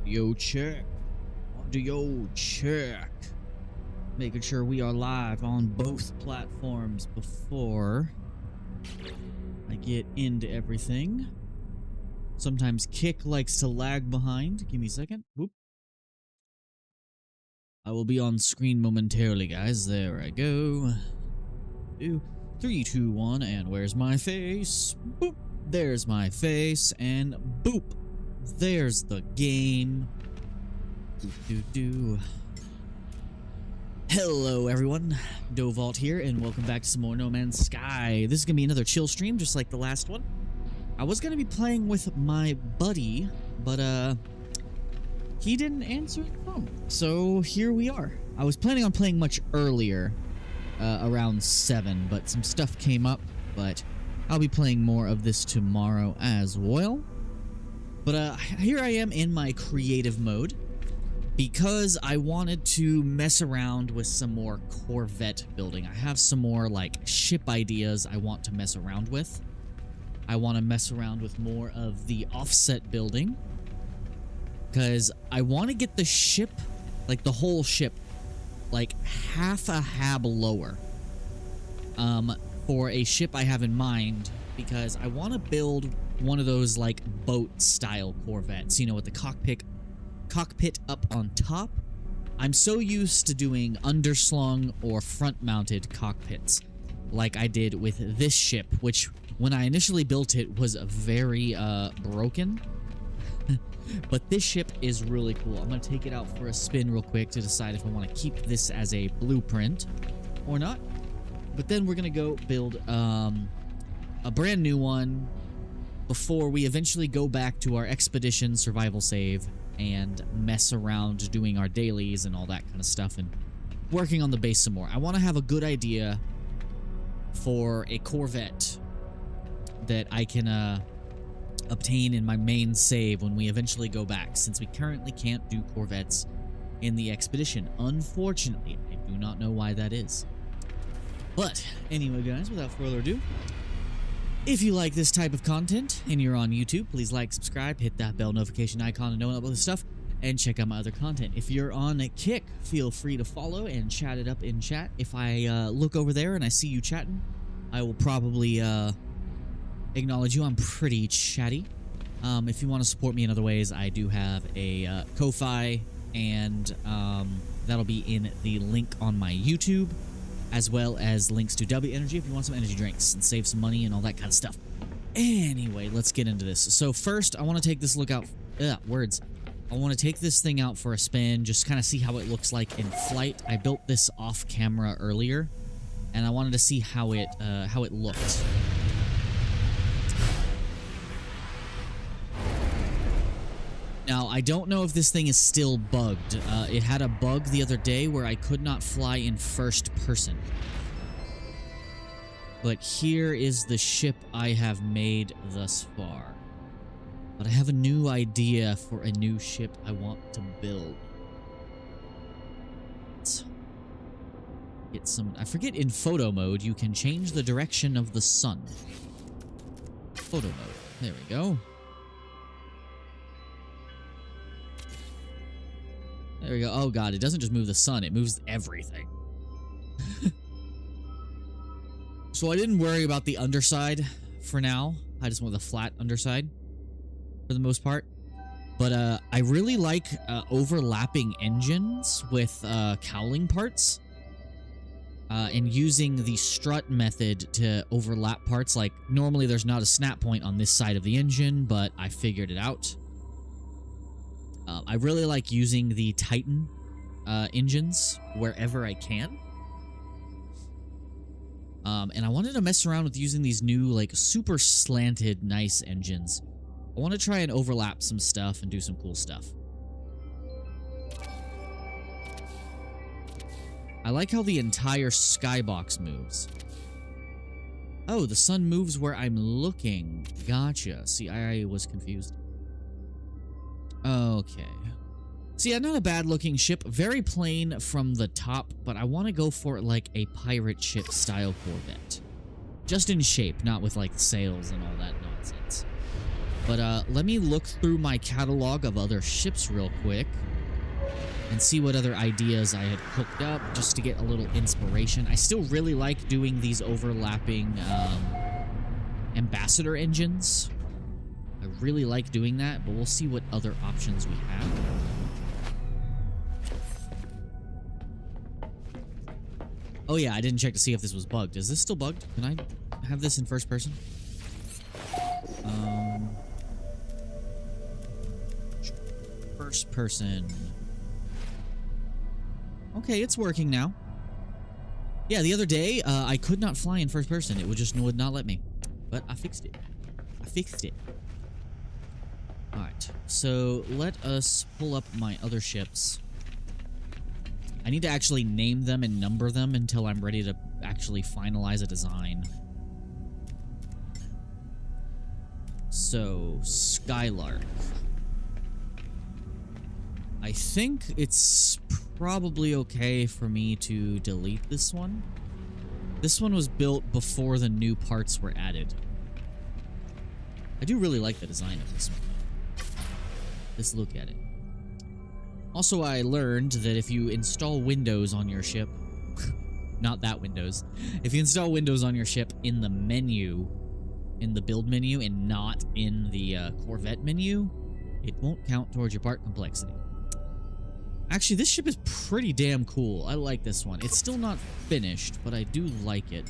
Yo, check. Audio check. Making sure we are live on both platforms before I get into everything. Sometimes Kick likes to lag behind. Give me a second. Whoop. I will be on screen momentarily, guys. There I go. 3, 2, 1, and where's my face? Boop. There's my face, and boop. There's the game. Hello, everyone. Dovault here, and welcome back to some more No Man's Sky. This is gonna be another chill stream, just like the last one. I was gonna be playing with my buddy, but he didn't answer the phone, so here we are. I was planning on playing much earlier, around 7, but some stuff came up. But I'll be playing more of this tomorrow as well. But here I am in my creative mode because I wanted to mess around with some more Corvette building. I have some more like ship ideas I want to mess around with. I want to mess around with more of the offset building because I want to get the ship, like the whole ship, like half a hab lower for a ship I have in mind, because I want to build one of those like boat style Corvettes, you know, with the cockpit up on top. I'm so used to doing underslung or front mounted cockpits like I did with this ship, which when I initially built it was very broken. But this ship is really cool. I'm going to take it out for a spin real quick to decide if I want to keep this as a blueprint or not. But then we're going to go build a brand new one before we eventually go back to our expedition survival save and mess around doing our dailies and all that kind of stuff and working on the base some more. I want to have a good idea for a Corvette that I can obtain in my main save when we eventually go back, since we currently can't do Corvettes in the expedition. Unfortunately, I do not know why that is. But anyway, guys, without further ado, if you like this type of content and you're on YouTube, please like, subscribe, hit that bell notification icon to know about this stuff, and check out my other content. If you're on a Kick, feel free to follow and chat it up in chat. If I look over there and I see you chatting, I will probably acknowledge you. I'm pretty chatty. If you want to support me in other ways, I do have a Ko-Fi, and that'll be in the link on my YouTube, as well as links to W Energy if you want some energy drinks and save some money and all that kind of stuff. Anyway, let's get into this. So first, I want to take this look out. I want to take this thing out for a spin, just kind of see how it looks like in flight. I built this off camera earlier, and I wanted to see how it looked. Now, I don't know if this thing is still bugged. It had a bug the other day where I could not fly in first person. But here is the ship I have made thus far. But I have a new idea for a new ship I want to build. Let's get some... I forget, in photo mode, you can change the direction of the sun. Photo mode. There we go. There we go. Oh god, it doesn't just move the sun, it moves everything. So I didn't worry about the underside for now. I just want the flat underside for the most part. But I really like overlapping engines with cowling parts. And using the strut method to overlap parts. Like, normally there's not a snap point on this side of the engine, but I figured it out. I really like using the Titan engines wherever I can. And I wanted to mess around with using these new, like, super slanted, nice engines. I want to try and overlap some stuff and do some cool stuff. I like how the entire skybox moves. Oh, the sun moves where I'm looking. Gotcha. See, I was confused. Okay. So yeah, not a bad looking ship. Very plain from the top, but I want to go for like a pirate ship style Corvette. Just in shape, not with like sails and all that nonsense. But let me look through my catalog of other ships real quick and see what other ideas I had hooked up just to get a little inspiration. I still really like doing these overlapping ambassador engines. I really like doing that, but we'll see what other options we have. Oh yeah, I didn't check to see if this was bugged. Is this still bugged? Can I have this in first person? First person. Okay, it's working now. Yeah, the other day, I could not fly in first person. It would not let me. But I fixed it. Alright, so let us pull up my other ships. I need to actually name them and number them until I'm ready to actually finalize a design. So, Skylark. I think it's probably okay for me to delete this one. This one was built before the new parts were added. I do really like the design of this one. Let's look at it. Also, I learned that if you install Windows on your ship, not that Windows, if you install Windows on your ship in the menu, in the build menu, and not in the Corvette menu, it won't count towards your part complexity. Actually, this ship is pretty damn cool. I like this one. It's still not finished, but I do like it.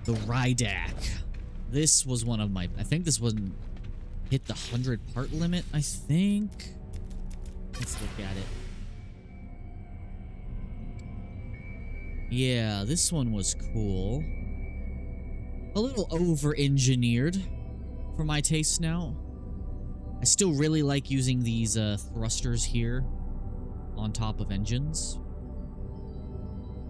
The Rydak. This was one of my... I think this one hit the 100 part limit, I think. Let's look at it. Yeah, this one was cool. A little over-engineered for my taste now. I still really like using these thrusters here on top of engines.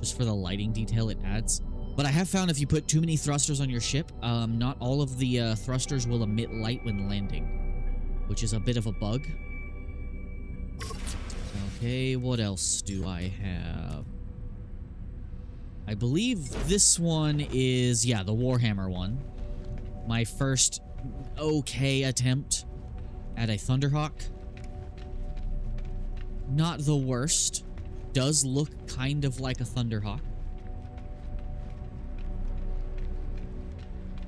Just for the lighting detail it adds. But I have found if you put too many thrusters on your ship, not all of the thrusters will emit light when landing, which is a bit of a bug. Okay, what else do I have? I believe this one is, yeah, the Warhammer one. My first okay attempt at a Thunderhawk. Not the worst. Does look kind of like a Thunderhawk.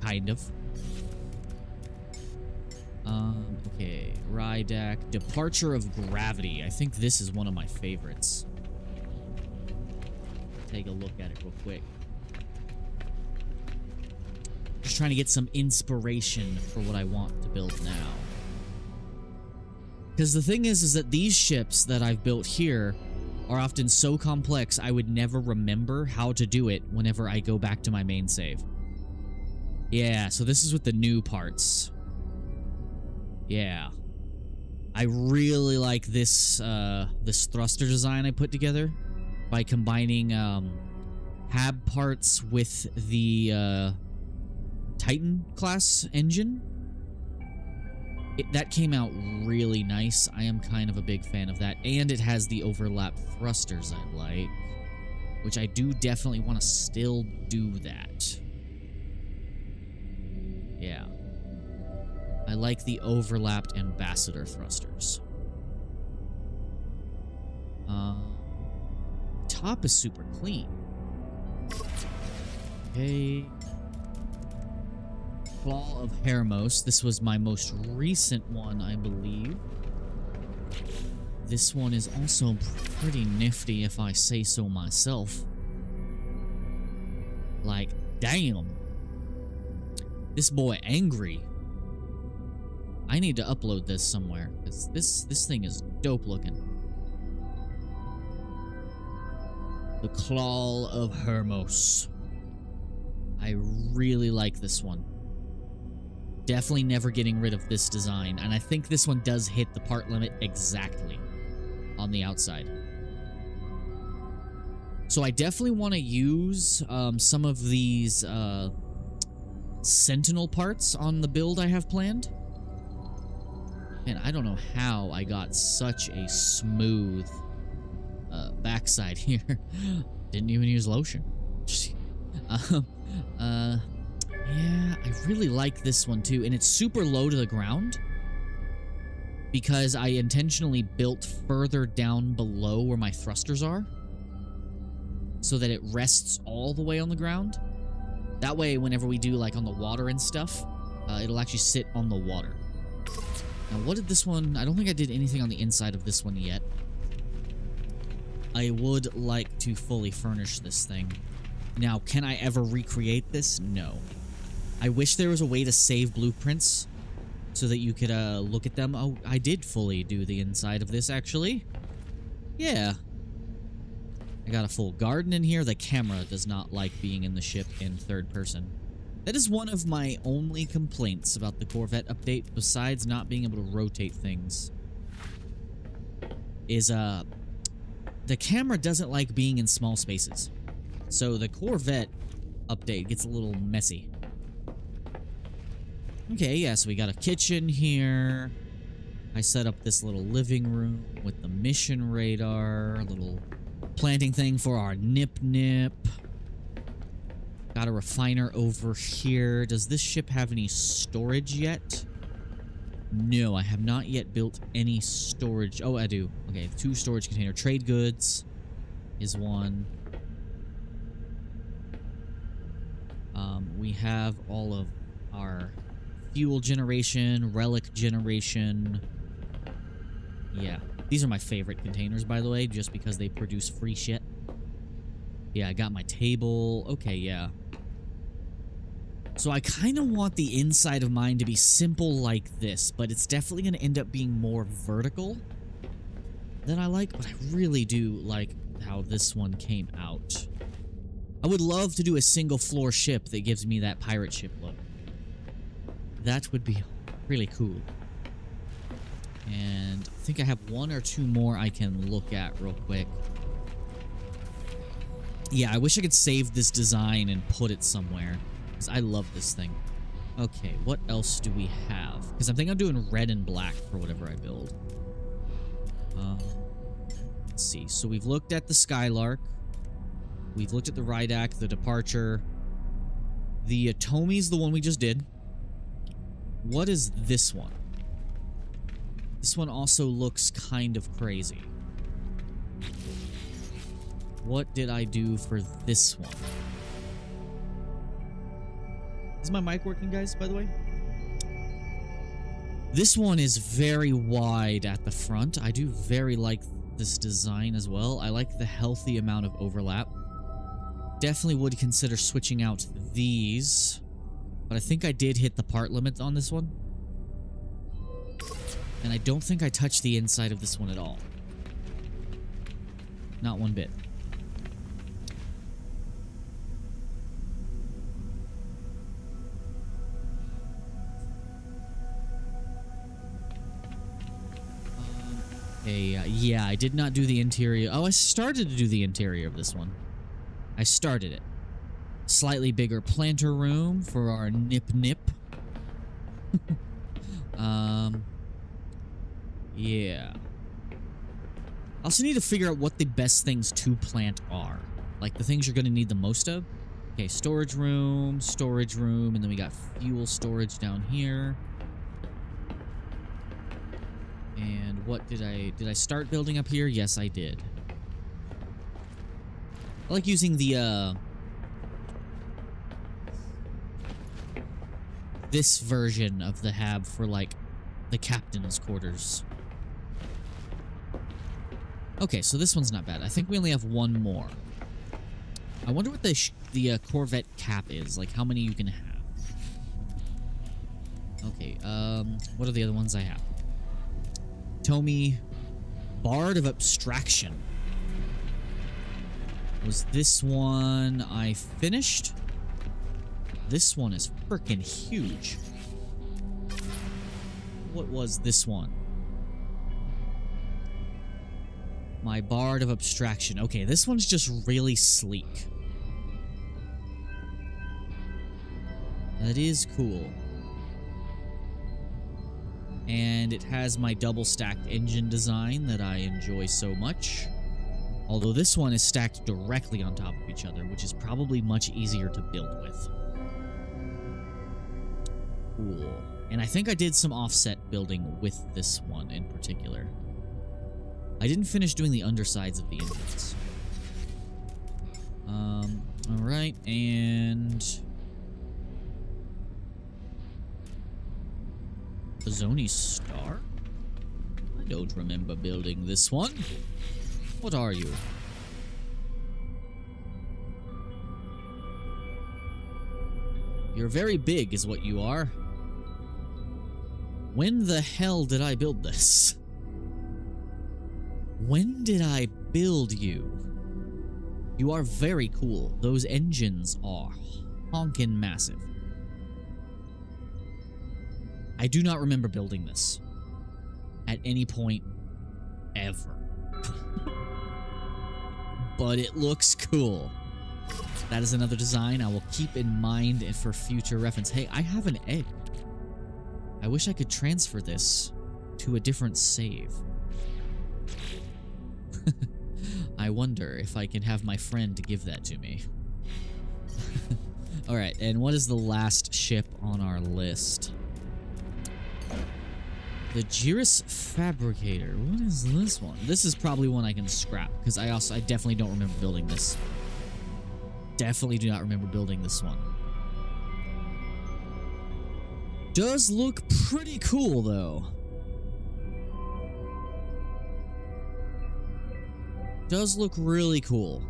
Kind of. Okay. Rydak. Departure of Gravity. I think this is one of my favorites. Take a look at it real quick. Just trying to get some inspiration for what I want to build now. Because the thing is that these ships that I've built here are often so complex I would never remember how to do it whenever I go back to my main save. Yeah, so this is with the new parts. Yeah. I really like this this thruster design I put together by combining Hab parts with the Titan-class engine. That came out really nice. I am kind of a big fan of that. And it has the overlap thrusters I like, which I do definitely want to still do that. Yeah. I like the overlapped ambassador thrusters. Top is super clean. Okay. Claw of Hermos. This was my most recent one, I believe. This one is also pretty nifty, if I say so myself. Like, damn. This boy angry. I need to upload this somewhere, because this thing is dope looking. The Claw of Hermos. I really like this one. Definitely never getting rid of this design, and I think this one does hit the part limit exactly on the outside. So I definitely want to use some of these Sentinel parts on the build I have planned. And I don't know how I got such a smooth backside here. Didn't even use lotion. Yeah, I really like this one too. And it's super low to the ground because I intentionally built further down below where my thrusters are so that it rests all the way on the ground. That way, whenever we do like on the water and stuff, it'll actually sit on the water. Now, what did this one... I don't think I did anything on the inside of this one yet. I would like to fully furnish this thing. Now, can I ever recreate this? No. I wish there was a way to save blueprints so that you could look at them. Oh, I did fully do the inside of this, actually. Yeah. I got a full garden in here. The camera does not like being in the ship in third person. That is one of my only complaints about the Corvette update, besides not being able to rotate things. Is, the camera doesn't like being in small spaces. So the Corvette update gets a little messy. Okay, yeah, so we got a kitchen here. I set up this little living room with the mission radar, a little planting thing for our nip-nip. Got a refiner over here. Does this ship have any storage yet? No, I have not yet built any storage. Oh, I do. Okay, 2 storage container. Trade goods is one. We have all of our fuel generation, relic generation. Yeah, these are my favorite containers, by the way, just because they produce free shit. Yeah, I got my table. Okay, yeah. So I kind of want the inside of mine to be simple like this, but it's definitely going to end up being more vertical than I like, but I really do like how this one came out. I would love to do a single floor ship that gives me that pirate ship look. That would be really cool. And I think I have 1 or 2 more I can look at real quick. Yeah, I wish I could save this design and put it somewhere, because I love this thing. Okay, what else do we have? Because I think I'm doing red and black for whatever I build. Let's see. So we've looked at the Skylark. We've looked at the Rydak, the Departure. The Atomi's the one we just did. What is this one? This one also looks kind of crazy. What did I do for this one? Is my mic working, guys, by the way? This one is very wide at the front. I do very like this design as well. I like the healthy amount of overlap. Definitely would consider switching out these. But I think I did hit the part limit on this one. And I don't think I touched the inside of this one at all. Not one bit. Yeah, I did not do the interior. Oh, I started to do the interior of this one. I started it. Slightly bigger planter room for our nip-nip. Yeah. I also need to figure out what the best things to plant are. Like, the things you're going to need the most of. Okay, storage room, and then we got fuel storage down here. And what did I start building up here? Yes, I did. I like using the, this version of the hab for, like, the captain's quarters. Okay, so this one's not bad. I think we only have 1 more. I wonder what the Corvette cap is. Like, how many you can have. Okay, what are the other ones I have? Tomy, Bard of Abstraction. Was this one I finished? This one is freaking huge. What was this one? My Bard of Abstraction. Okay, this one's just really sleek. That is cool. And it has my double-stacked engine design that I enjoy so much. Although this one is stacked directly on top of each other, which is probably much easier to build with. cool. And I think I did some offset building with this one in particular. I didn't finish doing the undersides of the engines. Alright, and... Azoni Star? I don't remember building this one. What are you? You're very big is what you are. When the hell did I build this? When did I build you? You are very cool. Those engines are honkin' massive. I do not remember building this at any point ever. But it looks cool. That is another design I will keep in mind and for future reference. Hey, I have an egg. I wish I could transfer this to a different save. I wonder if I can have my friend give that to me. Alright, and what is the last ship on our list? The Jiris Fabricator. What is this one? This is probably one I can scrap, because I definitely don't remember building this. Definitely do not remember building this one. Does look pretty cool, though. Does look really cool.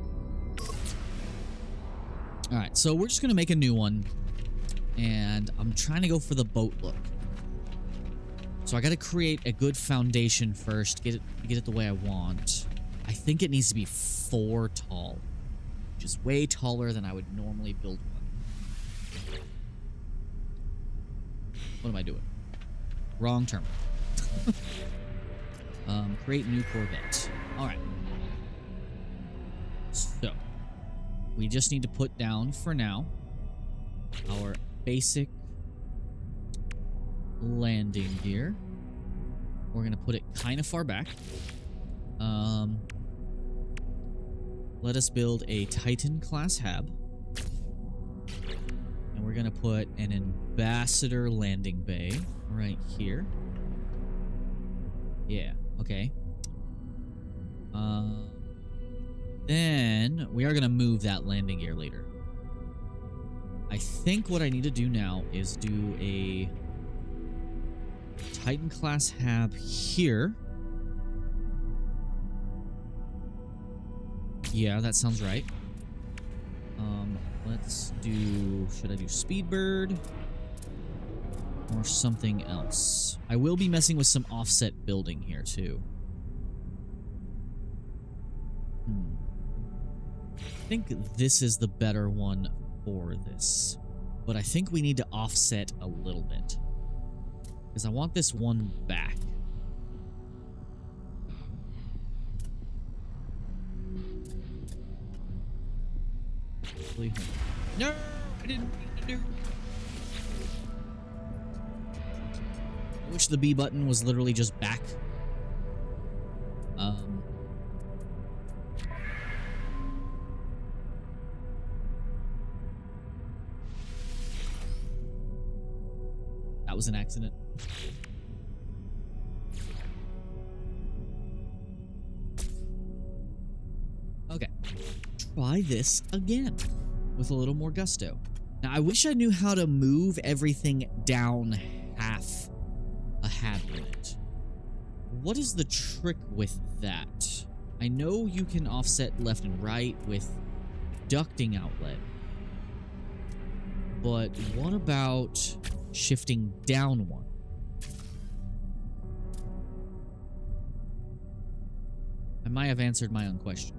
Alright, so we're just going to make a new one. And I'm trying to go for the boat look. So I got to create a good foundation first. Get it the way I want. I think it needs to be 4 tall. Which is way taller than I would normally build one. What am I doing? Wrong term. Create new Corvette. Alright. So, we just need to put down, for now, our basic landing gear. We're going to put it kind of far back. Let us build a Titan-class hab. And we're going to put an ambassador landing bay right here. Yeah, okay. Then we are going to move that landing gear later. I think what I need to do now is do a Titan-class hab here. Yeah, that sounds right. Let's do... Should I do Speedbird? Or something else? I will be messing with some offset building here, too. I think this is the better one for this. But I think we need to offset a little bit. Because I want this one back. No! I didn't mean to do... I wish the B button was literally just back. That was an accident. Okay. Try this again with a little more gusto. Now, I wish I knew how to move everything down half a hab unit. What is the trick with that? I know you can offset left and right with ducting outlet. But what about shifting down one? I might have answered my own question.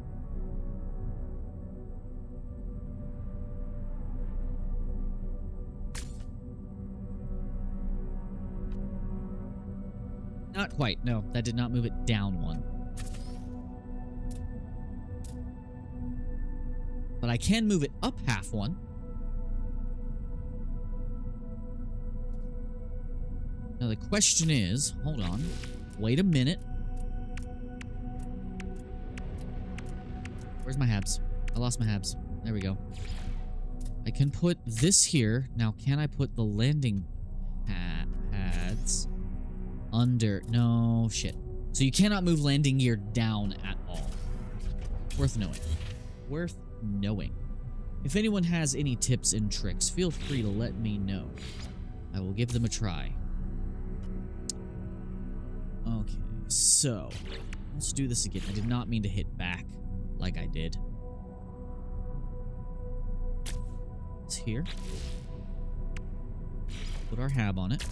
Not quite. No, that did not move it down one. But I can move it up half one. Now the question is, hold on, wait a minute. Where's my habs? I lost my habs. There we go. I can put this here. Now, can I put the landing pads under. No shit. So you cannot move landing gear down at all. Worth knowing. Worth knowing. If anyone has any tips and tricks, feel free to let me know. I will give them a try. Okay, so let's do this again. I did not mean to hit back like I did. It's here. Put our hab on it.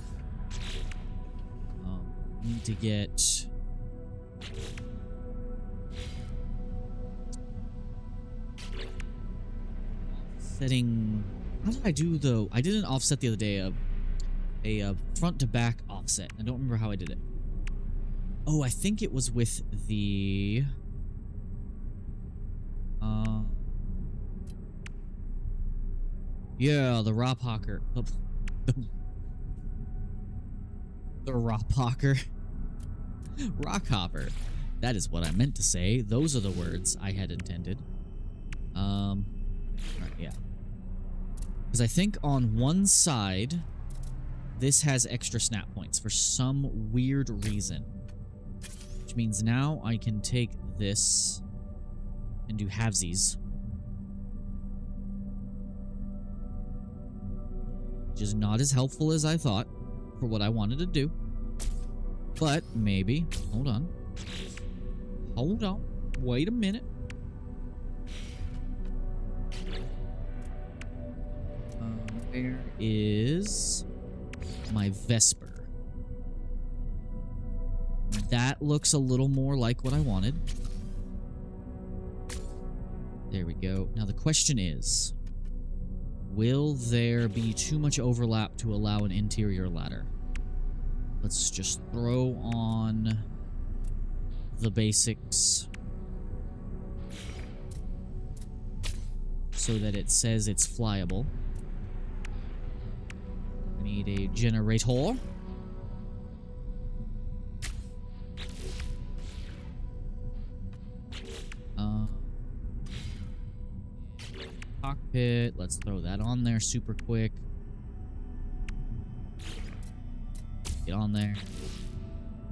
Need to get... Setting... How did I do, though? I did an offset the other day, a front to back offset. I don't remember how I did it. Oh, I think it was with the... Yeah, the raw pocker. The raw pocker. Rock hopper. That is what I meant to say. Those are the words I had intended. Alright, yeah. Because I think on one side, this has extra snap points for some weird reason. Which means now I can take this and do halvesies. Which is not as helpful as I thought for what I wanted to do. But maybe. Hold on. Hold on. Wait a minute. Where is my Vesper? That looks a little more like what I wanted. There we go. Now the question is, will there be too much overlap to allow an interior ladder? Let's just throw on the basics so that it says it's flyable. I need a generator. Cockpit. Let's throw that on there super quick. Get on there.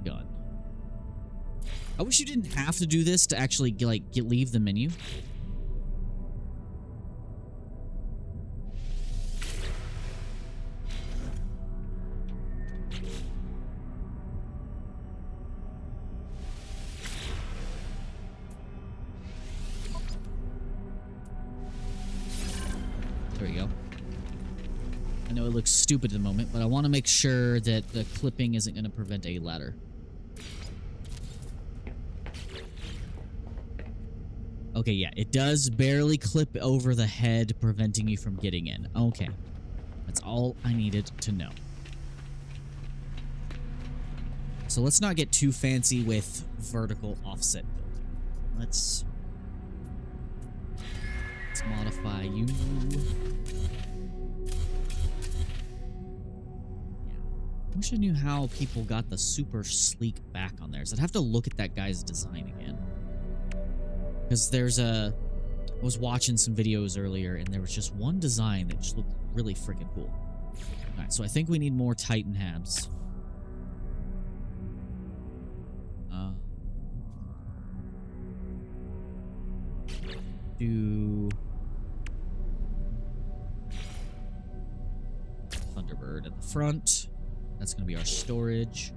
Done. I wish you didn't have to do this to actually leave the menu. There we go. I know it looks stupid at the moment, but I want to make sure that the clipping isn't going to prevent a ladder. Okay, yeah, it does barely clip over the head, preventing you from getting in. Okay. That's all I needed to know. So let's not get too fancy with vertical offset building. Let's modify you. I wish I knew how people got the super sleek back on theirs. I'd have to look at that guy's design again. Because there's I was watching some videos earlier, and there was just one design that just looked really freaking cool. Alright, so I think we need more Titan habs. Do Thunderbird at the front. That's going to be our storage.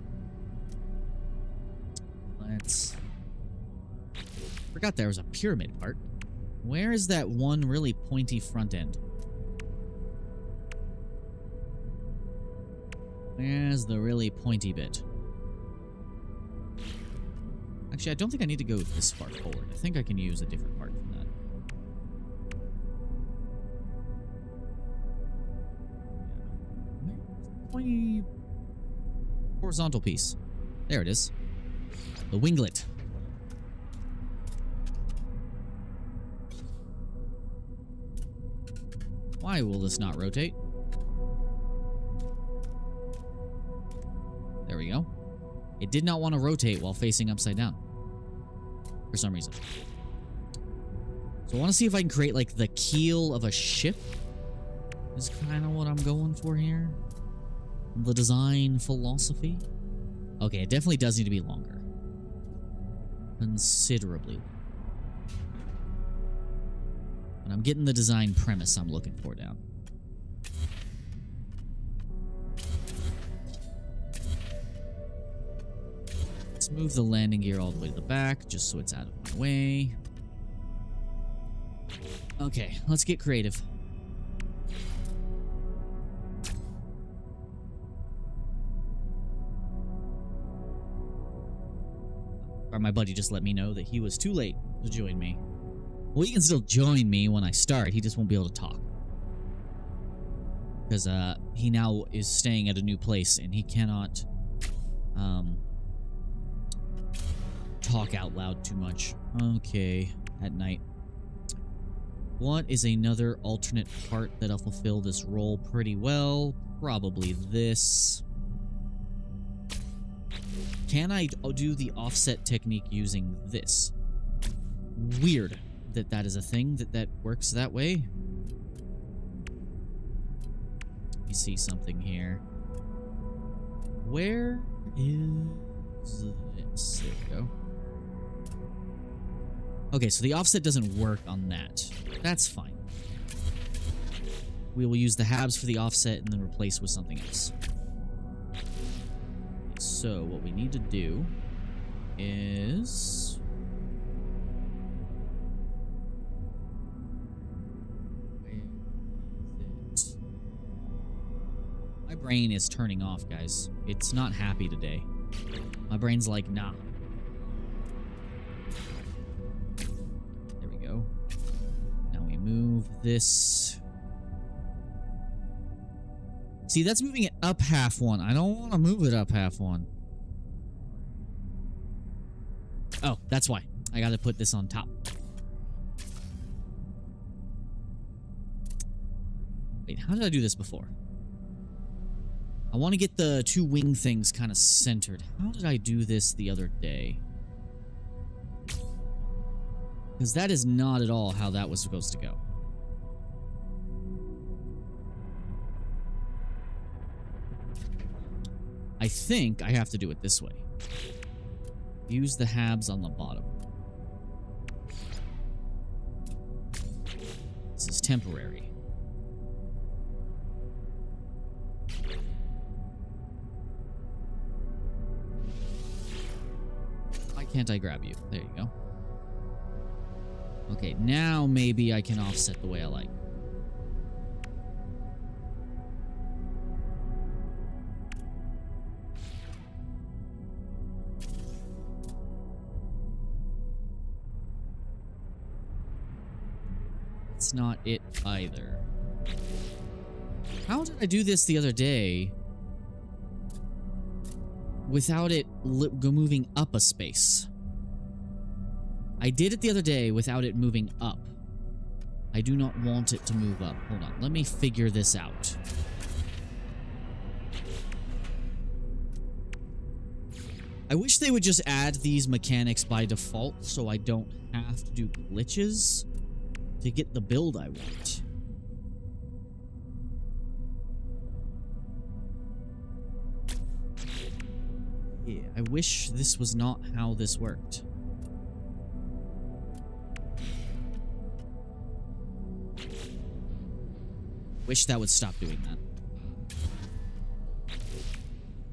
Let's... Forgot there was a pyramid part. Where is that one really pointy front end? Where's the really pointy bit? Actually, I don't think I need to go this far forward. I think I can use a different part from that. Pointy horizontal piece. There it is. The winglet. Why will this not rotate? There we go. It did not want to rotate while facing upside down. For some reason. So I want to see if I can create, like, the keel of a ship. Is kind of what I'm going for here. The design philosophy? Okay, it definitely does need to be longer. Considerably. But I'm getting the design premise I'm looking for down. Let's move the landing gear all the way to the back, just so it's out of my way. Okay, let's get creative. Or my buddy just let me know that he was too late to join me. Well, he can still join me when I start. He just won't be able to talk. Because he now is staying at a new place and he cannot talk out loud too much. Okay, at night. What is another alternate part that'll fulfill this role pretty well? Probably this. Can I do the offset technique using this? Weird that that is a thing that works that way. Let me see something here. Where is this? There we go. Okay, so the offset doesn't work on that. That's fine. We will use the halves for the offset and then replace with something else. So what we need to do is... where is it? My brain is turning off, guys. It's not happy today. My brain's like, nah. There we go. Now we move this... See, that's moving it up half one. I don't want to move it up half one. Oh, that's why. I got to put this on top. Wait, how did I do this before? I want to get the two wing things kind of centered. How did I do this the other day? Because that is not at all how that was supposed to go. I think I have to do it this way. Use the halves on the bottom. This is temporary. Why can't I grab you? There you go. Okay, now maybe I can offset the way I like. Not it either. How did I do this the other day without it moving up a space? I did it the other day without it moving up. I do not want it to move up. Hold on, let me figure this out. I wish they would just add these mechanics by default so I don't have to do glitches to get the build I want. Yeah, I wish this was not how this worked. Wish that would stop doing that.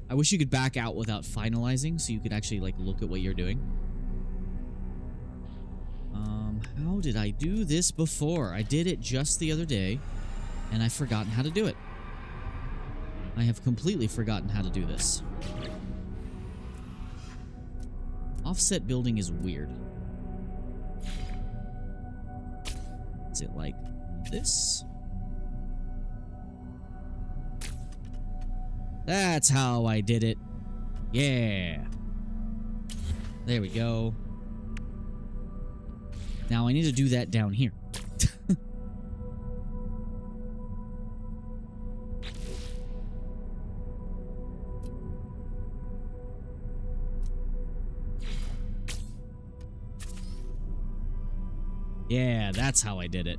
I wish you could back out without finalizing so you could actually like look at what you're doing. How did I do this before? I did it just the other day, and I've forgotten how to do it. I have completely forgotten how to do this. Offset building is weird. Is it like this? That's how I did it. Yeah. There we go. Now I need to do that down here. Yeah, that's how I did it.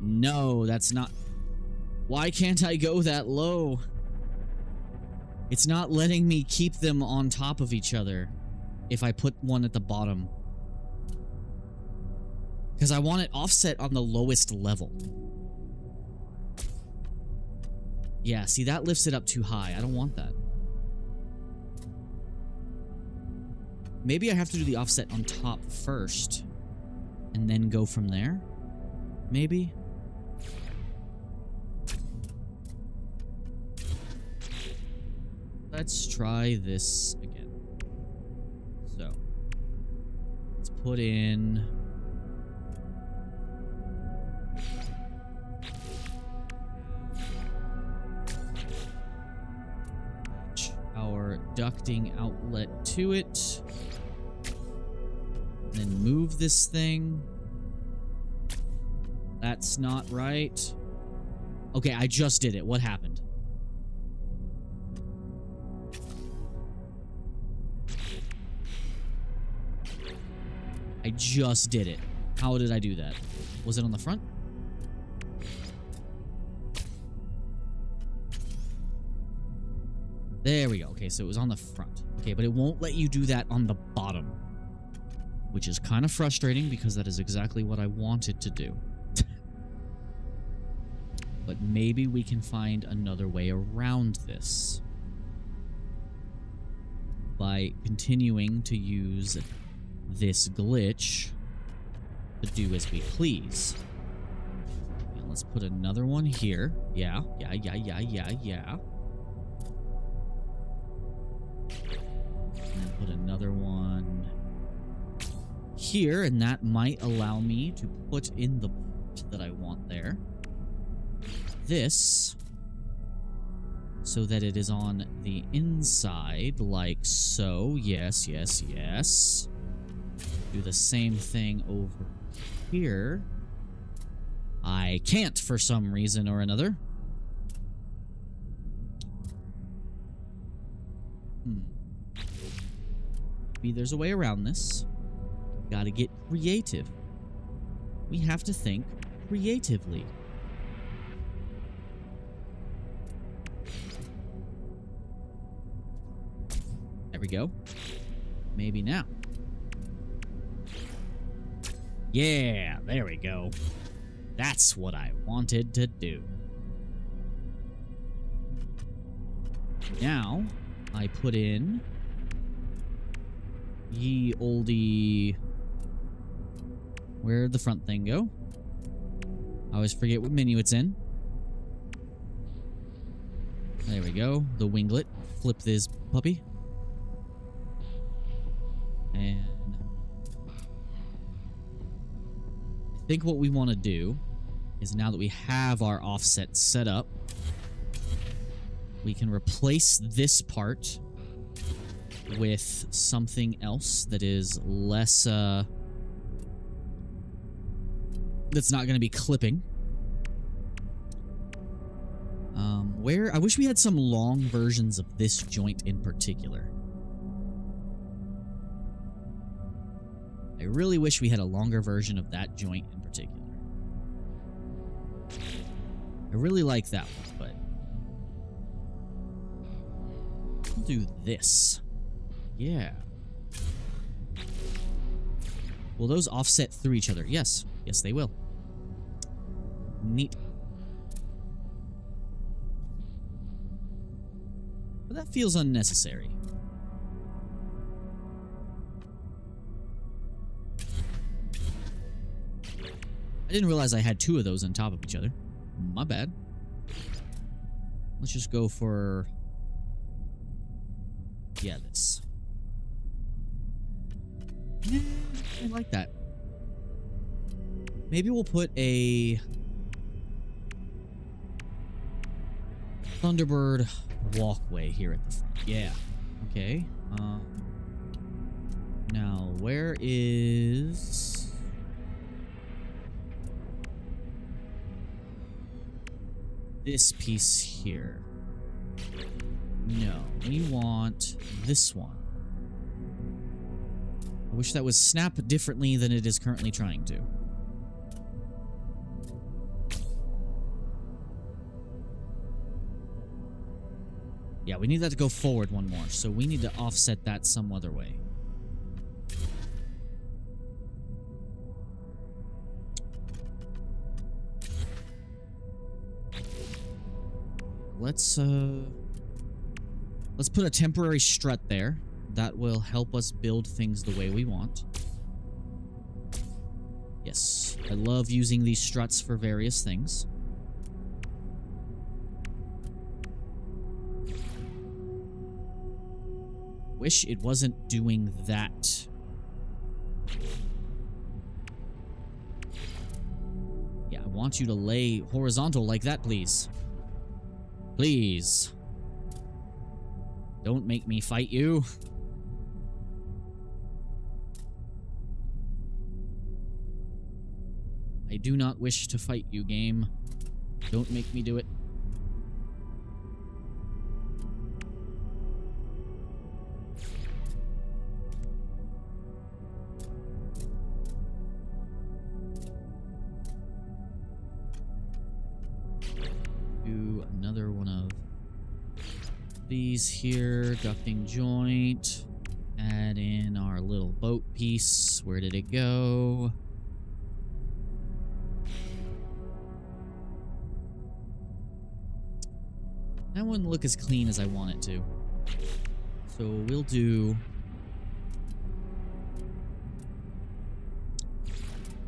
No, that's not... Why can't I go that low? It's not letting me keep them on top of each other if I put one at the bottom. Because I want it offset on the lowest level. Yeah, see, that lifts it up too high. I don't want that. Maybe I have to do the offset on top first and then go from there? Maybe? Let's try this again. So, let's put in... our ducting outlet to it. Then move this thing. That's not right. Okay, I just did it. What happened? I just did it. How did I do that? Was it on the front? There we go. Okay, so it was on the front. Okay, but it won't let you do that on the bottom. Which is kind of frustrating because that is exactly what I wanted to do. But maybe we can find another way around this. By continuing to use this glitch to do as we please. And let's put another one here. Yeah. And then put another one here, and that might allow me to put in the part that I want there. This, so that it is on the inside, like so. Yes. Do the same thing over here. I can't for some reason or another. Maybe there's a way around this. Gotta get creative. We have to think creatively. There we go. Maybe now. Yeah, there we go. That's what I wanted to do. Now, I put in ye olde... Where'd the front thing go? I always forget what menu it's in. There we go. The winglet. Flip this puppy. And I think what we want to do is, now that we have our offset set up, we can replace this part with something else that is less, that's not going to be clipping. I wish we had some long versions of this joint in particular. I really wish we had a longer version of that joint in particular. I really like that one, but I'll do this. Yeah. Will those offset through each other? Yes. Yes, they will. Neat. But that feels unnecessary. I didn't realize I had two of those on top of each other. My bad. Let's just go for... yeah, this. Yeah, I like that. Maybe we'll put a... Thunderbird walkway here at the front. Yeah. Okay. Now, where is... this piece here? No, we want this one. I wish that was snapped differently than it is currently trying to. Yeah, we need that to go forward one more, so we need to offset that some other way. Let's put a temporary strut there. That will help us build things the way we want. Yes, I love using these struts for various things. Wish it wasn't doing that. Yeah, I want you to lay horizontal like that, please. Please. Don't make me fight you. I do not wish to fight you, game. Don't make me do it. Do another one of these here. Ducting joint. Add in our little boat piece. Where did it go? That wouldn't look as clean as I want it to. So we'll do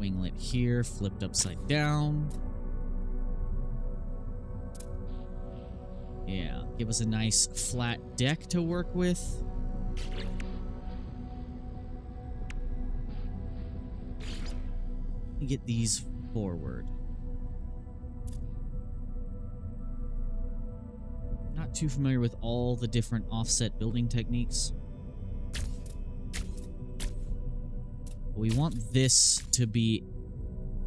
winglet here, flipped upside down. Yeah, give us a nice flat deck to work with. Get these forward. Not too familiar with all the different offset building techniques. We want this to be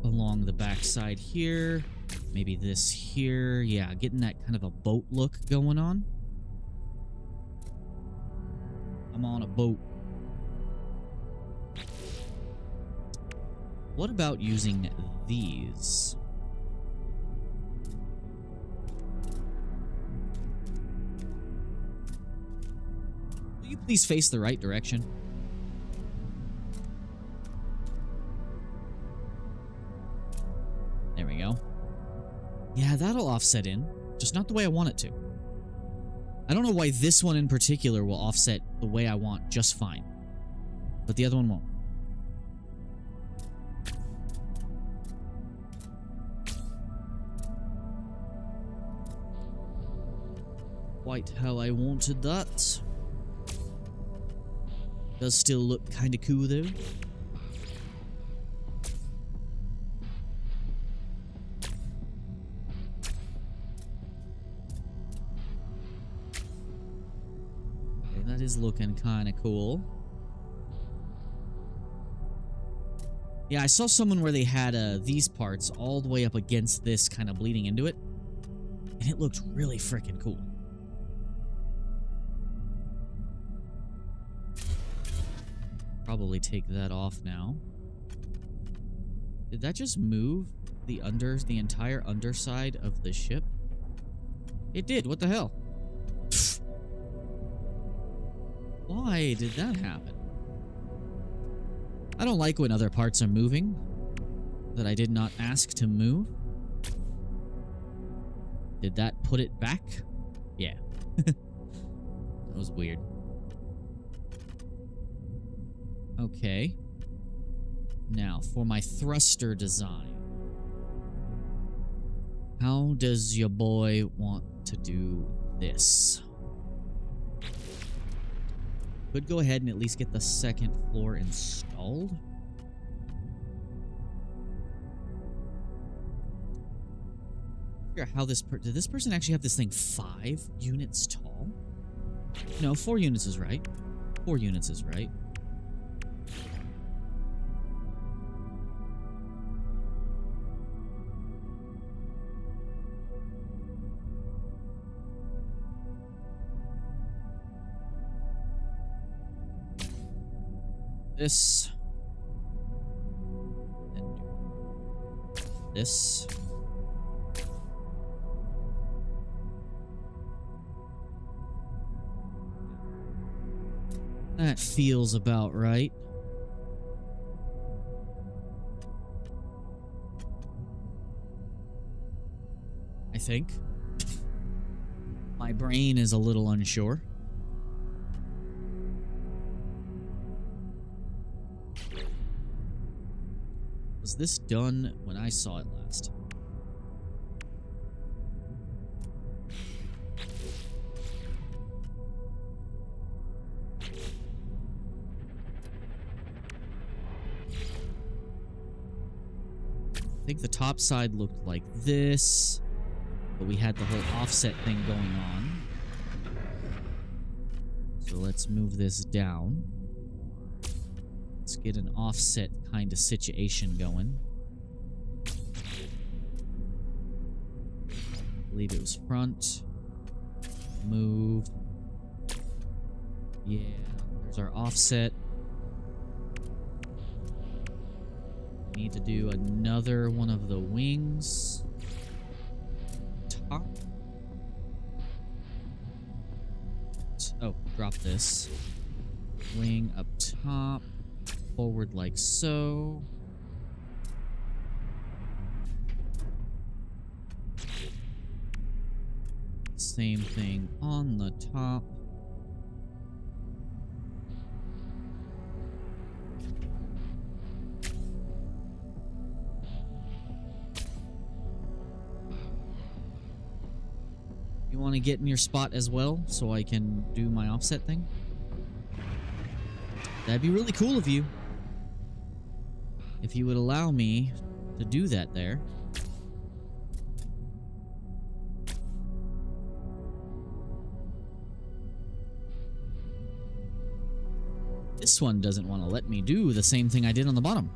along the backside here. Maybe this here. Yeah, getting that kind of a boat look going on. I'm on a boat. What about using these? Will you please face the right direction? There we go. Yeah, that'll offset in. Just not the way I want it to. I don't know why this one in particular will offset the way I want just fine. But the other one won't. Quite how I wanted that. Does still look kind of cool though. Okay, that is looking kind of cool. Yeah, I saw someone where they had these parts all the way up against this, kind of bleeding into it. And it looked really freaking cool. Probably take that off now. Did that just move the entire underside of the ship? It did. What the hell? Why did that happen? I don't like when other parts are moving that I did not ask to move. Did that put it back? Yeah. That was weird. Okay. Now, for my thruster design. How does your boy want to do this? Could go ahead and at least get the second floor installed. Figure out how this did this person actually have this thing 5 units tall? No, 4 units is right. 4 units is right. This. And this. That feels about right. I think. My brain is a little unsure. Was this done when I saw it last? I think the top side looked like this, but we had the whole offset thing going on. So let's move this down. Let's get an offset kind of situation going. I believe it was front. Move. Yeah, there's our offset. Need to do another one of the wings. Top. Oh, drop this. Wing up top. Forward like so. Same thing on the top. You want to get in your spot as well so I can do my offset thing? That'd be really cool of you. If you would allow me to do that there. This one doesn't want to let me do the same thing I did on the bottom.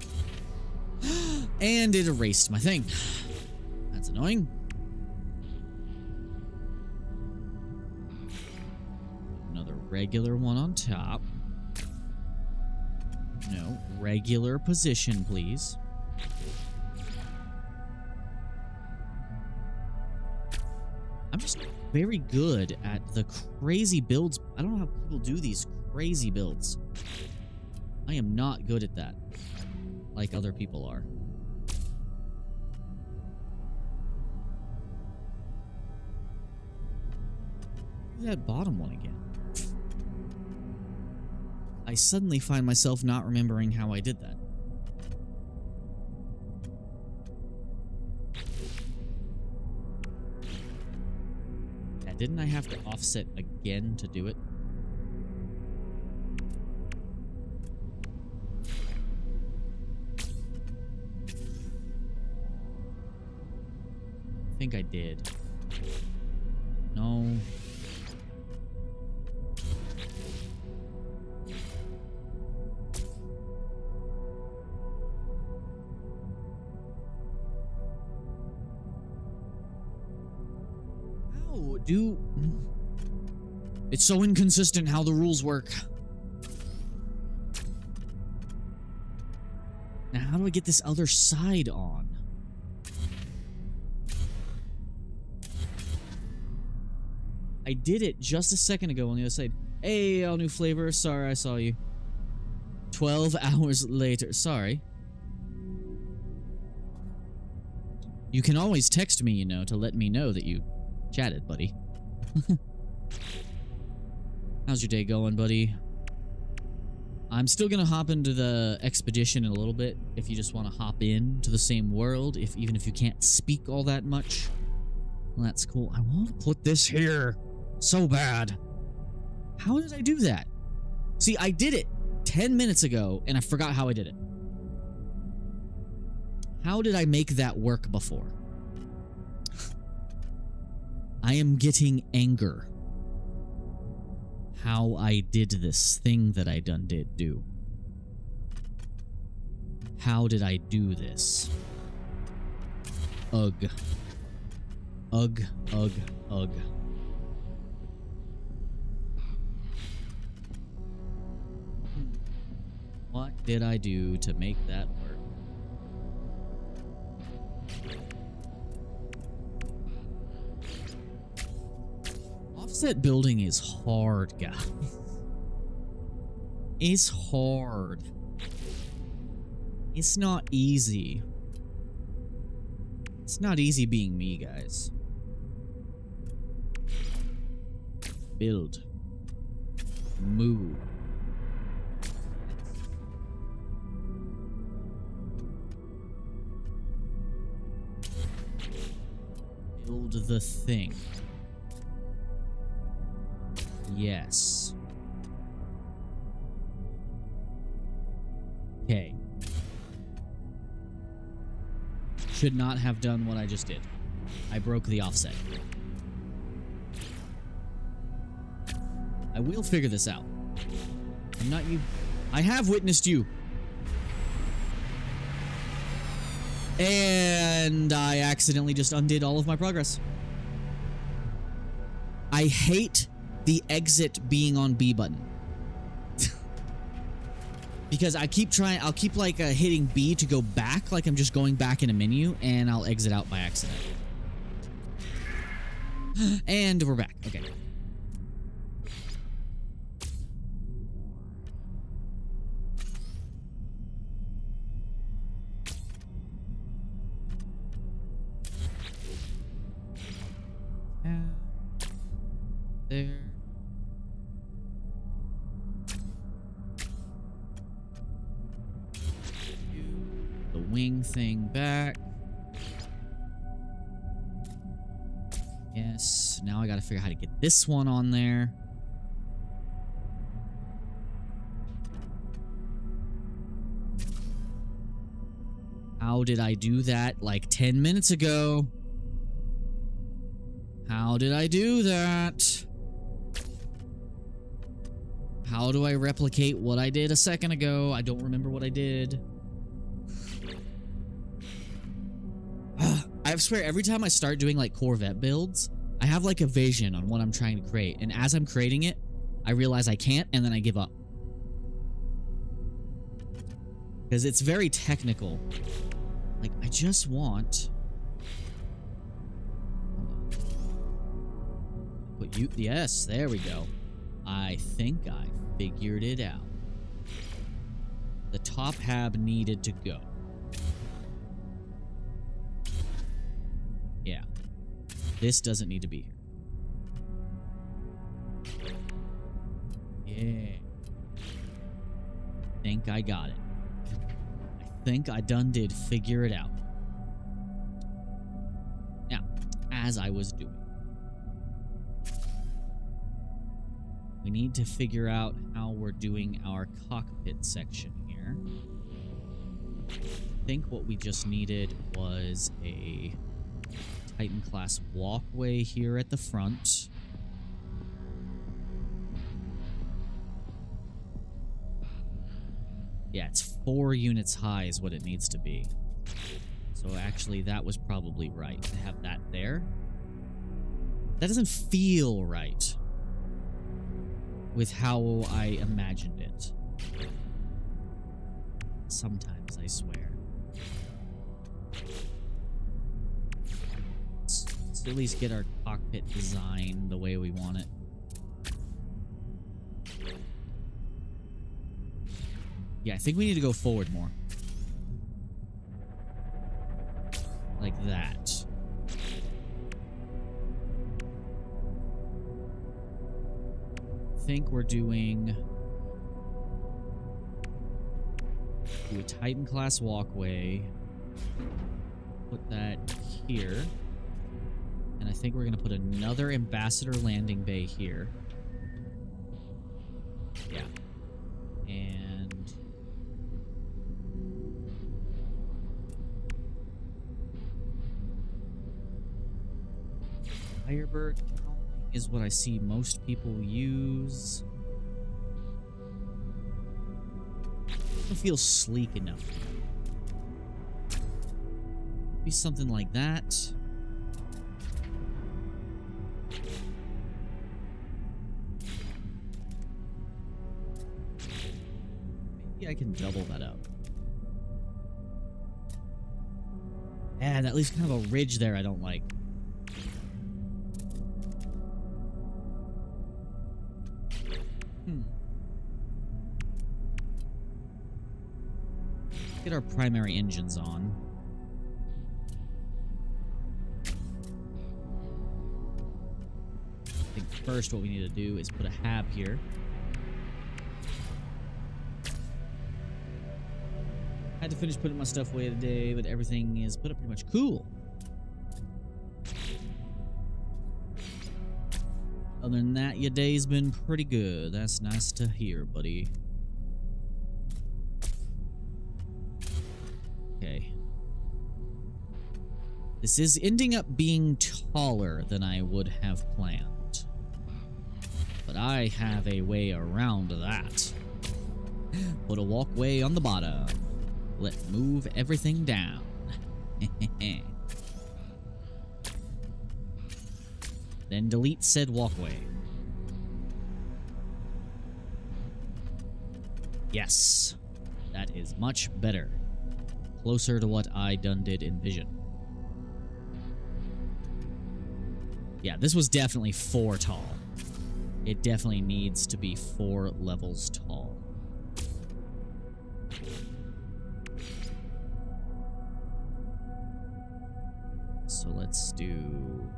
And it erased my thing. That's annoying. Another regular one on top. No, regular position, please. I'm just very good at the crazy builds. I don't know how people do these crazy builds. I am not good at that, like other people are. Do that bottom one again. I suddenly find myself not remembering how I did that. Yeah, didn't I have to offset again to do it? I think I did. No. It's so inconsistent how the rules work. Now, how do I get this other side on? I did it just a second ago on the other side. Hey, all new flavor. Sorry, I saw you. 12 hours later. Sorry. You can always text me, you know, to let me know that you chatted, buddy. How's your day going, buddy? I'm still gonna hop into the expedition in a little bit if you just want to hop in to the same world, even if you can't speak all that much. Well, that's cool. I want to put this here so bad. How did I do that? See, I did it 10 minutes ago and I forgot how I did it. How did I make that work before? I am getting anger. How I did this thing that I did do. How did I do this? Ugh. Ugh, ugh, ugh. What did I do to make that work? Offset building is hard, guys. It's hard. It's not easy. It's not easy being me, guys. Build. Move. Build the thing. Yes. Okay. Should not have done what I just did. I broke the offset. I will figure this out. I'm not you. I have witnessed you. And I accidentally just undid all of my progress. I hate the exit being on B button. Because I keep trying, I'll keep like hitting B to go back, like I'm just going back in a menu, and I'll exit out by accident. And we're back. Okay. There. The wing thing back. Yes. Now I gotta figure out how to get this one on there. How did I do that like 10 minutes ago? How did I do that? How do I replicate what I did a second ago? I don't remember what I did. I swear, every time I start doing like Corvette builds, I have like a vision on what I'm trying to create. And as I'm creating it, I realize I can't, and then I give up. Because it's very technical. Like, I just want... Put you... Yes, there we go. I think I figured it out. The top hab needed to go. Yeah. This doesn't need to be here. Yeah. I think I got it. I think I done did figure it out. Now, as I was doing, we need to figure out how we're doing our cockpit section here. I think what we just needed was a Titan-class walkway here at the front. Yeah, it's 4 units high is what it needs to be. So actually, that was probably right to have that there. That doesn't feel right with how I imagined it. Sometimes, I swear. Let's at least get our cockpit design the way we want it. Yeah, I think we need to go forward more. Like that. I think we're doing... Do a Titan-class walkway. Put that here. And I think we're going to put another ambassador landing bay here. Yeah. And... Firebird is what I see most people use. It feels sleek enough. Be something like that. Maybe I can double that up. Yeah, that leaves kind of a ridge there I don't like. Get our primary engines on. I think first what we need to do is put a hab here. Had to finish putting my stuff away today, but everything is put up pretty much. Cool. Other than that, your day's been pretty good. That's nice to hear, buddy. Okay. This is ending up being taller than I would have planned. But I have a way around that. Put a walkway on the bottom. Let's move everything down. Then delete said walkway. Yes. That is much better. Closer to what I done did envision. Yeah, this was definitely 4 tall. It definitely needs to be 4 levels tall. So let's do...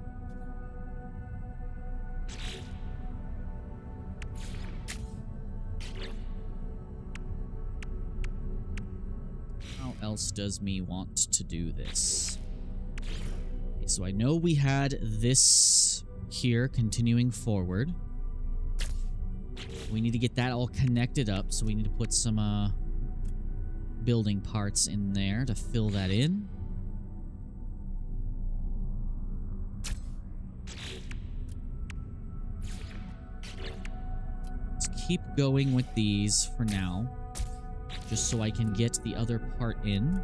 How else does me want to do this? Okay, so I know we had this here continuing forward. We need to get that all connected up, so we need to put some building parts in there to fill that in. Let's keep going with these for now, just so I can get the other part in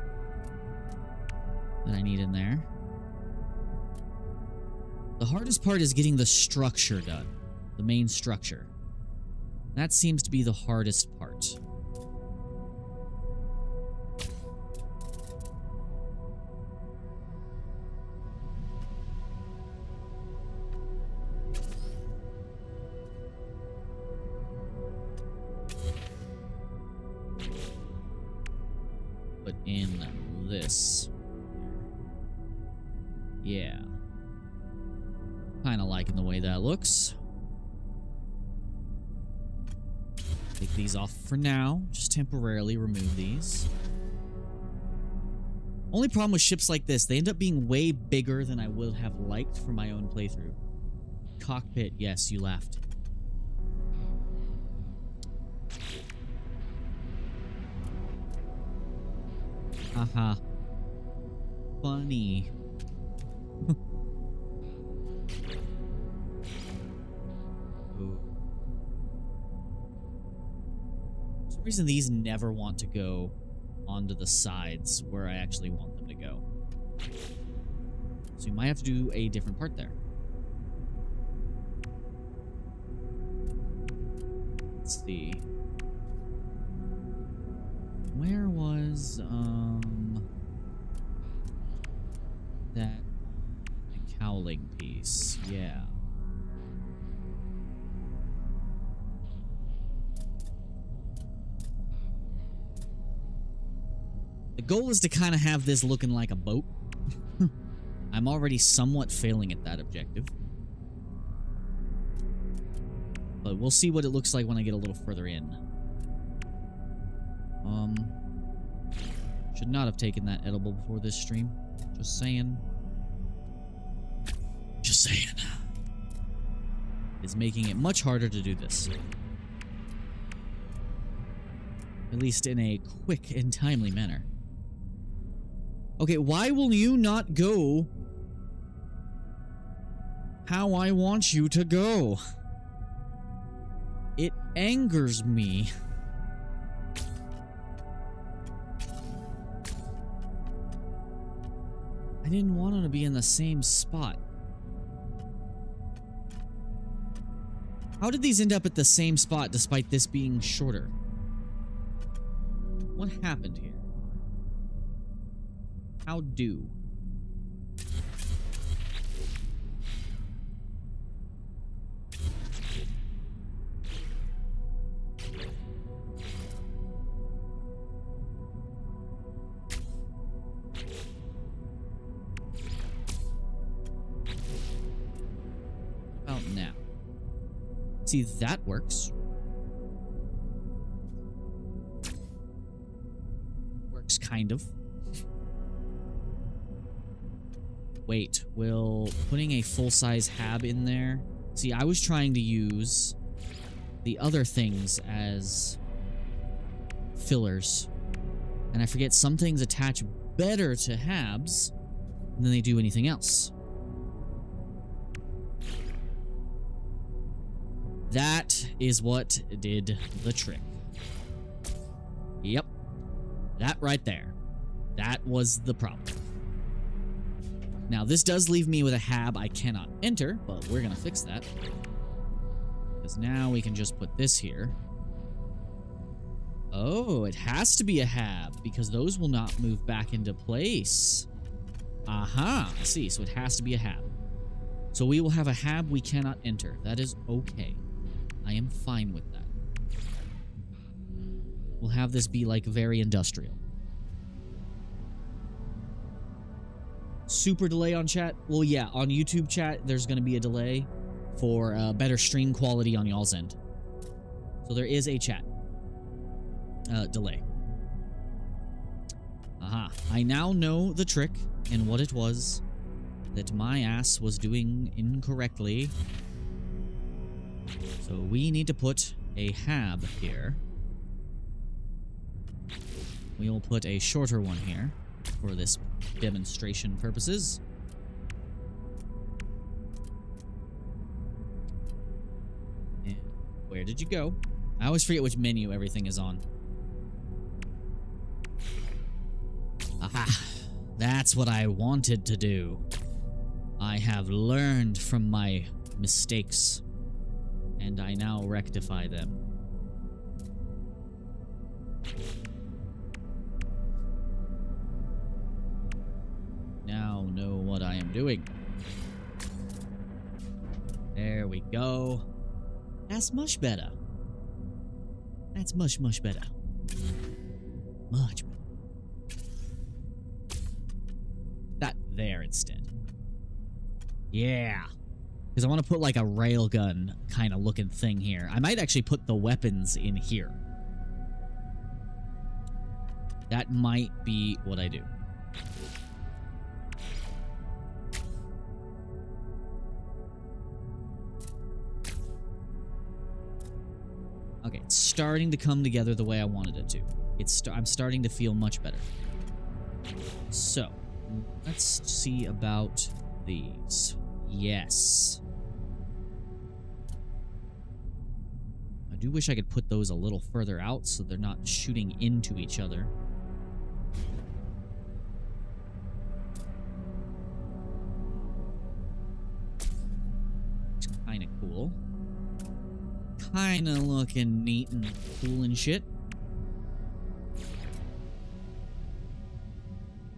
that I need in there. The hardest part is getting the structure done, the main structure. That seems to be the hardest part. Put in this. Yeah. Kind of liking the way that looks. Take these off for now. Just temporarily remove these. Only problem with ships like this, they end up being way bigger than I would have liked for my own playthrough. Cockpit, yes, you laughed. Haha. Funny. For some reason, these never want to go onto the sides where I actually want them to go. So you might have to do a different part there. Let's see. Where was, that cowling piece? Yeah. The goal is to kind of have this looking like a boat. I'm already somewhat failing at that objective. But we'll see what it looks like when I get a little further in. Should not have taken that edible before this stream. Just saying. Just saying. It's making it much harder to do this. At least in a quick and timely manner. Okay, why will you not go how I want you to go? It angers me. I didn't want him to be in the same spot. How did these end up at the same spot despite this being shorter? What happened here? How do? See, that works. Works kind of. Wait, will putting a full-size hab in there? See, I was trying to use the other things as fillers. And I forget some things attach better to habs than they do anything else. That is what did the trick. Yep. That right there. That was the problem. Now, this does leave me with a hab I cannot enter, but we're going to fix that. Because now we can just put this here. Oh, it has to be a hab, because those will not move back into place. Aha, I see, so it has to be a hab. So we will have a hab we cannot enter. That is okay. I am fine with that. We'll have this be, like, very industrial. Super delay on chat? Well, yeah, on YouTube chat, there's going to be a delay for better stream quality on y'all's end. So there is a chat delay. Aha. I now know the trick and what it was that my ass was doing incorrectly. So we need to put a hab here. We'll put a shorter one here for this demonstration purposes. And where did you go? I always forget which menu everything is on. Aha! That's what I wanted to do. I have learned from my mistakes, and I now rectify them. Now know what I am doing. There we go. That's much better. That's much, much better. Much better. That there instead. Yeah. Because I want to put like a railgun kind of looking thing here. I might actually put the weapons in here. That might be what I do. Okay, it's starting to come together the way I wanted it to. I'm starting to feel much better. So, let's see about these. Yes. I do wish I could put those a little further out so they're not shooting into each other. It's kind of cool. Kind of looking neat and cool and shit.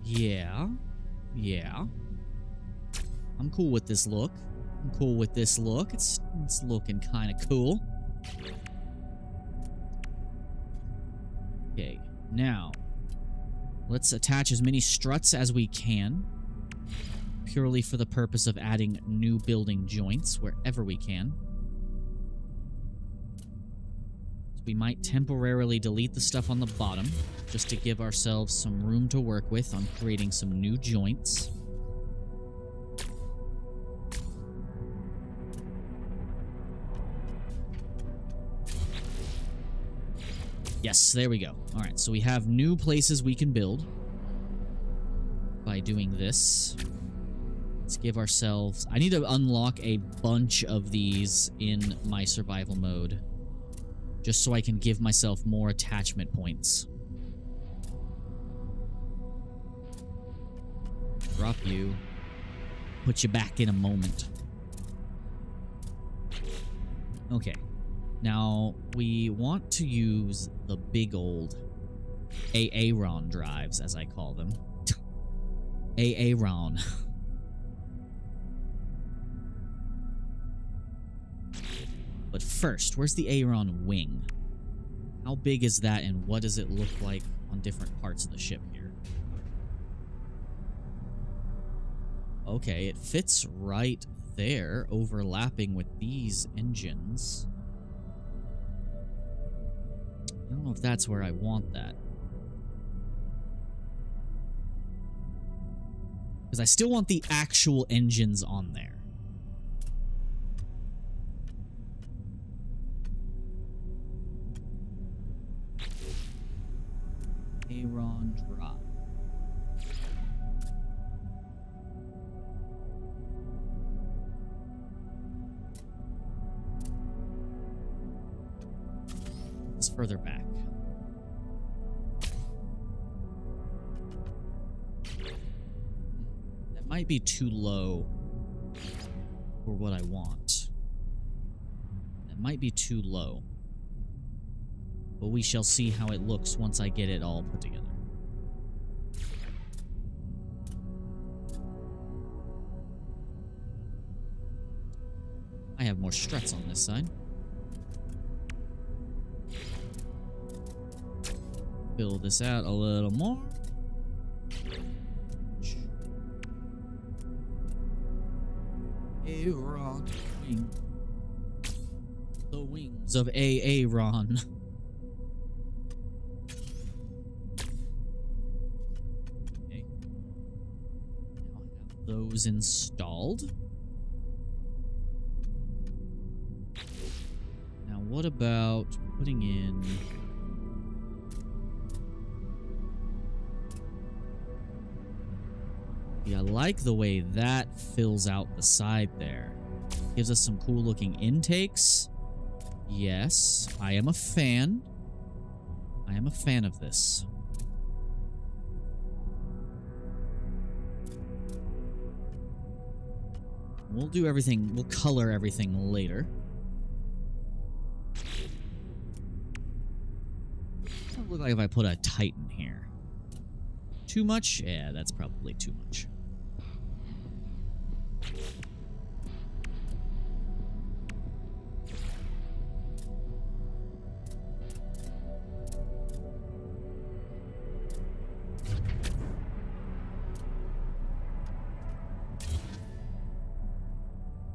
Yeah. Yeah. I'm cool with this look. I'm cool with this look. It's looking kind of cool. Okay, now let's attach as many struts as we can, purely for the purpose of adding new building joints wherever we can. So we might temporarily delete the stuff on the bottom, just to give ourselves some room to work with on creating some new joints. Yes, there we go. All right, so we have new places we can build by doing this. Let's give ourselves... I need to unlock a bunch of these in my survival mode, just so I can give myself more attachment points. Drop you. Put you back in a moment. Okay. Now, we want to use the big old Aaron drives, as I call them. Aaron. But first, where's the Aaron wing? How big is that, and what does it look like on different parts of the ship here? Okay, it fits right there, overlapping with these engines. if that's where I want that. Because I still want the actual engines on there. Aaron drop. It's further back. That might be too low for what I want. That might be too low. But we shall see how it looks once I get it all put together. I have more struts on this side. Fill this out a little more. Aaron wing. The wings of Aaron. Okay. Now I have those installed. Now what about putting in... Yeah, I like the way that fills out the side there. Gives us some cool looking intakes. Yes, I am a fan. I am a fan of this. We'll do everything, we'll color everything later. What would it look like if I put a Titan here? Too much? Yeah, that's probably too much.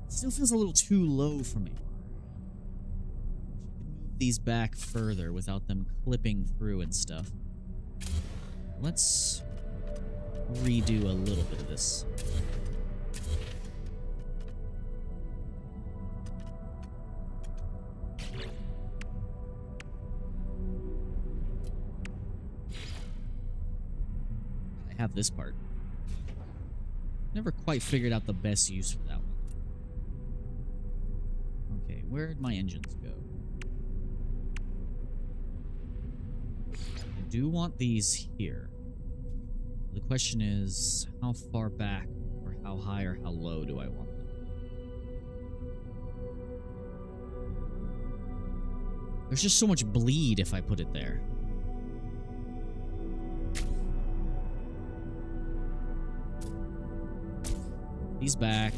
Still feels a little too low for me. Move these back further without them clipping through and stuff. Let's redo a little bit of this. I have this part. Never quite figured out the best use for that one. Okay, where'd my engines go? I do want these here. The question is, how far back, or how high, or how low do I want them? There's just so much bleed if I put it there. These back.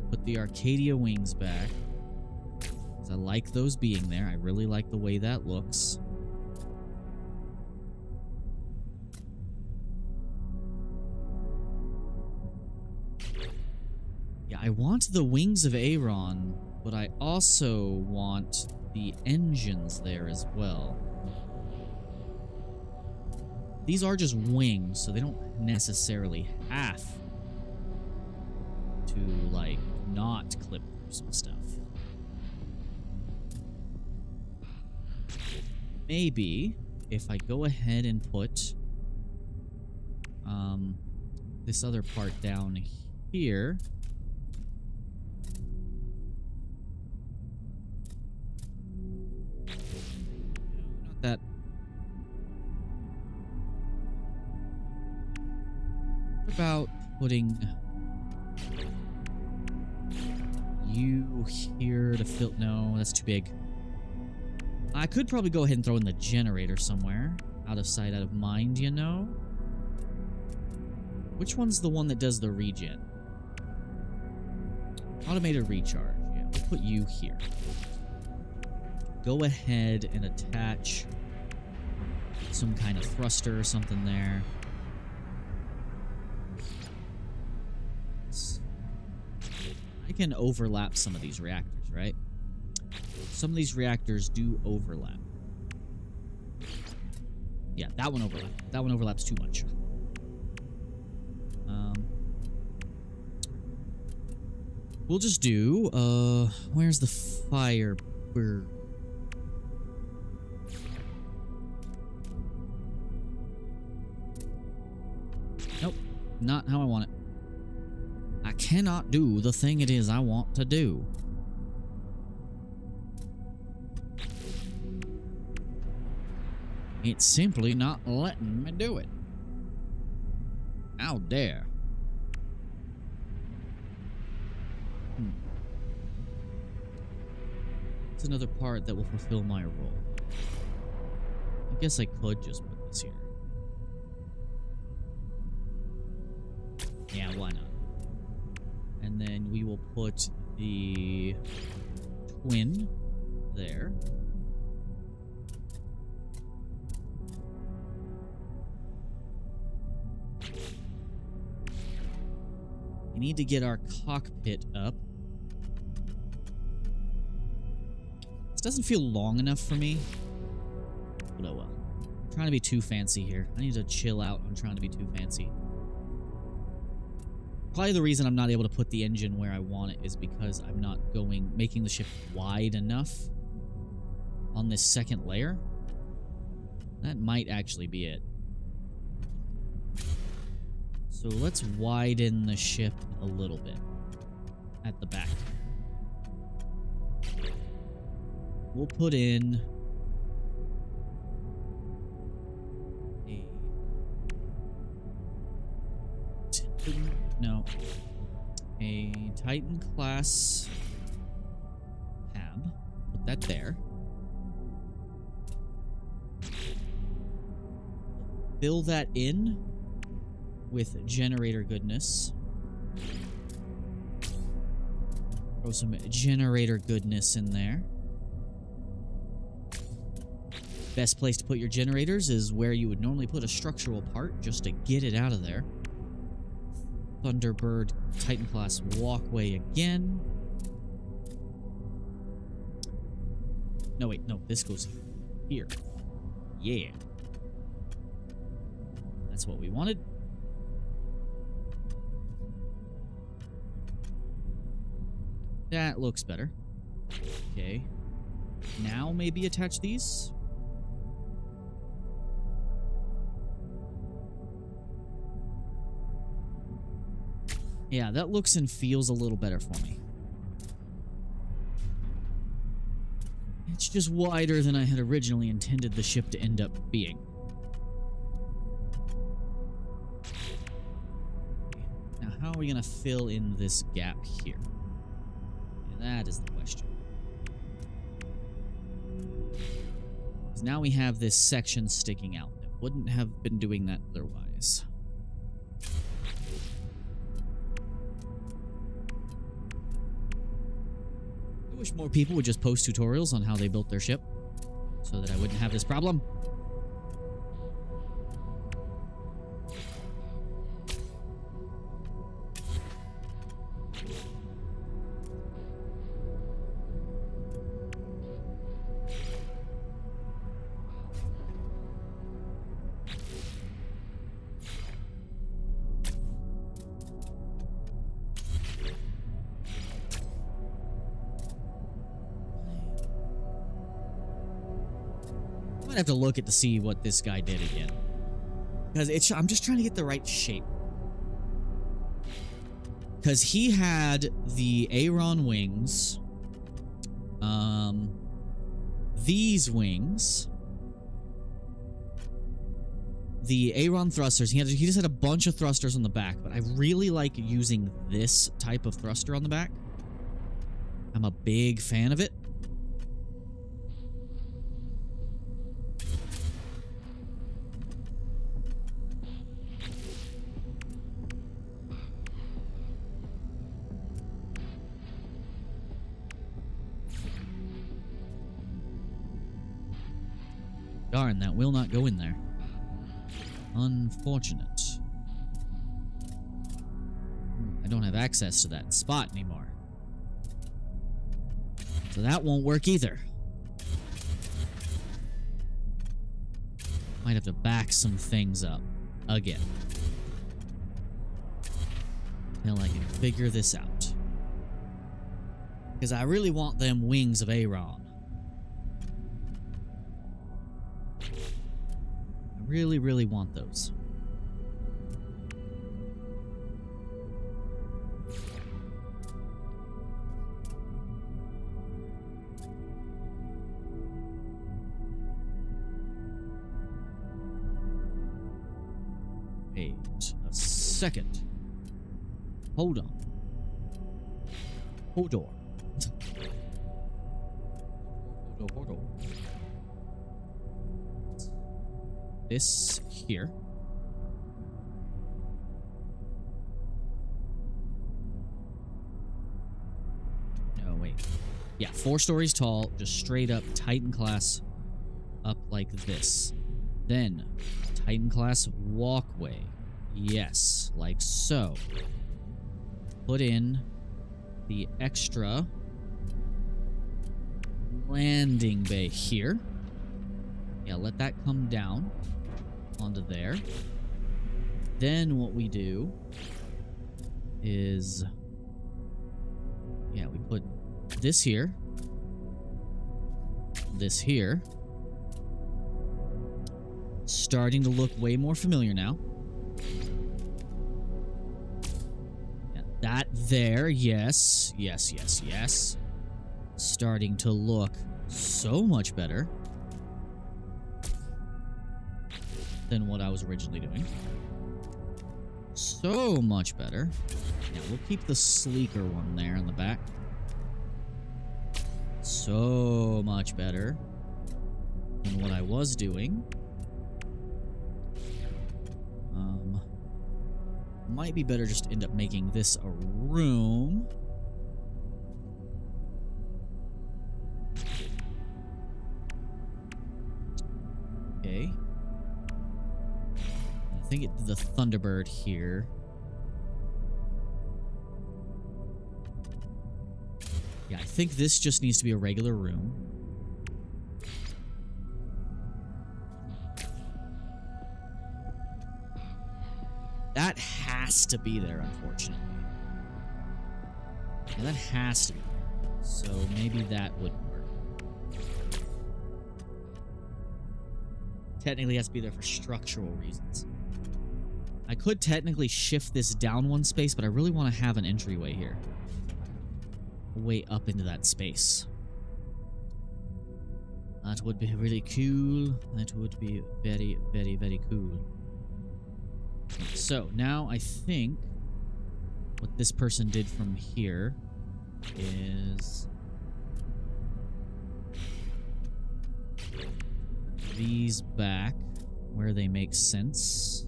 Put the Arcadia wings back. 'Cause I like those being there. I really like the way that looks. Yeah, I want the wings of Aaron, but I also want the engines there as well. These are just wings, so they don't necessarily have to, like, not clip through some stuff. Maybe if I go ahead and put this other part down here. Not that. What about putting you here to fill? No, that's too big. I could probably go ahead and throw in the generator somewhere. Out of sight, out of mind, you know? Which one's the one that does the regen? Automated recharge. Yeah, we'll put you here. Go ahead and attach some kind of thruster or something there. I can overlap some of these reactors, right? Some of these reactors do overlap. Yeah, that one overlaps. That one overlaps too much. We'll just do, where's the fire bird? Nope, not how I want it. I cannot do the thing it is I want to do. It's simply not letting me do it. How dare. It's another part that will fulfill my role. I guess I could just put this here. Yeah, why not? And then we will put the twin there. We need to get our cockpit up. This doesn't feel long enough for me. But oh well. I'm trying to be too fancy here. I need to chill out on trying to be too fancy. Probably the reason I'm not able to put the engine where I want it is because I'm not making the ship wide enough on this second layer. That might actually be it. So let's widen the ship a little bit at the back. We'll put in a Titan-class hab. Put that there. Fill that in with generator goodness. Throw some generator goodness in there. Best place to put your generators is where you would normally put a structural part, just to get it out of there. Thunderbird Titan-class walkway again. No, wait, no, this goes here. Yeah. That's what we wanted. That looks better. Okay. Now maybe attach these. Yeah, that looks and feels a little better for me. It's just wider than I had originally intended the ship to end up being. Now, how are we going to fill in this gap here? Yeah, that is the question. Because now we have this section sticking out. It wouldn't have been doing that otherwise. I wish more people would just post tutorials on how they built their ship so that I wouldn't have this problem. I have to look at to see what this guy did again, because I'm just trying to get the right shape. Because he had the Aeron wings, these wings, the Aeron thrusters. He just had a bunch of thrusters on the back, but I really like using this type of thruster on the back. I'm a big fan of it. Darn, that will not go in there. Unfortunate. I don't have access to that spot anymore. So that won't work either. Might have to back some things up again. Until I can figure this out. Because I really want them wings of Aaron. I really, really want those. Wait a second. Hold on. Hold on. Hold on. This here. No, wait. Yeah, 4 stories tall, just straight up Titan class up like this. Then, Titan class walkway. Yes, like so. Put in the extra landing bay here. Yeah, let that come down onto there. Then what we do is, yeah, we put this here, this here. Starting to look way more familiar now. Yeah, that there, yes, yes, yes, yes. Starting to look so much better than what I was originally doing. So much better. Yeah, we'll keep the sleeker one there in the back. So much better than what I was doing. Might be better just end up making this a room. Okay. I think the Thunderbird here. Yeah, I think this just needs to be a regular room. That has to be there, unfortunately. Yeah, that has to be. So maybe that wouldn't work. Technically has to be there for structural reasons. I could technically shift this down 1 space, but I really want to have an entryway here. Way up into that space. That would be really cool. That would be very, very, very cool. So, now I think what this person did from here is these back where they make sense.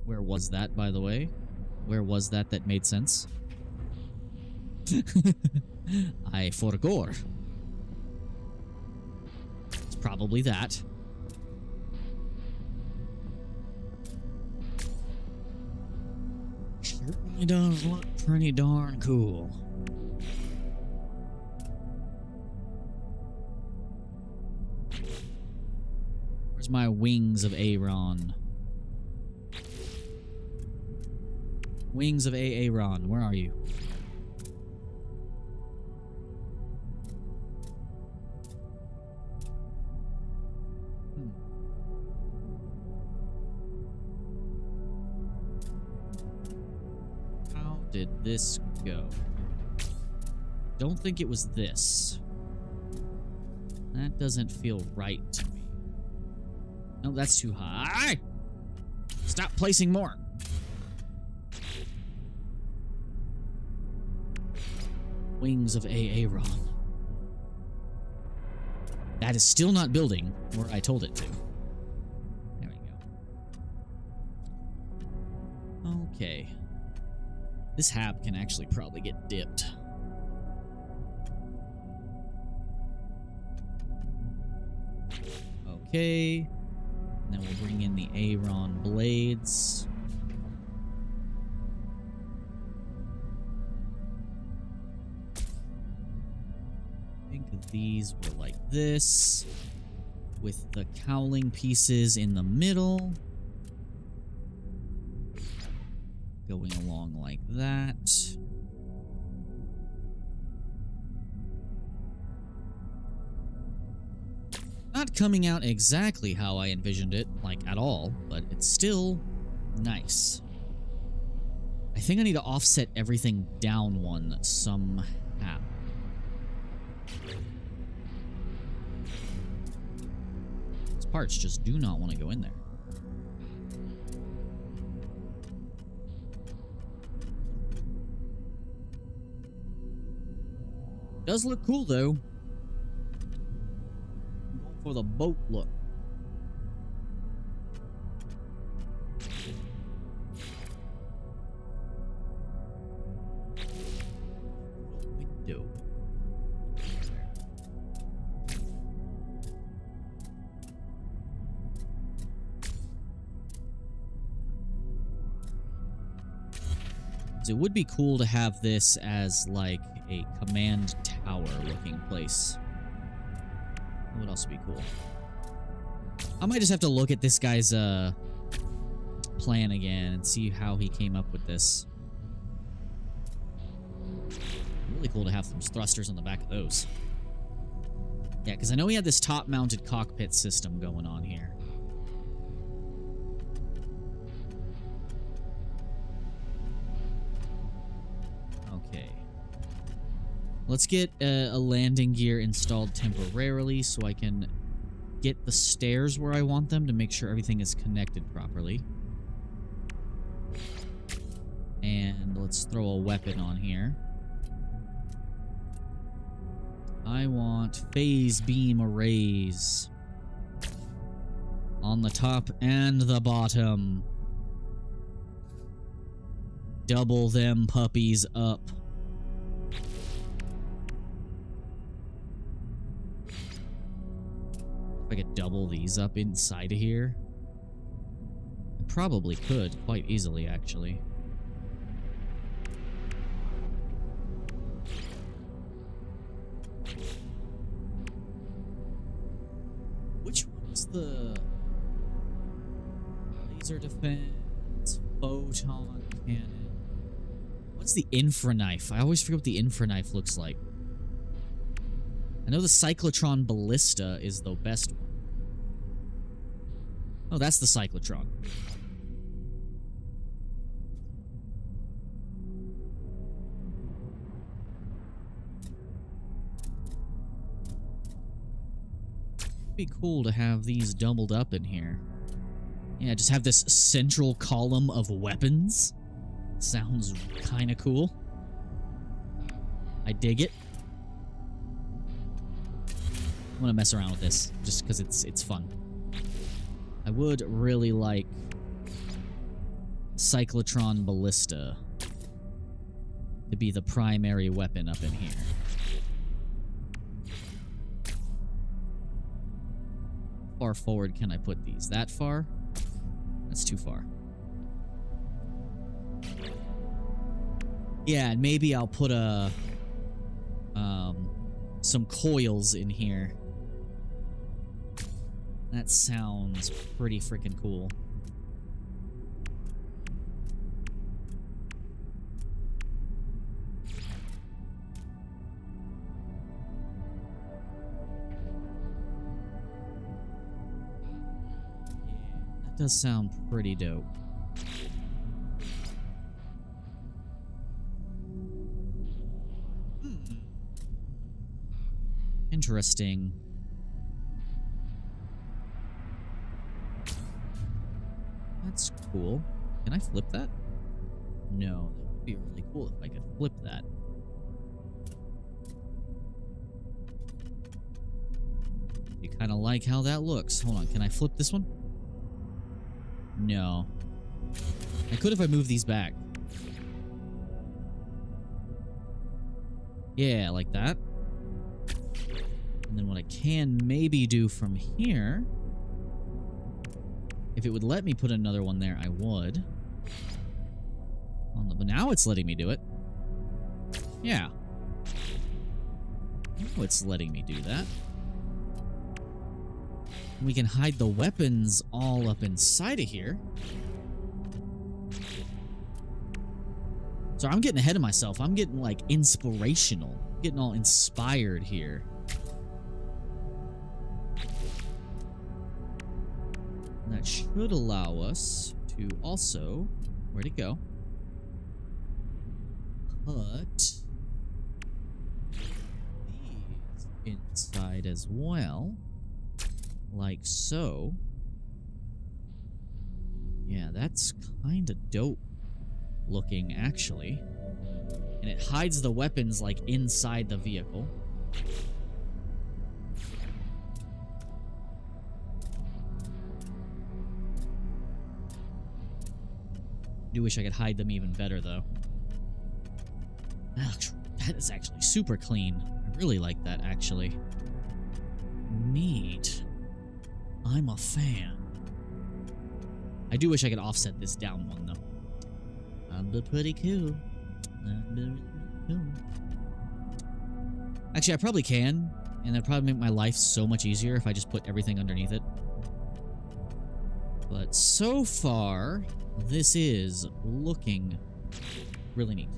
Where was that, by the way? Where was that made sense? I forgot. It's probably that. Certainly does look pretty darn cool. Where's my wings of Aaron? Wings of Aaron, where are you? How did this go? Don't think it was this. That doesn't feel right to me. No, that's too high. Stop placing more. Wings of Aaron. That is still not building where I told it to. There we go. Okay. This hab can actually probably get dipped. Okay. And then we'll bring in the Aaron blades. I think these were like this, with the cowling pieces in the middle. Going along like that. Not coming out exactly how I envisioned it, like, at all, but it's still nice. I think I need to offset everything down one somehow. These parts just do not want to go in there. Does look cool, though. For the boat look. Window. It would be cool to have this as like a command tower looking place. What would also be cool? I might just have to look at this guy's plan again and see how he came up with this. Really cool to have some thrusters on the back of those. Yeah, because I know he had this top-mounted cockpit system going on here. Okay. Let's get a landing gear installed temporarily so I can get the stairs where I want them to make sure everything is connected properly. And let's throw a weapon on here. I want phase beam arrays on the top and the bottom. Double them puppies up. If I could double these up inside of here, I probably could quite easily, actually. Which one's the laser defense, photon cannon? What's the infraknife? I always forget what the infraknife looks like. I know the cyclotron ballista is the best one. Oh, that's the cyclotron. It'd be cool to have these doubled up in here. Yeah, just have this central column of weapons. Sounds kind of cool. I dig it. I want to mess around with this just because it's fun. I would really like cyclotron ballista to be the primary weapon up in here. How far forward can I put these? That far? That's too far. Yeah, and maybe I'll put some coils in here. That sounds pretty freaking cool. Yeah, that does sound pretty dope. Interesting. That's cool. Can I flip that? No, that would be really cool if I could flip that. You kind of like how that looks. Hold on, can I flip this one? No. I could if I move these back. Yeah, like that. And then what I can maybe do from here, if it would let me put another one there, I would. But now it's letting me do it. Yeah. Oh, it's letting me do that. We can hide the weapons all up inside of here. So I'm getting ahead of myself. I'm getting, like, inspirational. Getting all inspired here. And that should allow us to also... Where'd it go? Put these inside as well. Like so. Yeah, that's kind of dope looking, actually. And it hides the weapons, like, inside the vehicle. Do wish I could hide them even better, though. That is actually super clean. I really like that, actually. Neat. I'm a fan. I do wish I could offset this down one, though. That'd be pretty cool. That'd be really cool. Actually, I probably can, and that'd probably make my life so much easier if I just put everything underneath it. But so far, this is looking really neat.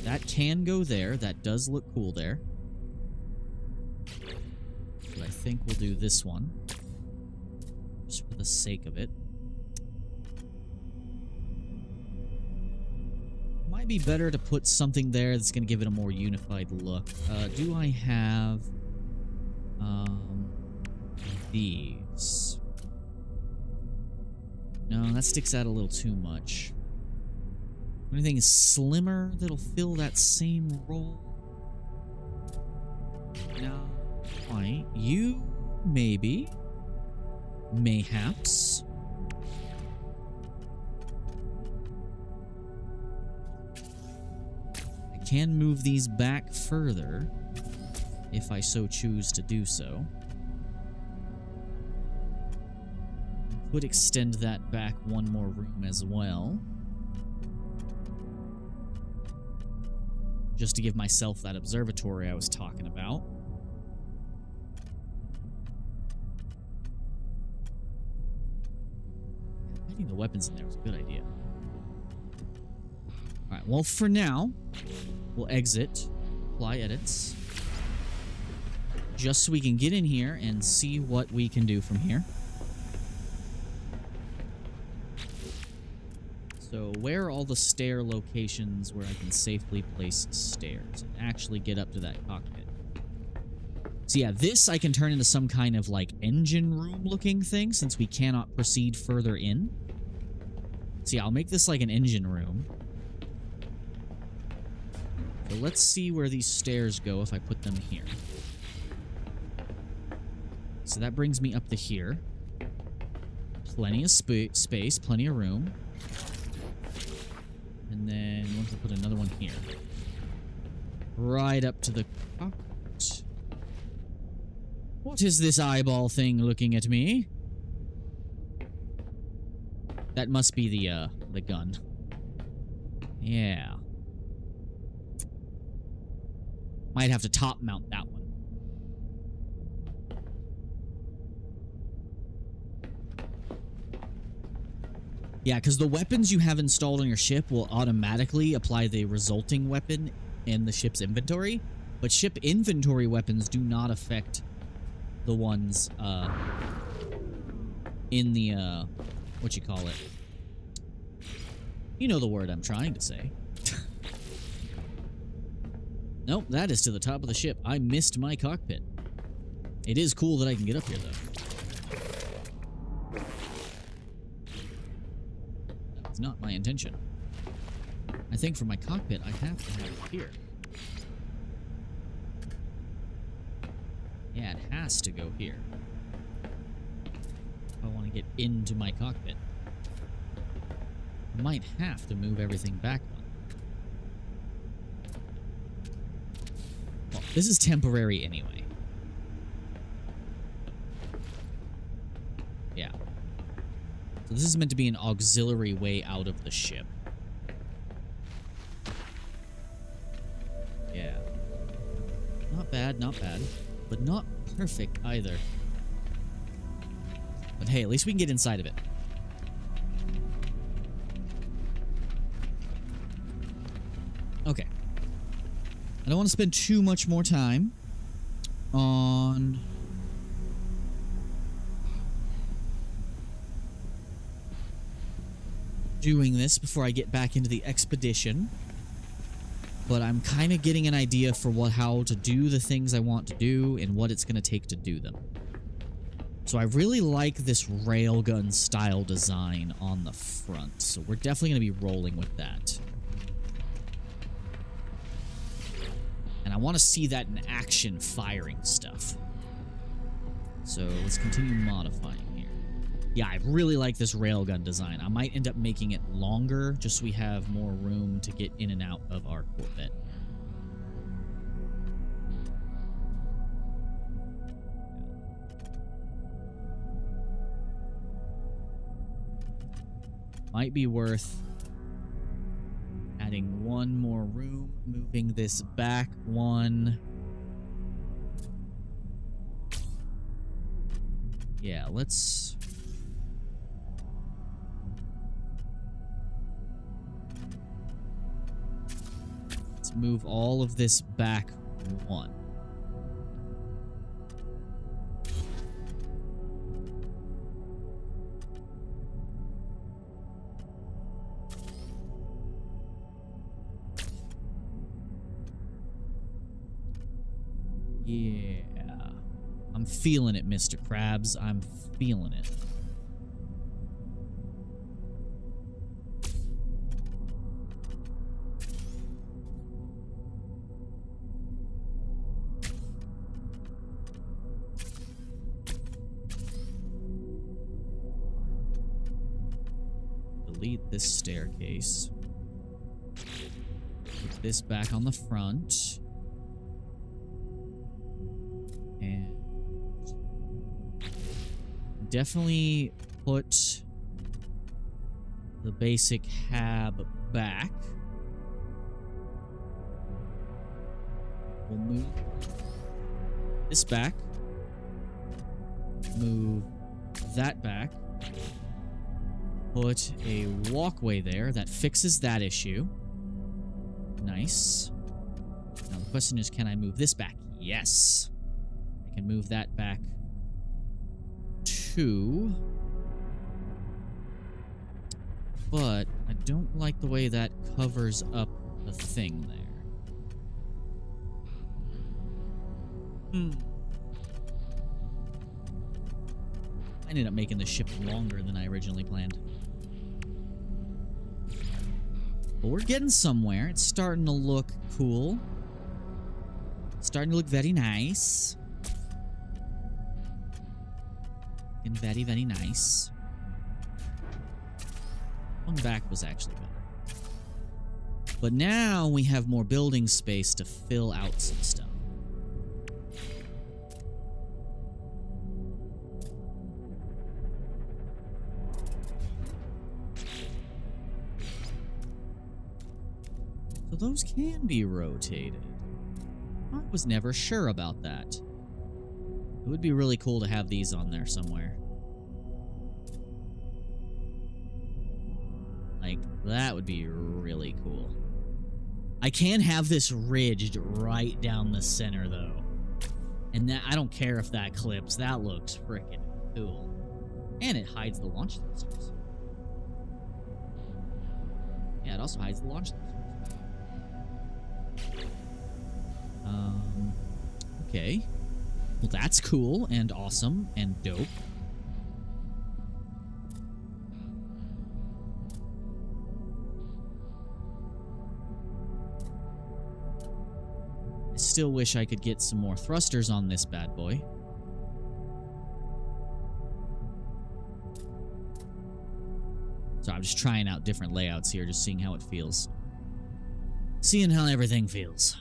That can go there. That does look cool there. But I think we'll do this one. Just for the sake of it. Might be better to put something there that's going to give it a more unified look. Do I have... these? No, that sticks out a little too much. Anything slimmer that'll fill that same role? No. Alright, you maybe. Mayhaps. I can move these back further if I so choose to do so. Could extend that back one more room as well. Just to give myself that observatory I was talking about. Hiding the weapons in there was a good idea. Alright, well, for now, we'll exit, apply edits, just so we can get in here and see what we can do from here. So where are all the stair locations where I can safely place stairs and actually get up to that cockpit? So yeah, this I can turn into some kind of, like, engine room looking thing since we cannot proceed further in. So yeah, I'll make this like an engine room. So let's see where these stairs go if I put them here. So that brings me up to here. Plenty of space, plenty of room. And then we'll have to put another one here. Right up to the cockpit. What is this eyeball thing looking at me? That must be the gun. Yeah. Might have to top mount that one. Yeah, because the weapons you have installed on your ship will automatically apply the resulting weapon in the ship's inventory, but ship inventory weapons do not affect the ones in the what you call it. You know the word I'm trying to say. Nope, that is to the top of the ship. I missed my cockpit. It is cool that I can get up here, though. That's not my intention. I think for my cockpit, I have to have it here. Yeah, it has to go here. If I want to get into my cockpit. I might have to move everything back one. Well, this is temporary anyway. Yeah. So this is meant to be an auxiliary way out of the ship. Not bad, not bad. But not perfect either. But hey, at least we can get inside of it. Okay. I don't want to spend too much more time on doing this before I get back into the expedition. But I'm kind of getting an idea for how to do the things I want to do and what it's going to take to do them. So I really like this railgun style design on the front. So we're definitely going to be rolling with that. And I want to see that in action firing stuff. So let's continue modifying here. Yeah, I really like this railgun design. I might end up making it longer just so we have more room to get in and out of our Corvette. Might be worth adding one more room, moving this back one. Yeah, let's move all of this back one. Yeah. I'm feeling it, Mr. Krabs. I'm feeling it. Delete this staircase. Put this back on the front. And definitely put the basic hab back. We'll move this back. Move that back. Put a walkway there. That fixes that issue. Nice. Now the question is, can I move this back? Yes. I can move that back too. But I don't like the way that covers up the thing there. I ended up making the ship longer than I originally planned. But we're getting somewhere. It's starting to look cool. Starting to look very nice. And very, very nice. One back was actually better. But now we have more building space to fill out some stuff. So those can be rotated. I was never sure about that. It would be really cool to have these on there somewhere. Like, that would be really cool. I can have this ridged right down the center, though. And that, I don't care if that clips. That looks freaking cool. And it hides the launch thrusters. Yeah, it also hides the launch thrusters. Okay. Well, that's cool and awesome and dope. I still wish I could get some more thrusters on this bad boy. So I'm just trying out different layouts here, just seeing how it feels. Seeing how everything feels.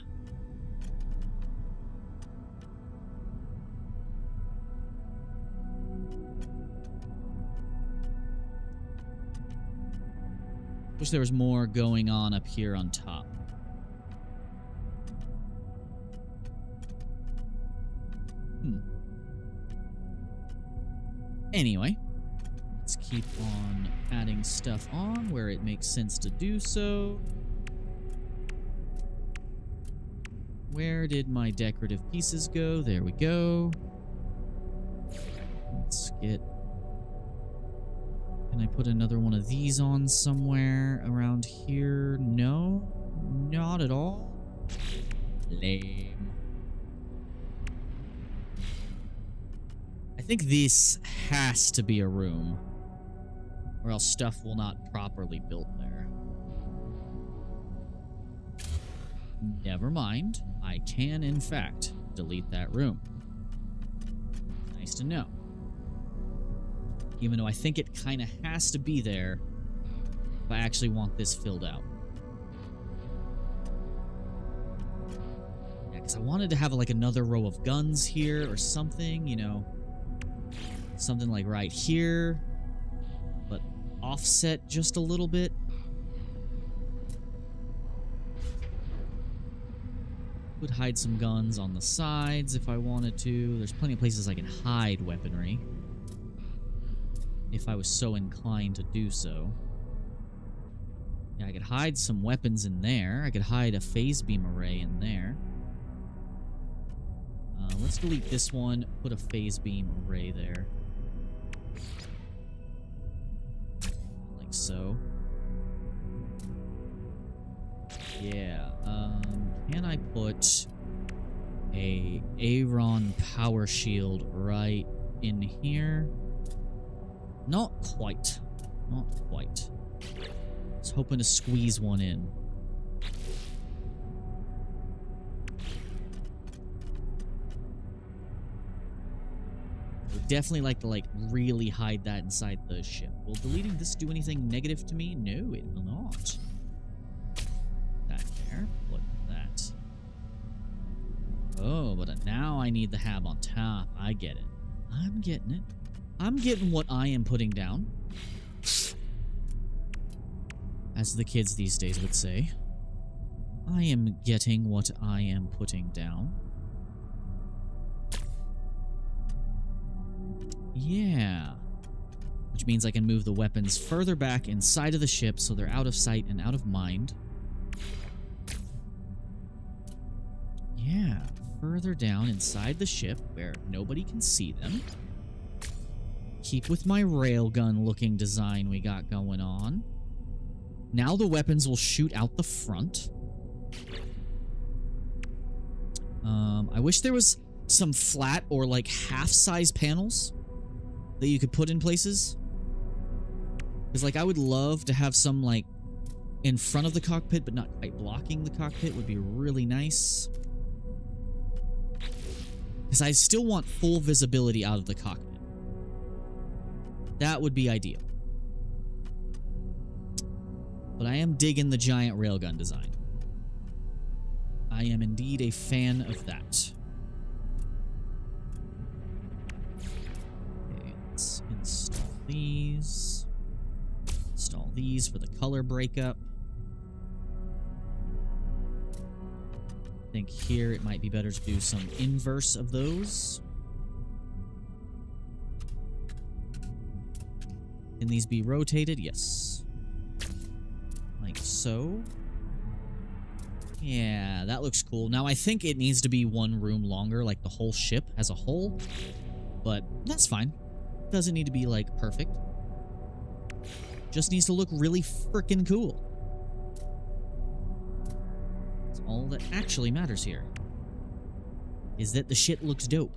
Wish there was more going on up here on top. Anyway, let's keep on adding stuff on where it makes sense to do so. Where did my decorative pieces go? There we go. Let's get... Can I put another one of these on somewhere around here? No, not at all. Lame. I think this has to be a room, or else stuff will not properly build there. Never mind. I can, in fact, delete that room. Nice to know. Even though I think it kind of has to be there if I actually want this filled out. Yeah, because I wanted to have like another row of guns here or something, you know. Something like right here, but offset just a little bit. Would hide some guns on the sides if I wanted to. There's plenty of places I can hide weaponry if I was so inclined to do so. Yeah, I could hide some weapons in there. I could hide a phase beam array in there. Let's delete this one, put a phase beam array there. Like so. Yeah, can I put a Aaron power shield right in here? Not quite. Not quite. I was hoping to squeeze one in. I would definitely like to, really hide that inside the ship. Will deleting this do anything negative to me? No, it will not. Put that. Oh, but now I need the hab on top. I get it. I'm getting it. I'm getting what I am putting down. As the kids these days would say. I am getting what I am putting down. Yeah. Which means I can move the weapons further back inside of the ship so they're out of sight and out of mind. Yeah, further down inside the ship where nobody can see them. Keep with my railgun looking design we got going on. Now the weapons will shoot out the front. I wish there was some flat or like half-size panels that you could put in places. Because like I would love to have some like in front of the cockpit but not quite blocking the cockpit would be really nice. Because I still want full visibility out of the cockpit. That would be ideal. But I am digging the giant railgun design. I am indeed a fan of that. Okay, let's install these. Install these for the color breakup. I think here it might be better to do some inverse of those. Can these be rotated? Yes. Like so. Yeah, that looks cool. Now, I think it needs to be one room longer, like the whole ship as a whole. But that's fine. Doesn't need to be, like, perfect. Just needs to look really freaking cool. That's all that actually matters here. Is that the shit looks dope.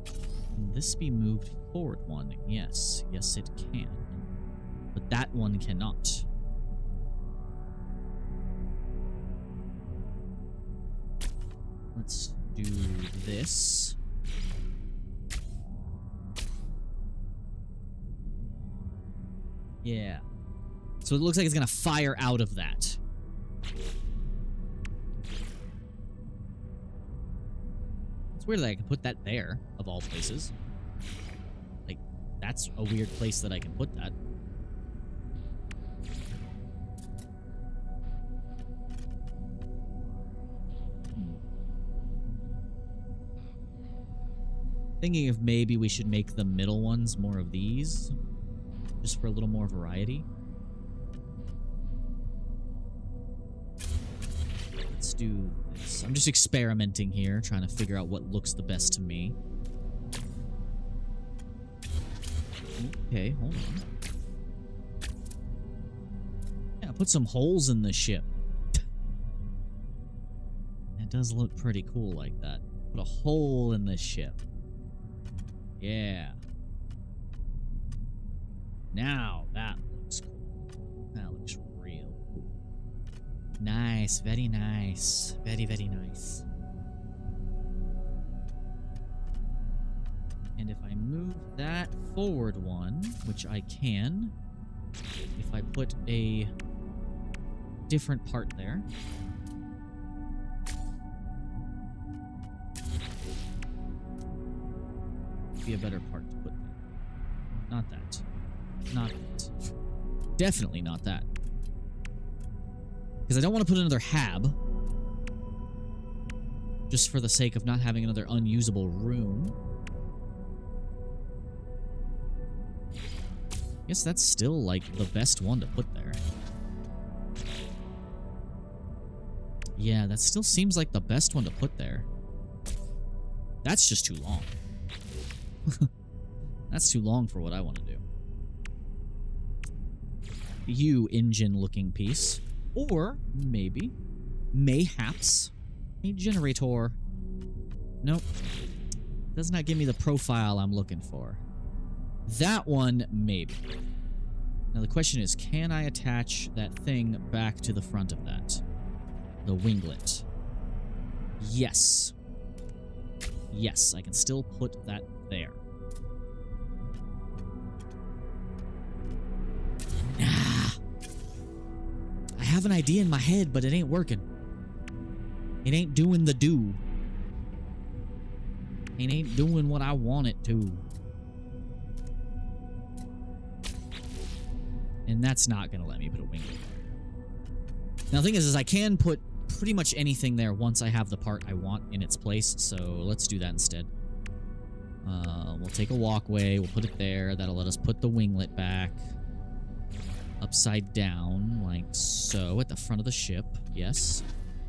Can this be moved forward one? Yes. Yes, it can. But that one cannot. Let's do this. Yeah. So it looks like it's gonna fire out of that. It's weird that I can put that there, of all places. Like, that's a weird place that I can put that. Thinking if maybe we should make the middle ones more of these, just for a little more variety. Let's do this. I'm just experimenting here, trying to figure out what looks the best to me. Okay, hold on. Yeah, put some holes in the ship. It does look pretty cool like that. Put a hole in the ship. Yeah. Now, that looks cool. That looks real cool. Nice, very nice. Very, very nice. And if I move that forward one, which I can, if I put a different part there. Be a better part to put there. Not that. Not that. Definitely not that. Because I don't want to put another hab. Just for the sake of not having another unusable room. I guess that's still, like, the best one to put there. Yeah, that still seems like the best one to put there. That's just too long. That's too long for what I want to do. You engine-looking piece. Or, maybe, mayhaps, a generator. Nope. Does not give me the profile I'm looking for. That one, maybe. Now the question is, can I attach that thing back to the front of that? The winglet. Yes. Yes, I can still put that there. Nah. I have an idea in my head, but it ain't working. It ain't doing the do. It ain't doing what I want it to. And that's not going to let me put a winglet there. Now, the thing is I can put pretty much anything there once I have the part I want in its place, so let's do that instead. We'll take a walkway, we'll put it there. That'll let us put the winglet back. Upside down, like so, at the front of the ship. Yes.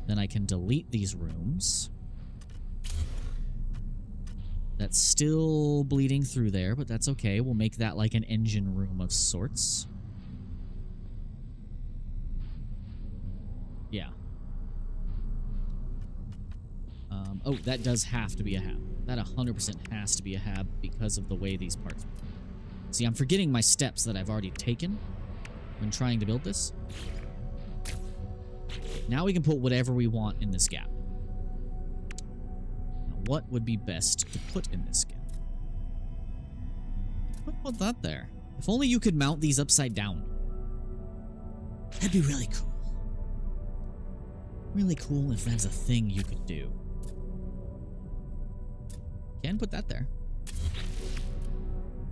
Then I can delete these rooms. That's still bleeding through there, but that's okay. We'll make that like an engine room of sorts. Yeah. Oh, that does have to be a hab. That 100% has to be a hab because of the way these parts work. See, I'm forgetting my steps that I've already taken when trying to build this. Now we can put whatever we want in this gap. Now, what would be best to put in this gap? Put that there. If only you could mount these upside down. That'd be really cool. Really cool if that's a thing you could do. Can put that there.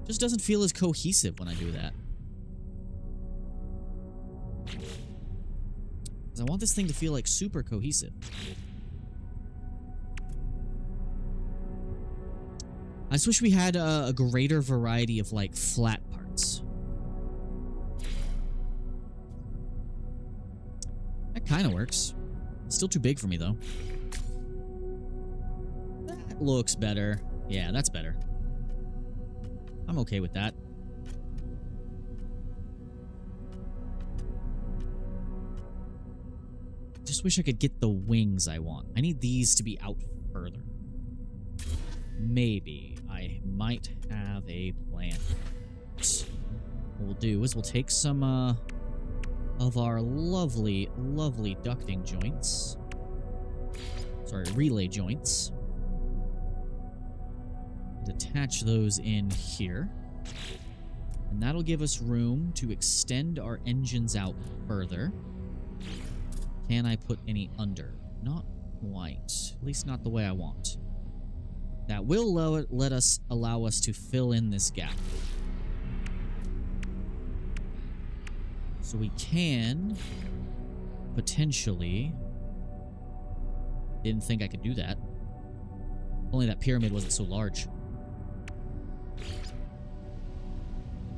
Just doesn't feel as cohesive when I do that. Because I want this thing to feel like super cohesive. I just wish we had a greater variety of like flat parts. That kind of works. Still too big for me though. That looks better. Yeah, that's better. I'm okay with that. Just wish I could get the wings I want. I need these to be out further. Maybe I might have a plan. What we'll do is we'll take some of our lovely, lovely ducting joints. Sorry, relay joints. And attach those in here. And that'll give us room to extend our engines out further. Can I put any under? Not quite. At least not the way I want. That will allow us to fill in this gap. So we can potentially... Didn't think I could do that. Only that pyramid wasn't so large.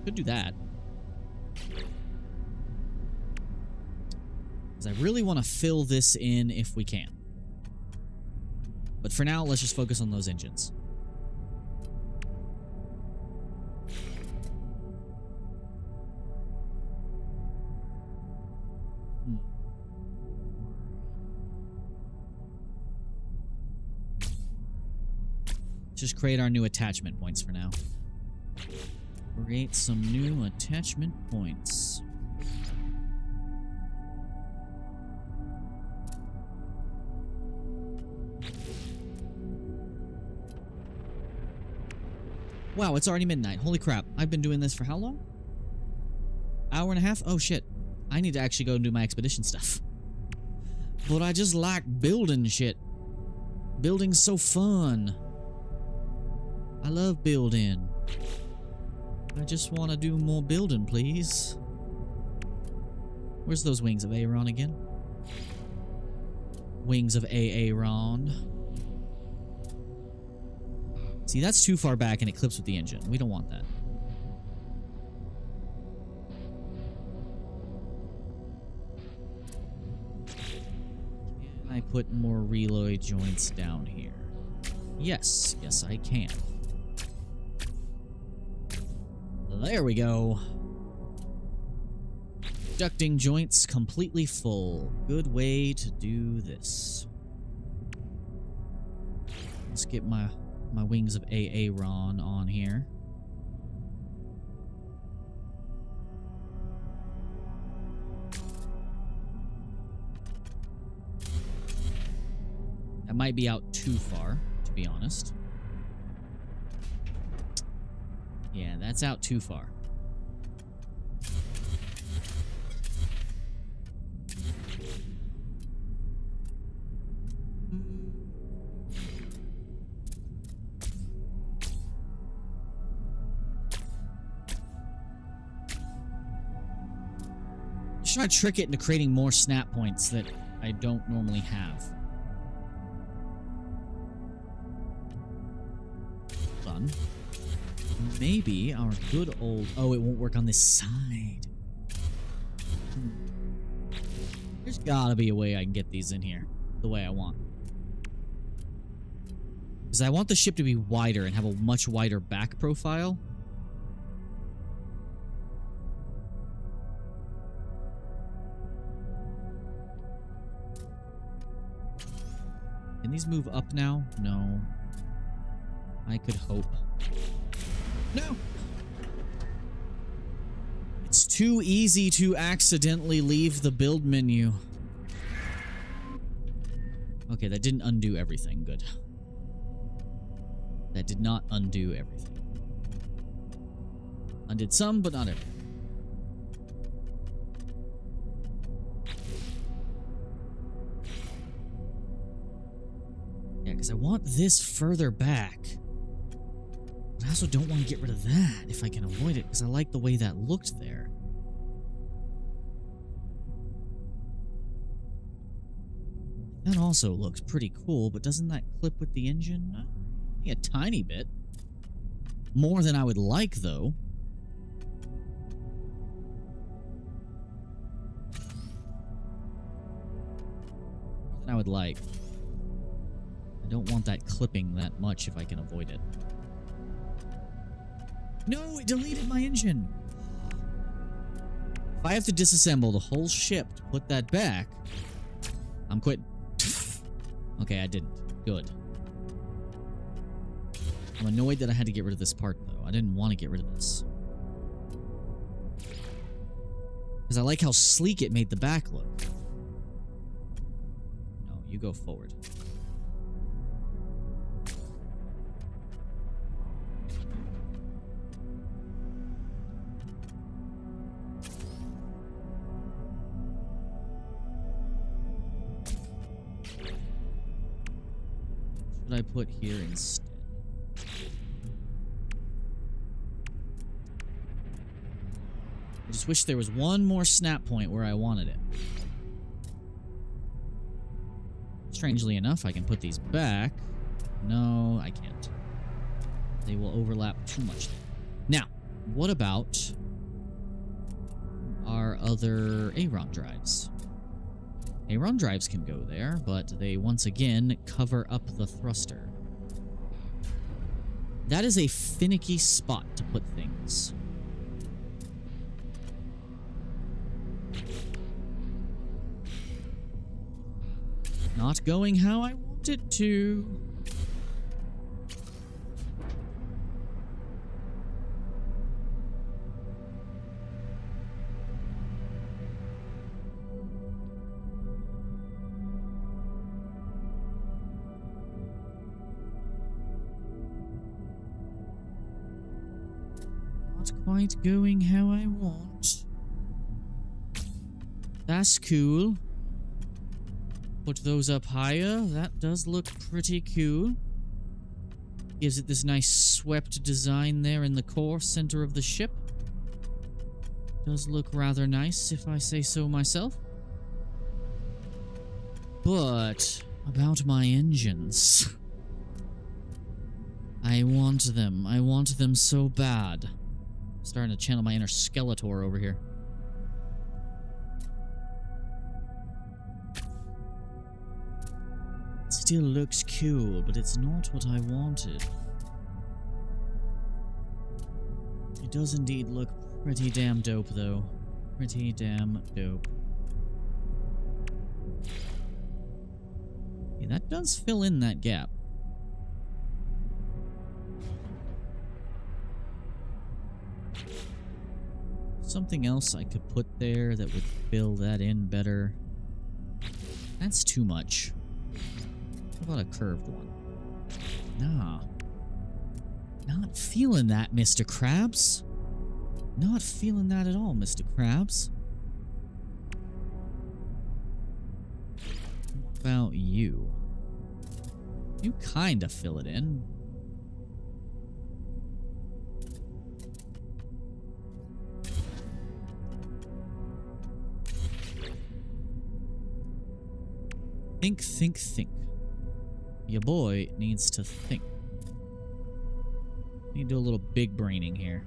Could do that. Because I really want to fill this in if we can. But for now, let's just focus on those engines. Just create our new attachment points for now. Create some new attachment points. Wow, it's already midnight. Holy crap. I've been doing this for how long? Hour and a half? Oh shit. I need to actually go and do my expedition stuff. But I just like building shit. Building's so fun. I love building. I just want to do more building, please. Where's those wings of Aaron again? Wings of Aaron. See, that's too far back and it clips with the engine. We don't want that. Can I put more relay joints down here? Yes. Yes, I can. There we go. Ducting joints completely full. Good way to do this. Let's get my wings of Aaron on here. That might be out too far, to be honest. Yeah, that's out too far. Just try to trick it into creating more snap points that I don't normally have. Done. Maybe our good old... Oh, it won't work on this side. There's gotta be a way I can get these in here the way I want. Because I want the ship to be wider and have a much wider back profile. Can these move up now? No. I could hope. No! It's too easy to accidentally leave the build menu. Okay, that didn't undo everything. Good. That did not undo everything. Undid some, but not everything. Yeah, because I want this further back. But I also don't want to get rid of that if I can avoid it, because I like the way that looked there. That also looks pretty cool, but doesn't that clip with the engine? Yeah, a tiny bit. More than I would like, though. More than I would like. I don't want that clipping that much if I can avoid it. No, it deleted my engine. If I have to disassemble the whole ship to put that back, I'm quitting. Okay, I didn't. Good. I'm annoyed that I had to get rid of this part, though. I didn't want to get rid of this. Because I like how sleek it made the back look. No, you go forward. What should I put here instead? I just wish there was one more snap point where I wanted it. Strangely enough, I can put these back. No, I can't. They will overlap too much. Now, what about our other Aeron drives? Aeron drives can go there, but they once again cover up the thruster. That is a finicky spot to put things. Not going how I want it to. Not quite going how I want. That's cool. Put those up higher. That does look pretty cool. Gives it this nice swept design there in the core center of the ship. Does look rather nice, if I say so myself. But about my engines. I want them. I want them so bad. I'm starting to channel my inner Skeletor over here. Still looks cool, but it's not what I wanted. It does indeed look pretty damn dope, though. Pretty damn dope. Yeah, that does fill in that gap. Something else I could put there that would fill that in better. That's too much. What about a curved one? Nah. Not feeling that, Mr. Krabs. Not feeling that at all, Mr. Krabs. What about you? You kinda fill it in. Think, think, think. Your boy needs to think. Need to do a little big braining here.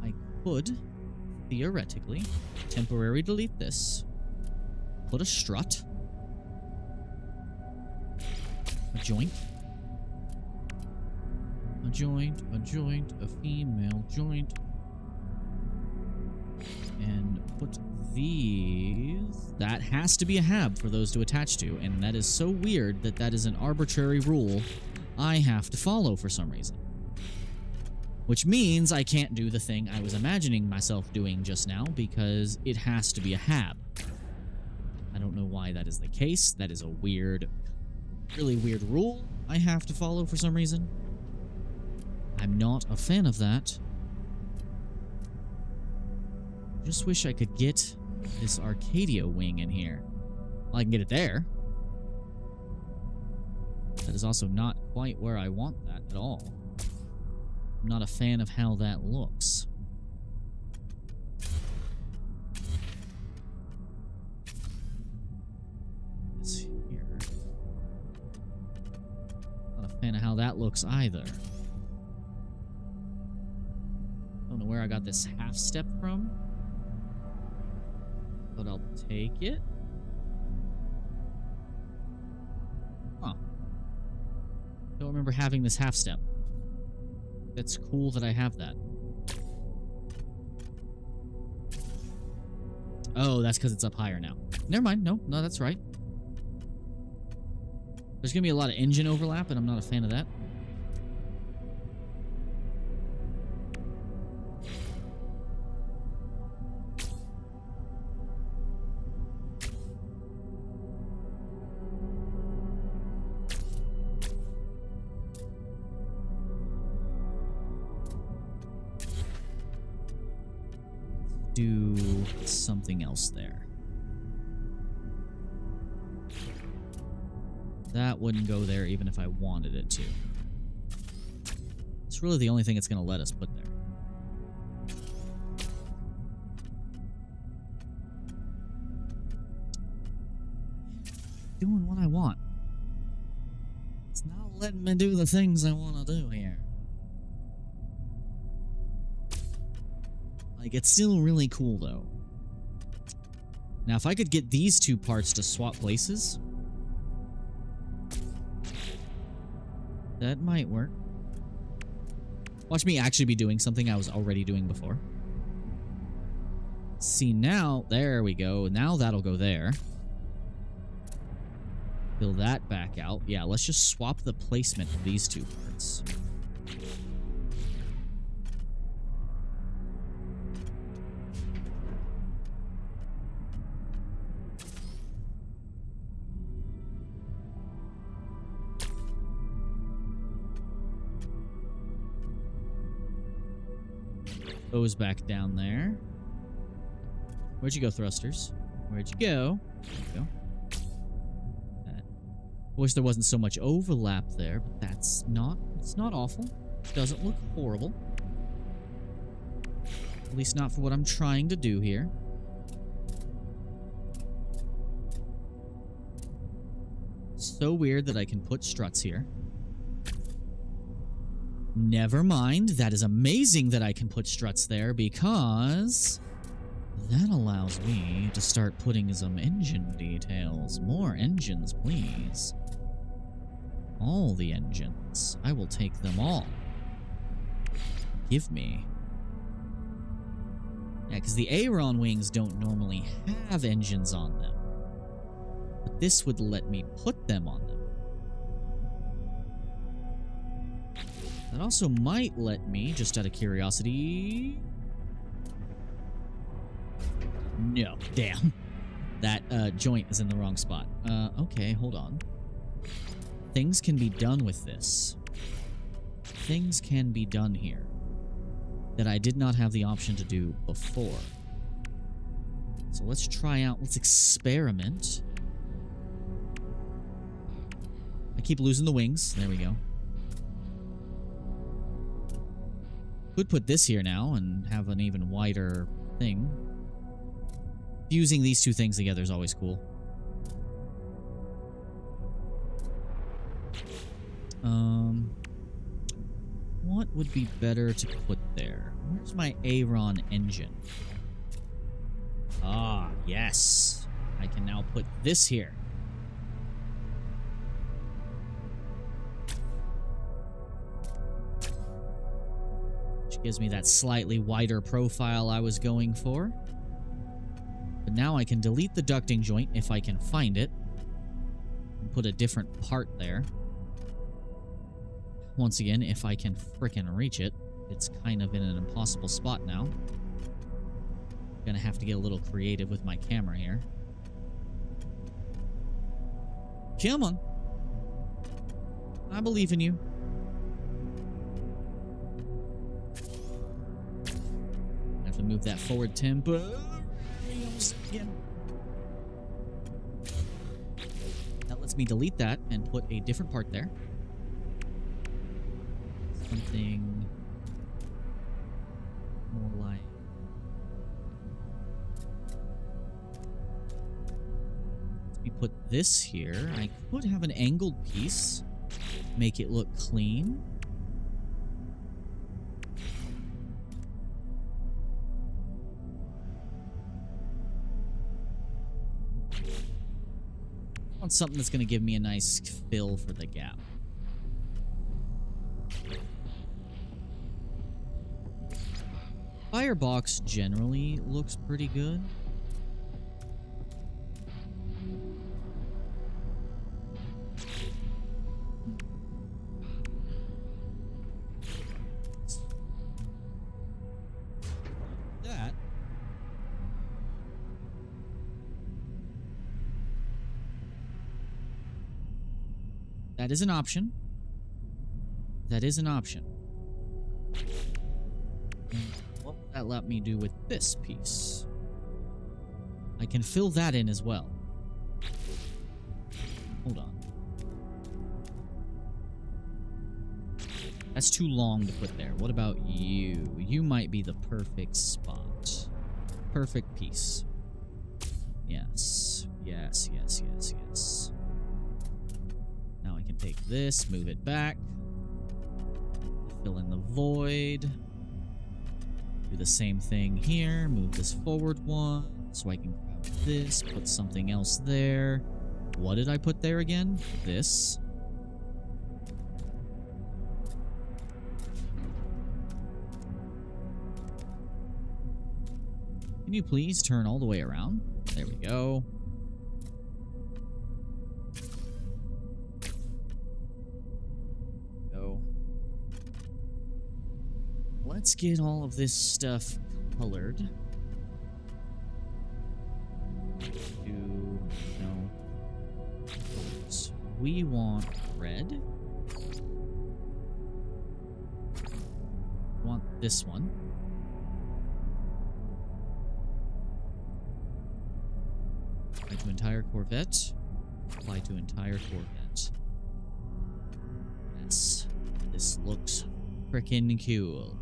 I could, theoretically, temporarily delete this. Put a strut. A joint. A joint, a joint, a female joint. And put these... That has to be a hab for those to attach to, and that is so weird that that is an arbitrary rule I have to follow for some reason. Which means I can't do the thing I was imagining myself doing just now, because it has to be a hab. I don't know why that is the case. That is a weird... really weird rule I have to follow for some reason. I'm not a fan of that. Just wish I could get this Arcadia wing in here. Well, I can get it there. That is also not quite where I want that at all. I'm not a fan of how that looks. Fan of how that looks either. Don't know where I got this half step from, but I'll take it. Huh. Don't remember having this half step. That's cool that I have that. Oh, that's because it's up higher now. Never mind. No, that's right. There's going to be a lot of engine overlap, and I'm not a fan of that. Do something else there. That wouldn't go there even if I wanted it to. It's really the only thing it's going to let us put there. Doing what I want. It's not letting me do the things I want to do here. Like, it's still really cool, though. Now, if I could get these two parts to swap places, that might work. Watch me actually be doing something I was already doing before. See, now, there we go. Now that'll go there. Fill that back out. Yeah, let's just swap the placement of these two parts. Those back down there. Where'd you go, thrusters? Where'd you go? There you go. I wish there wasn't so much overlap there, but it's not awful. It doesn't look horrible. At least not for what I'm trying to do here. So weird that I can put struts here. Never mind. That is amazing that I can put struts there because that allows me to start putting some engine details. More engines, please. All the engines. I will take them all. Give me. Yeah, because the Aeron wings don't normally have engines on them. But this would let me put them on them. That also might let me, just out of curiosity... No, damn. That joint is in the wrong spot. Okay, hold on. Things can be done with this. Things can be done here that I did not have the option to do before. So let's try out, let's experiment. I keep losing the wings. There we go. Could put this here now and have an even wider thing. Fusing these two things together is always cool. What would be better to put there? Where's my Aeron engine? Ah, yes. I can now put this here. Which gives me that slightly wider profile I was going for. But now I can delete the ducting joint if I can find it. And put a different part there. Once again, if I can frickin' reach it. It's kind of in an impossible spot now. Gonna have to get a little creative with my camera here. Come on. I believe in you. I have to move that forward tempo. Again. That lets me delete that and put a different part there. Something more like... Let me put this here. I could have an angled piece. Make it look clean. I want something that's going to give me a nice fill for the gap. Firebox generally looks pretty good. That. That is an option. That is an option. What would that let me do with this piece? I can fill that in as well. Hold on. That's too long to put there. What about you? You might be the perfect spot. Perfect piece. Yes. Yes, yes, yes, yes. Now I can take this, move it back. Fill in the void. Do the same thing here. Move this forward one. So I can grab this, put something else there. What did I put there again? This. Can you please turn all the way around? There we go. Let's get all of this stuff colored. No. Colors. We want red. We want this one. Apply to entire Corvette. Apply to entire Corvette. Yes. This looks frickin' cool.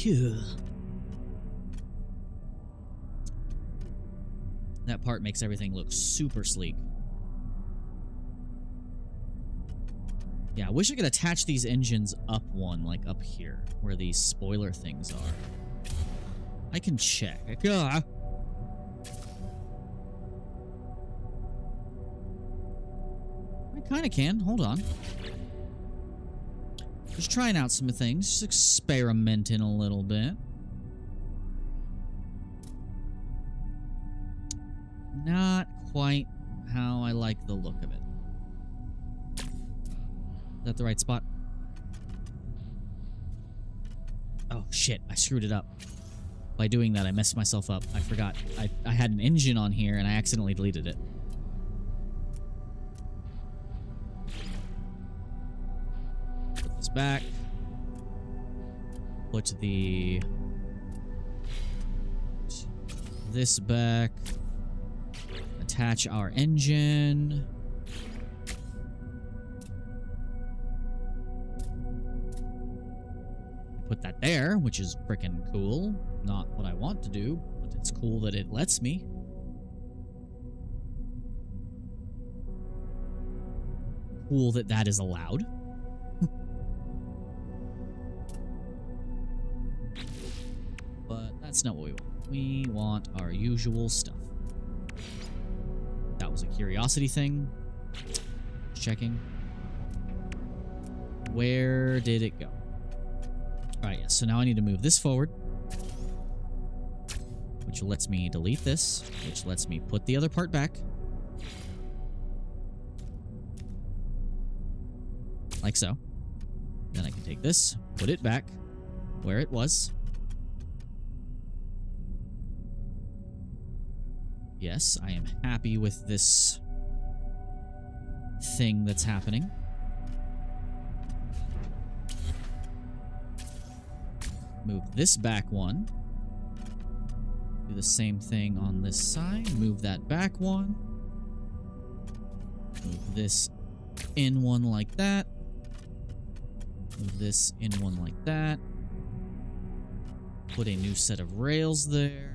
Cool. That part makes everything look super sleek. Yeah, I wish I could attach these engines up one, like up here, where these spoiler things are. I can check. I kind of can. Hold on. Just trying out some things. Just experimenting a little bit. Not quite how I like the look of it. Is that the right spot? Oh, shit. I screwed it up. By doing that, I messed myself up. I forgot. I had an engine on here, and I accidentally deleted it. Put this back. Put this back. Attach our engine. Put that there, which is frickin' cool. Not what I want to do, but it's cool that it lets me. Cool that that is allowed. But that's not what we want. We want our usual stuff. That was a curiosity thing. Just checking. Where did it go? Alright, yes, so now I need to move this forward. Which lets me delete this. Which lets me put the other part back. Like so. Then I can take this, put it back where it was. Yes, I am happy with this thing that's happening. Move this back one. Do the same thing on this side. Move that back one. Move this in one like that. Move this in one like that. Put a new set of rails there.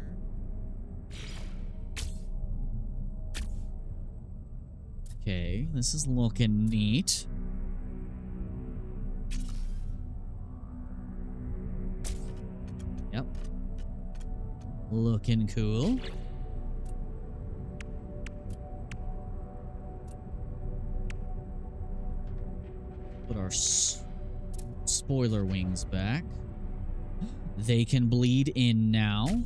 Okay, this is looking neat. Yep. Looking cool. Put our spoiler wings back. They can bleed in now.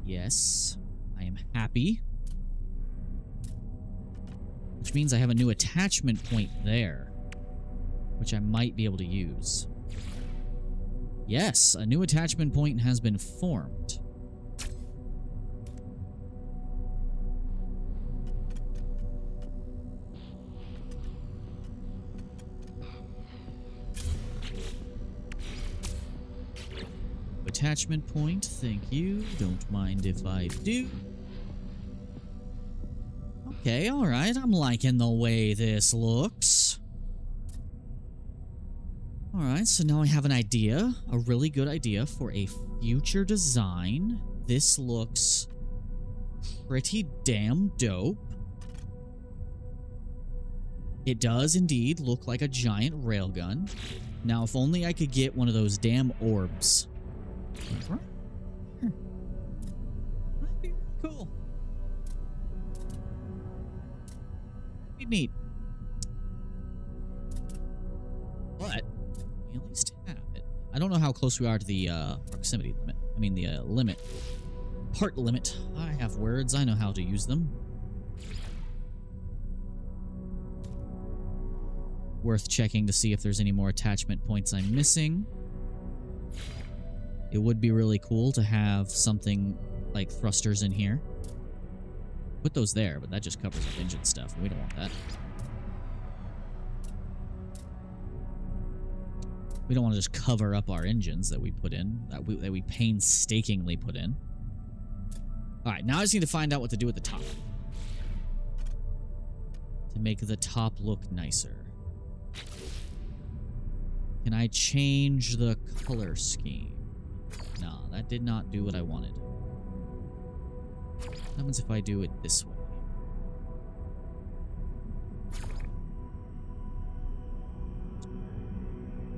Yes, I am happy. Which means I have a new attachment point there, which I might be able to use. Yes, a new attachment point has been formed. Attachment point, thank you. Don't mind if I do. Okay, alright, I'm liking the way this looks. Alright, so now I have an idea, a really good idea for a future design. This looks pretty damn dope. It does indeed look like a giant railgun. Now, if only I could get one of those damn orbs. That'd be cool. Be neat. But we at least have it. I don't know how close we are to the proximity limit. I mean, the limit. Part limit. I have words. I know how to use them. Worth checking to see if there's any more attachment points I'm missing. It would be really cool to have something like thrusters in here. Put those there, but that just covers up engine stuff. We don't want that. We don't want to just cover up our engines that we put in, that we painstakingly put in. Alright, now I just need to find out what to do at the top. To make the top look nicer. Can I change the color scheme? No, that did not do what I wanted. What happens if I do it this way?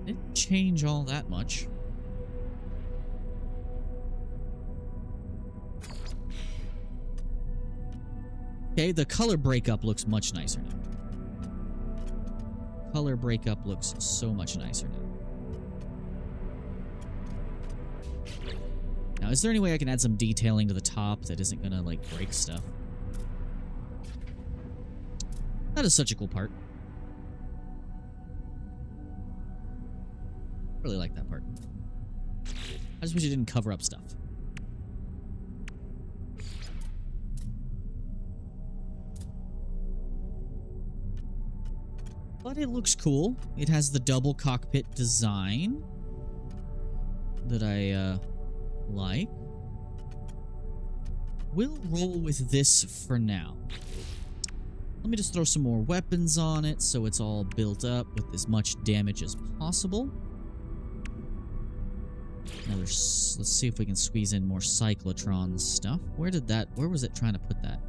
Didn't change all that much. Okay, the color breakup looks much nicer now. Color breakup looks so much nicer now. Now, is there any way I can add some detailing to the top that isn't gonna, like, break stuff? That is such a cool part. Really like that part. I just wish it didn't cover up stuff. But it looks cool. It has the double cockpit design that I like. We'll roll with this for now. Let me just throw some more weapons on it so it's all built up with as much damage as possible. Now let's see if we can squeeze in more cyclotron stuff. Where was it trying to put that?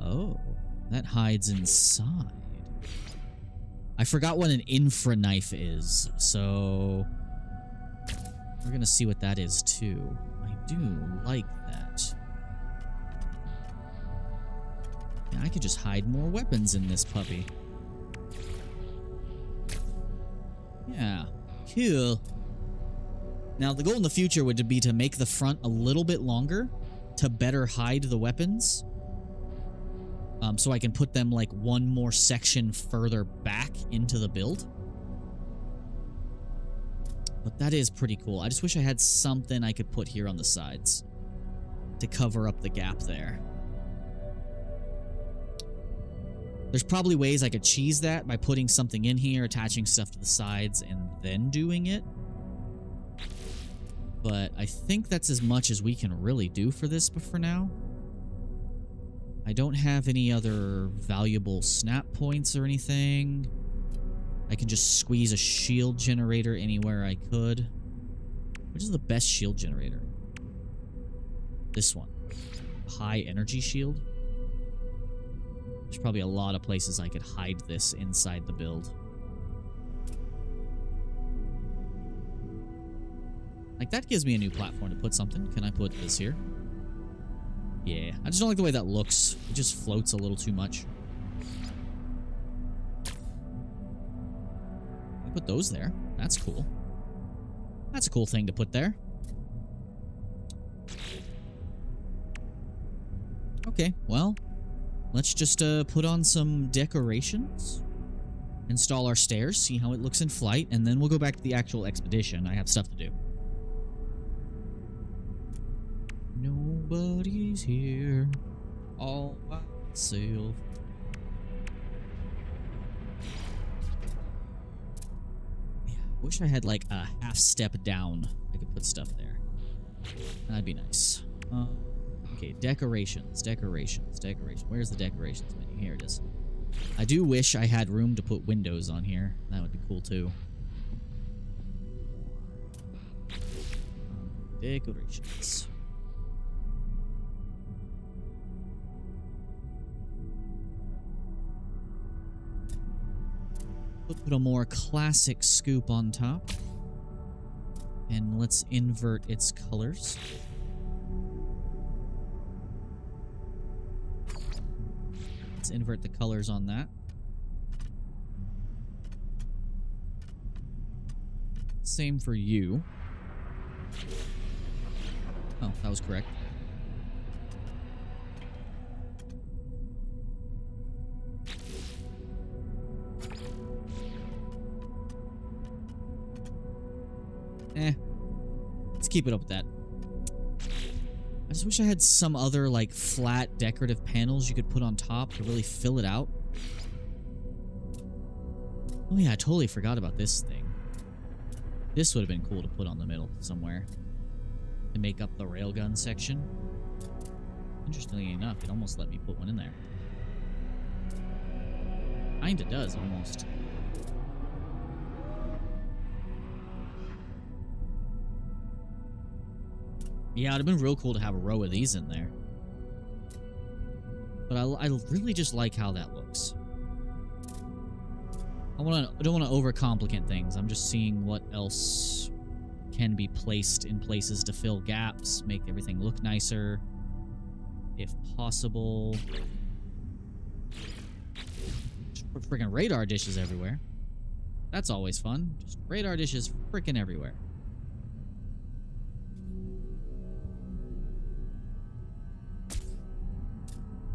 Oh, that hides inside. I forgot what an infra knife is, so we're gonna see what that is too. I do like that. Yeah, I could just hide more weapons in this puppy. Yeah, cool. Now, the goal in the future would be to make the front a little bit longer to better hide the weapons. So I can put them like one more section further back into the build. But that is pretty cool. I just wish I had something I could put here on the sides to cover up the gap there. There's probably ways I could cheese that by putting something in here, attaching stuff to the sides, and then doing it. But I think that's as much as we can really do for this for now. I don't have any other valuable snap points or anything. I can just squeeze a shield generator anywhere I could. Which is the best shield generator? This one. High energy shield. There's probably a lot of places I could hide this inside the build. Like, that gives me a new platform to put something. Can I put this here? Yeah, I just don't like the way that looks. It just floats a little too much. I put those there. That's cool. That's a cool thing to put there. Okay, well, let's just put on some decorations. Install our stairs, see how it looks in flight, and then we'll go back to the actual expedition. I have stuff to do. Nobody's here, all by myself. Yeah, wish I had like a half step down. I could put stuff there. That'd be nice. Okay, decorations. Where's the decorations menu? Here it is. I do wish I had room to put windows on here. That would be cool too. Decorations. Put a more classic scoop on top. And let's invert its colors. Let's invert the colors on that. Same for you. Oh, that was correct. Let's keep it up with that. I just wish I had some other, like, flat decorative panels you could put on top to really fill it out. Oh yeah, I totally forgot about this thing. This would have been cool to put on the middle somewhere. To make up the railgun section. Interestingly enough, it almost let me put one in there. Kinda does, almost. Yeah, it'd have been real cool to have a row of these in there. But I really just like how that looks. I don't want to overcomplicate things. I'm just seeing what else can be placed in places to fill gaps, make everything look nicer, if possible. Just put freaking radar dishes everywhere. That's always fun. Just radar dishes freaking everywhere.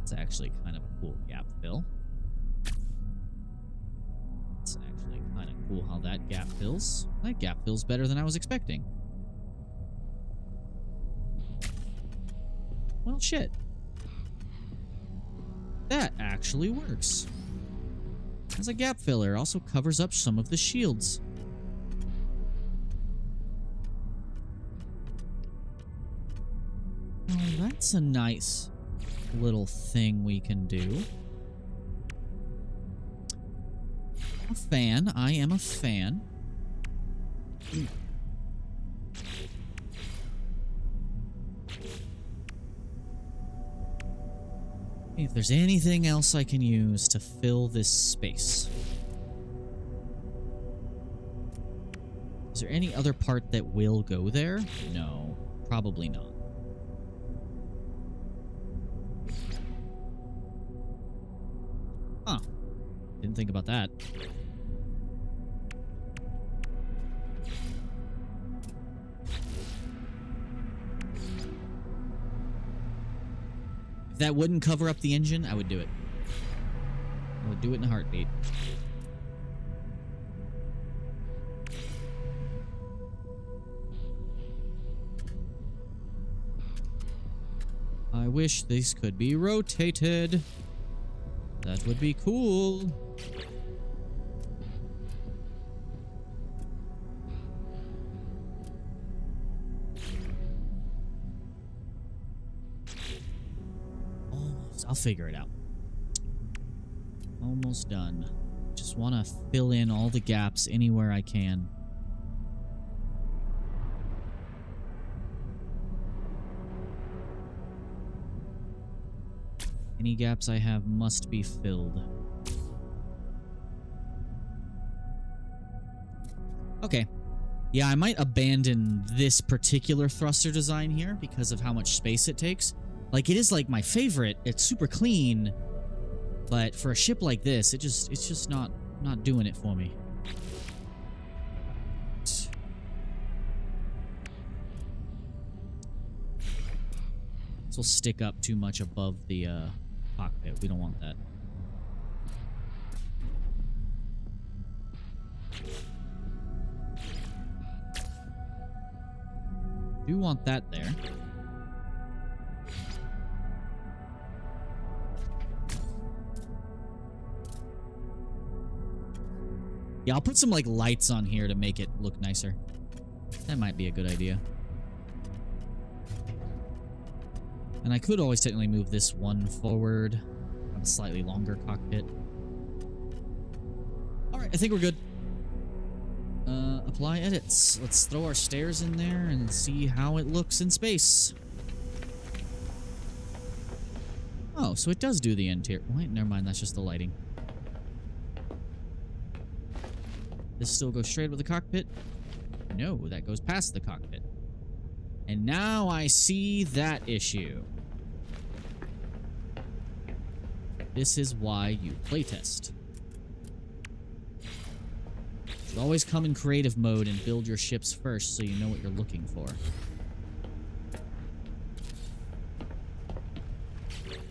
It's actually kind of a cool gap fill. It's actually kind of cool how that gap fills. That gap fills better than I was expecting. Well, shit. That actually works. As a gap filler, also covers up some of the shields. Oh, that's a nice little thing we can do. A fan. I am a fan. If there's anything else I can use to fill this space. Is there any other part that will go there? No, probably not. Huh. Didn't think about that. If that wouldn't cover up the engine, I would do it. I would do it in a heartbeat. I wish these could be rotated. That would be cool. Almost. I'll figure it out. Almost done. Just want to fill in all the gaps anywhere I can. Any gaps I have must be filled. Okay. Yeah, I might abandon this particular thruster design here because of how much space it takes. Like, it is like my favorite. It's super clean. But for a ship like this, it's just not doing it for me. This will stick up too much above the cockpit. We don't want that. Do want that there. Yeah, I'll put some like lights on here to make it look nicer. That might be a good idea. And I could always technically move this one forward. Have a slightly longer cockpit. Alright, I think we're good. Apply edits. Let's throw our stairs in there and see how it looks in space. Oh, so it does do the interior. Wait, never mind. That's just the lighting. This still goes straight with the cockpit? No, that goes past the cockpit. And now I see that issue. This is why you playtest. You should always come in creative mode and build your ships first so you know what you're looking for.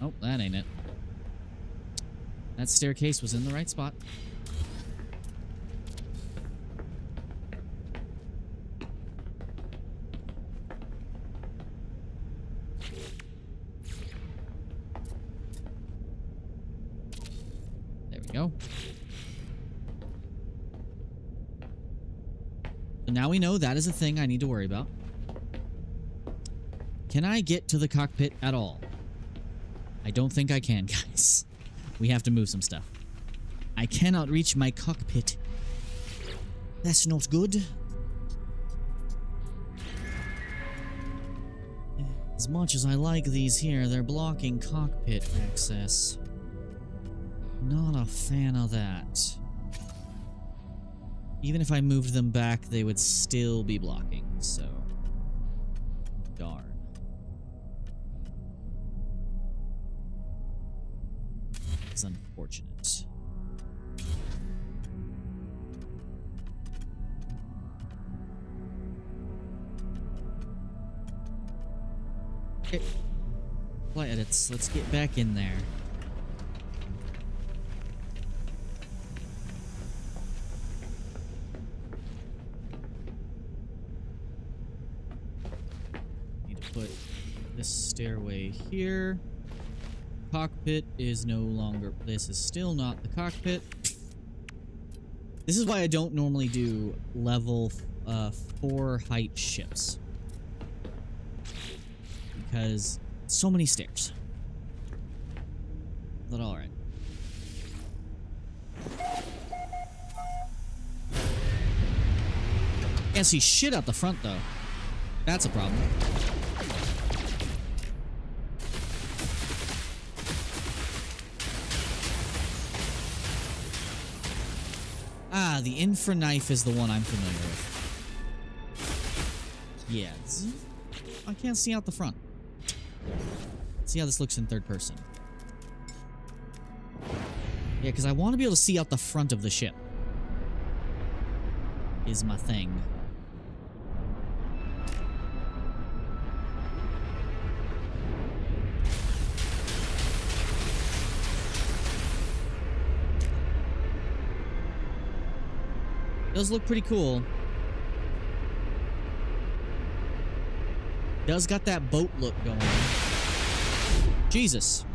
Oh, that ain't it. That staircase was in the right spot. There we go. So now we know that is a thing I need to worry about. Can I get to the cockpit at all? I don't think I can, guys. We have to move some stuff. I cannot reach my cockpit. That's not good. As much as I like these here, they're blocking cockpit access. Not a fan of that. Even if I moved them back, they would still be blocking, so... darn. It's unfortunate. Okay. Apply edits. Let's get back in there. Put this stairway here. Cockpit is no longer... This is still not the cockpit. This is why I don't normally do level 4 height ships. Because so many stairs. But alright. Can't see shit out the front though. That's a problem. Ah, the infra knife is the one I'm familiar with. Yeah, I can't see out the front. Let's see how this looks in third person. Yeah, because I want to be able to see out the front of the ship. Is my thing. Does look pretty cool. Does got that boat look going on. Jesus.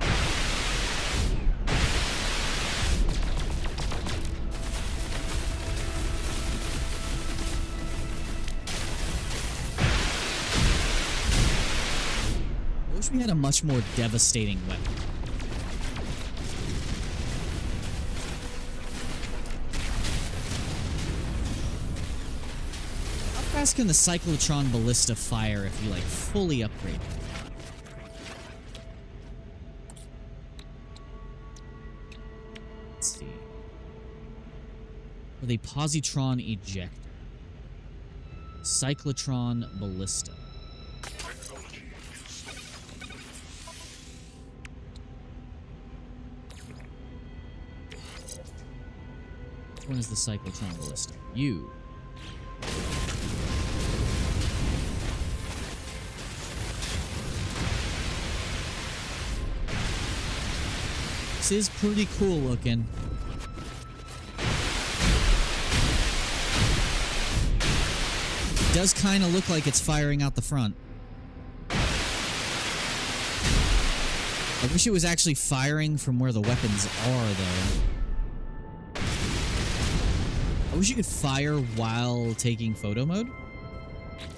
I wish we had a much more devastating weapon. How fast can the cyclotron ballista fire if you, like, fully upgrade it? Let's see. With a positron ejector. Cyclotron ballista. Which one is the cyclotron ballista? You. This is pretty cool looking. It does kind of look like it's firing out the front. I wish it was actually firing from where the weapons are, though. I wish you could fire while taking photo mode.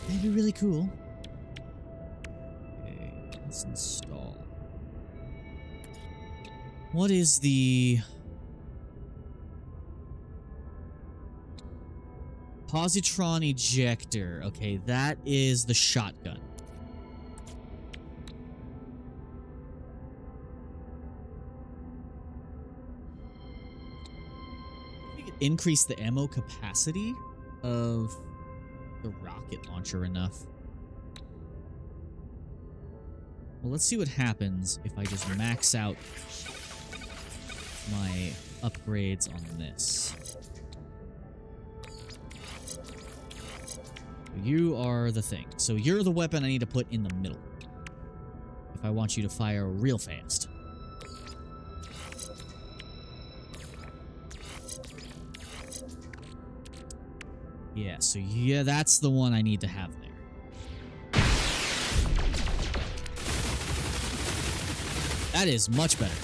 That'd be really cool. Okay, let's install. What is the... Positron ejector. Okay, that is the shotgun. We could increase the ammo capacity of the rocket launcher enough. Well, let's see what happens if I just max out my upgrades on this. You are the thing. So you're the weapon I need to put in the middle if I want you to fire real fast. Yeah, so yeah, that's the one I need to have there. That is much better.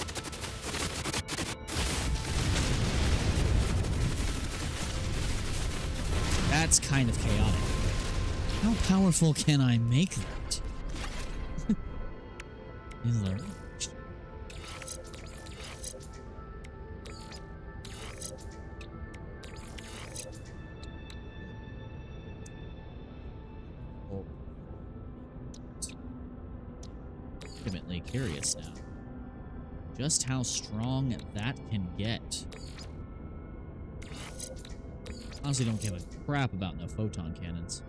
That's kind of chaotic. How powerful can I make that? Is there? Oh. Legitimately curious now. Just how strong that can get. Honestly, don't give a crap about no photon cannons.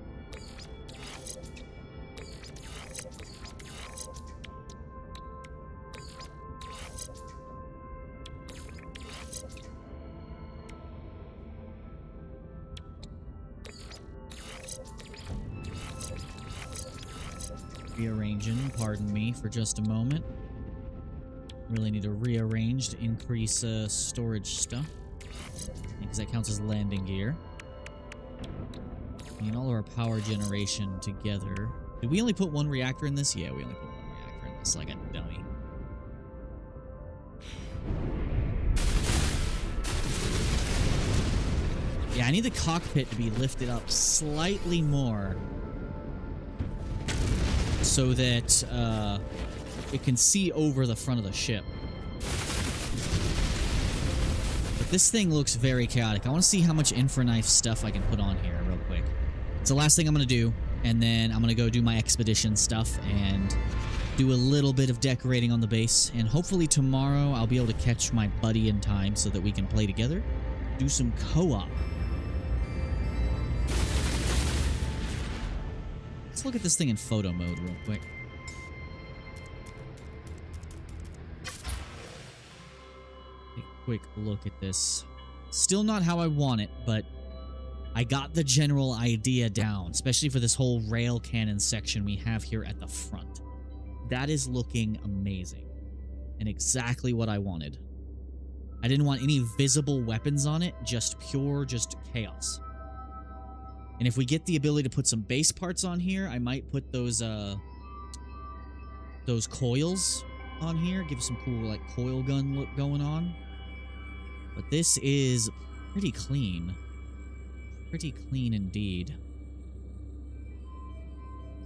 Rearranging, pardon me for just a moment. Really need to rearrange to increase storage stuff. Because that counts as landing gear. We need all of our power generation together. Did we only put one reactor in this? Yeah, we only put one reactor in this, like a dummy. Yeah, I need the cockpit to be lifted up slightly more so that it can see over the front of the ship. But this thing looks very chaotic. I want to see how much Infraknife stuff I can put on here real quick. It's the last thing I'm going to do, and then I'm going to go do my expedition stuff and do a little bit of decorating on the base. And hopefully tomorrow I'll be able to catch my buddy in time so that we can play together, do some co-op. Let's look at this thing in photo mode real quick. Take a quick look at this. Still not how I want it, but I got the general idea down, especially for this whole rail cannon section we have here at the front. That is looking amazing and exactly what I wanted. I didn't want any visible weapons on it, just chaos. And if we get the ability to put some base parts on here, I might put those coils on here, give some cool like coil gun look going on. But this is pretty clean. Pretty clean indeed.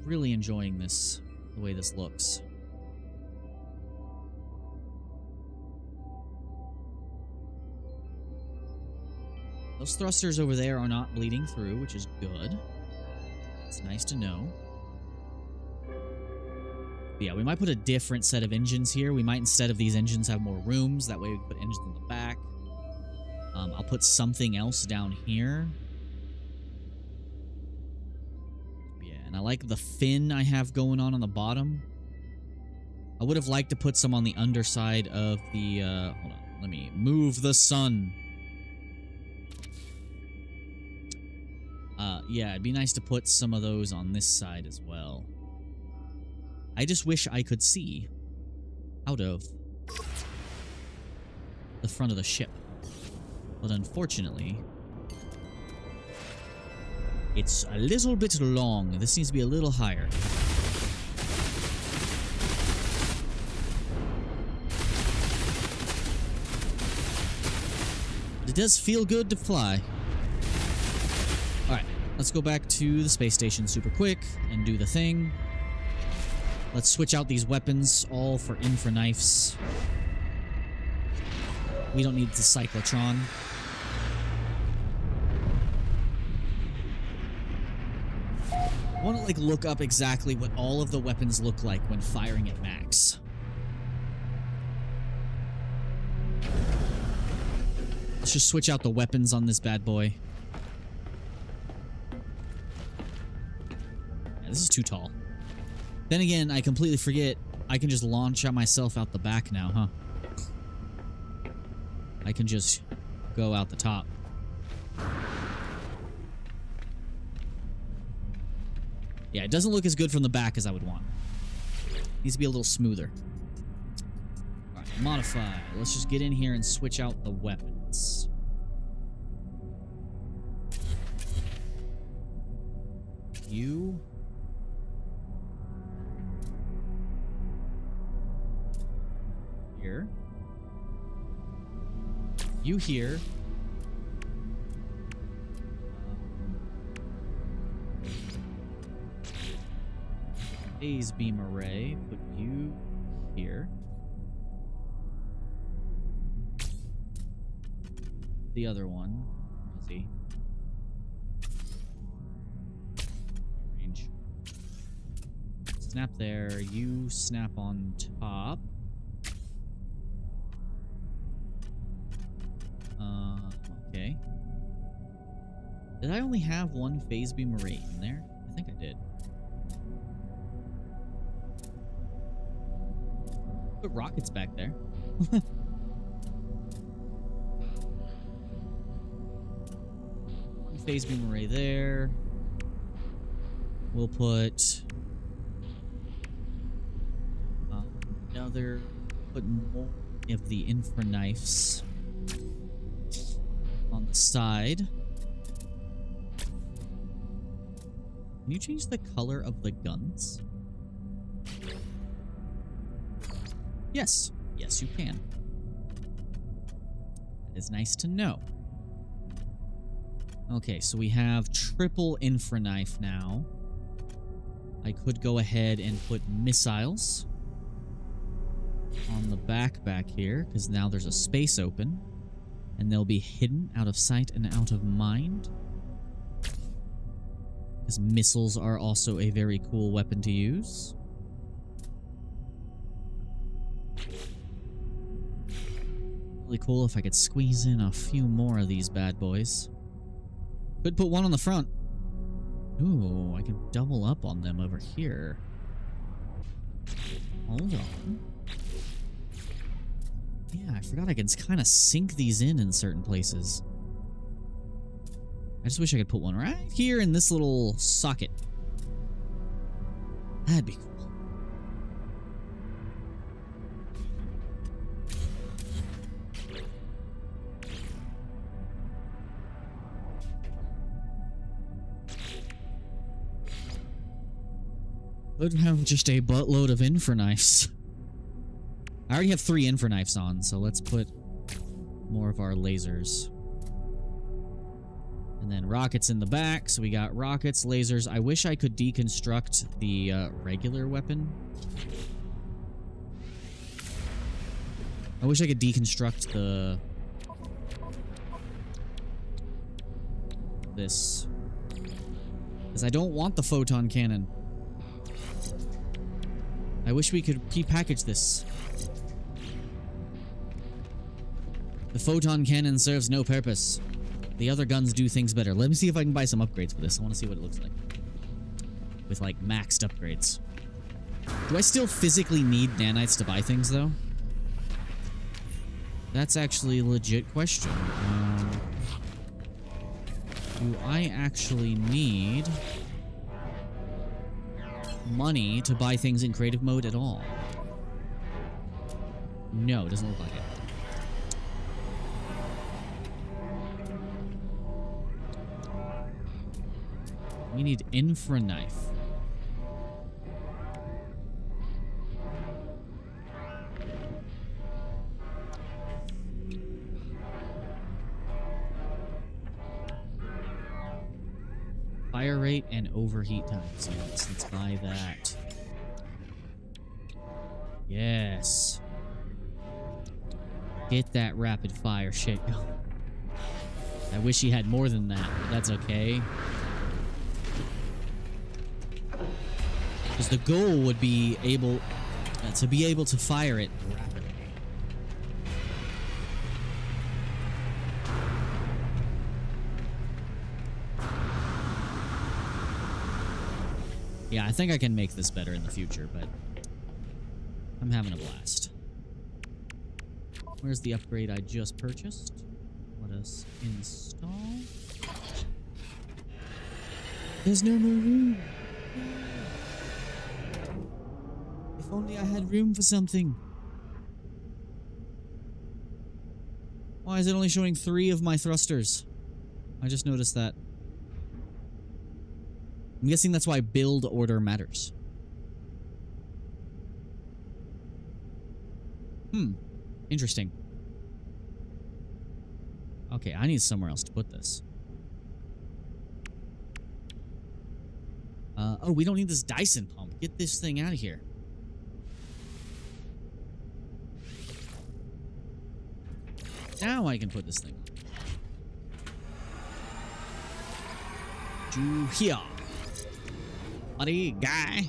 Really enjoying this, the way this looks. Those thrusters over there are not bleeding through, which is good. It's nice to know. But yeah, we might put a different set of engines here. We might, instead of these engines, have more rooms. That way we can put engines in the back. I'll put something else down here. Yeah, and I like the fin I have going on the bottom. I would have liked to put some on the underside of the... hold on, let me move the sun. Yeah, it'd be nice to put some of those on this side as well. I just wish I could see out of the front of the ship. But unfortunately, it's a little bit long. This needs to be a little higher. But it does feel good to fly. Alright, let's go back to the space station super quick and do the thing. Let's switch out these weapons, all for Infraknifes. We don't need the cyclotron. want to, like, look up exactly what all of the weapons look like when firing at max. Let's just switch out the weapons on this bad boy. Yeah, this is too tall. Then again, I completely forget I can just launch out myself out the back now, huh? I can just go out the top. Yeah, it doesn't look as good from the back as I would want. Needs to be a little smoother. Alright, modify. Let's just get in here and switch out the weapons. You. Here. You here. Phase beam array. Put you here. The other one. Where is he? Range. Snap there. You snap on top. Okay. Did I only have one phase beam array in there? I think I did. Put rockets back there. One phase beam array there. We'll put another. Put more of the infra knives on the side. Can you change the color of the guns? Yes. Yes, you can. That is nice to know. Okay, so we have triple infra knife now. I could go ahead and put missiles on the back here, because now there's a space open. And they'll be hidden out of sight and out of mind. Because missiles are also a very cool weapon to use. Really cool if I could squeeze in a few more of these bad boys. Could put one on the front. Ooh, I can double up on them over here. Hold on. Yeah, I forgot I can kind of sink these in certain places. I just wish I could put one right here in this little socket. That'd be cool. Could have just a buttload of infra knives. I already have 3 infra knives on, so let's put more of our lasers. And then rockets in the back, so we got rockets, lasers. I wish I could deconstruct the regular weapon. I wish I could deconstruct this. Because I don't want the photon cannon. I wish we could prepackage this. The photon cannon serves no purpose. The other guns do things better. Let me see if I can buy some upgrades for this. I want to see what it looks like. With, like, maxed upgrades. Do I still physically need nanites to buy things, though? That's actually a legit question. Do I actually need money to buy things in creative mode at all? No, it doesn't look like it. We need infra knife. Fire rate and overheat time. So let's buy that. Yes. Get that rapid fire shit going. I wish he had more than that, but that's okay. Because the goal would be able to fire it rapidly. Yeah, I think I can make this better in the future, but I'm having a blast. Where's the upgrade I just purchased? Let us install. There's no more room. If only I had room for something. Why is it only showing 3 of my thrusters? I just noticed that. I'm guessing that's why build order matters. Interesting. Okay, I need somewhere else to put this. Oh, we don't need this Dyson pump. Get this thing out of here. Now I can put this thing on. To here. Buddy, guy.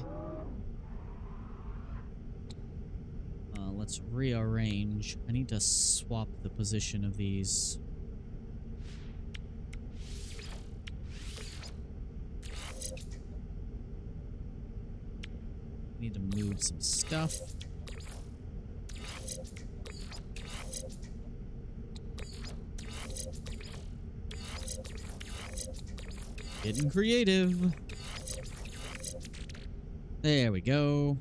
Let's rearrange. I need to swap the position of these. Need to move some stuff. Getting creative. There we go.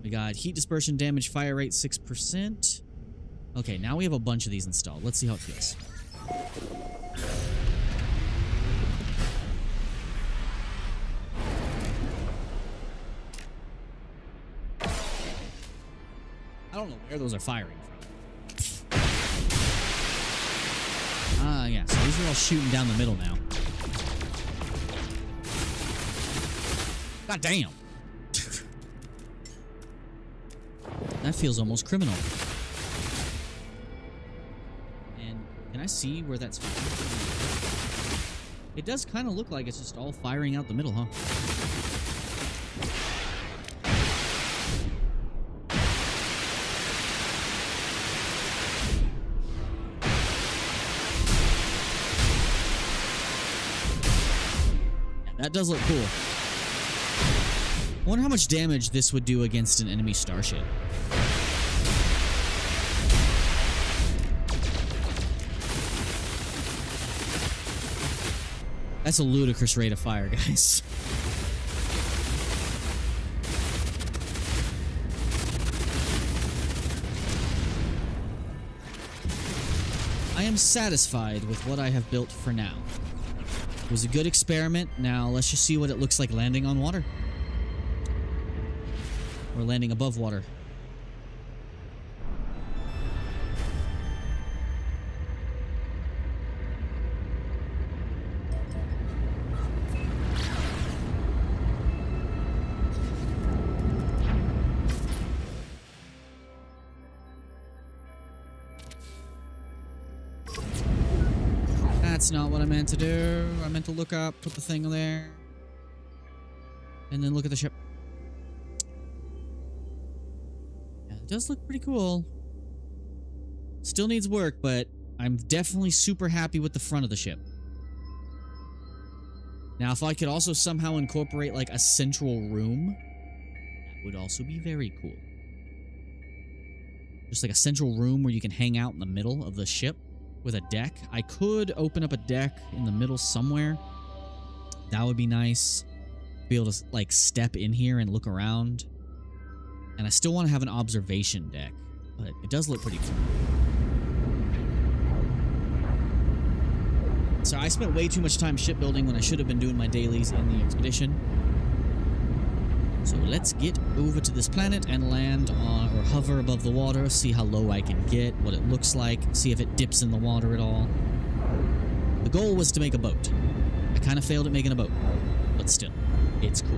We got heat dispersion, damage, fire rate 6%. Okay, now we have a bunch of these installed. Let's see how it feels. I don't know where those are firing from. Ah, yeah, so these are all shooting down the middle now. God damn. That feels almost criminal. And can I see where that's firing? It does kind of look like it's just all firing out the middle, huh? That does look cool. I wonder how much damage this would do against an enemy starship. That's a ludicrous rate of fire, guys. I am satisfied with what I have built for now. It was a good experiment. Now let's just see what it looks like landing on water. Or landing above water. That's not what I meant to do. I meant to look up, put the thing there, and then look at the ship. Yeah, it does look pretty cool. Still needs work, but I'm definitely super happy with the front of the ship. Now, if I could also somehow incorporate like a central room, that would also be very cool. Just like a central room where you can hang out in the middle of the ship. With a deck. I could open up a deck in the middle somewhere. That would be nice. Be able to like step in here and look around. And I still want to have an observation deck, but it does look pretty cool. So I spent way too much time shipbuilding when I should have been doing my dailies in the expedition. So let's get over to this planet and land on, or hover above the water, see how low I can get, what it looks like, see if it dips in the water at all. The goal was to make a boat. I kind of failed at making a boat, but still, it's cool.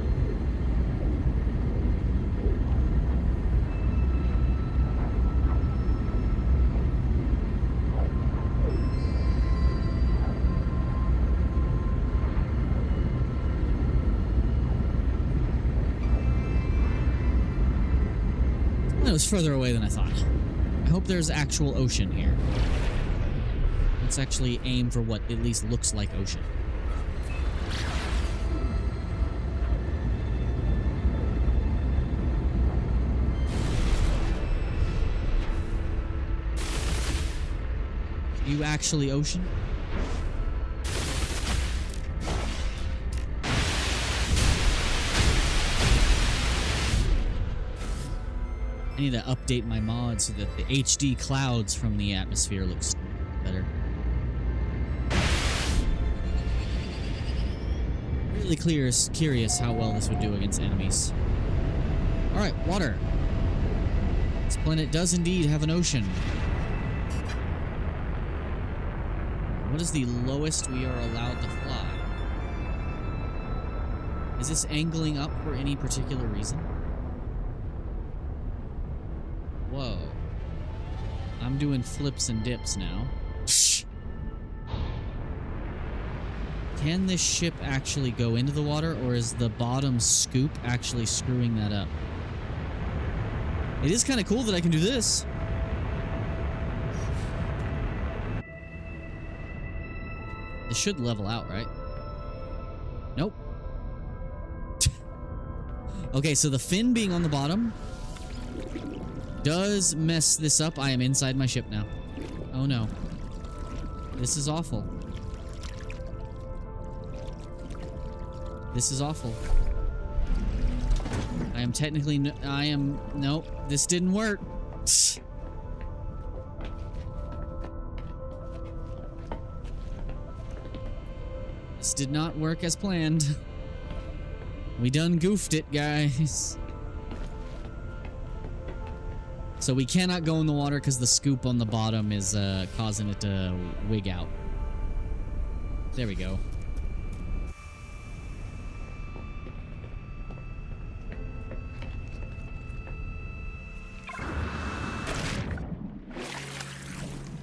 That was further away than I thought. I hope there's actual ocean here. Let's actually aim for what at least looks like ocean. Are you actually ocean? I need to update my mod so that the HD clouds from the atmosphere looks better. Really curious how well this would do against enemies. Alright, water. This planet does indeed have an ocean. What is the lowest we are allowed to fly? Is this angling up for any particular reason? Whoa. I'm doing flips and dips now. Can this ship actually go into the water, or is the bottom scoop actually screwing that up? It is kind of cool that I can do this. It should level out, right? Nope. Okay, so the fin being on the bottom does mess this up. I am inside my ship now. Oh no. This is awful. This is awful. I am technically... Nope. This didn't work. This did not work as planned. We done goofed it, guys. So we cannot go in the water because the scoop on the bottom is causing it to wig out. There we go.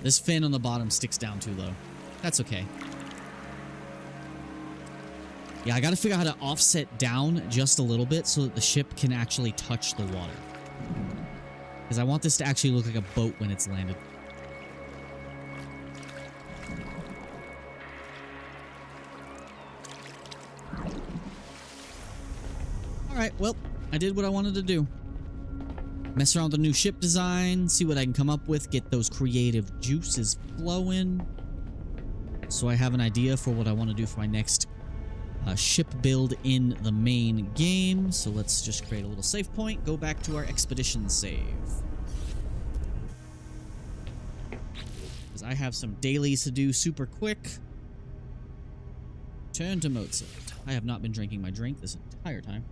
This fin on the bottom sticks down too low. That's okay. Yeah, I gotta figure out how to offset down just a little bit so that the ship can actually touch the water. Because I want this to actually look like a boat when it's landed. Alright, well, I did what I wanted to do. Mess around with the new ship design, see what I can come up with, get those creative juices flowing. So I have an idea for what I want to do for my next ship build in the main game. So let's just create a little save point, go back to our expedition save. Because I have some dailies to do super quick. Turn to Mozart. I have not been drinking my drink this entire time.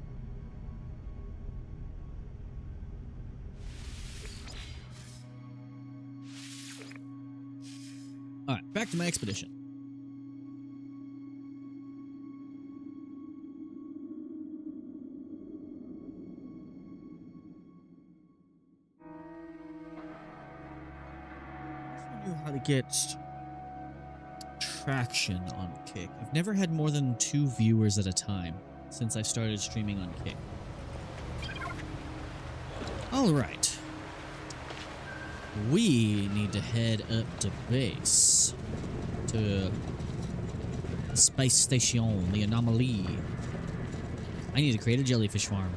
Alright, back to my expedition. I knew how to get traction on Kick. I've never had more than 2 viewers at a time since I started streaming on Kick. Alright. We need to head up to base. To the space station, the anomaly. I need to create a jellyfish farm.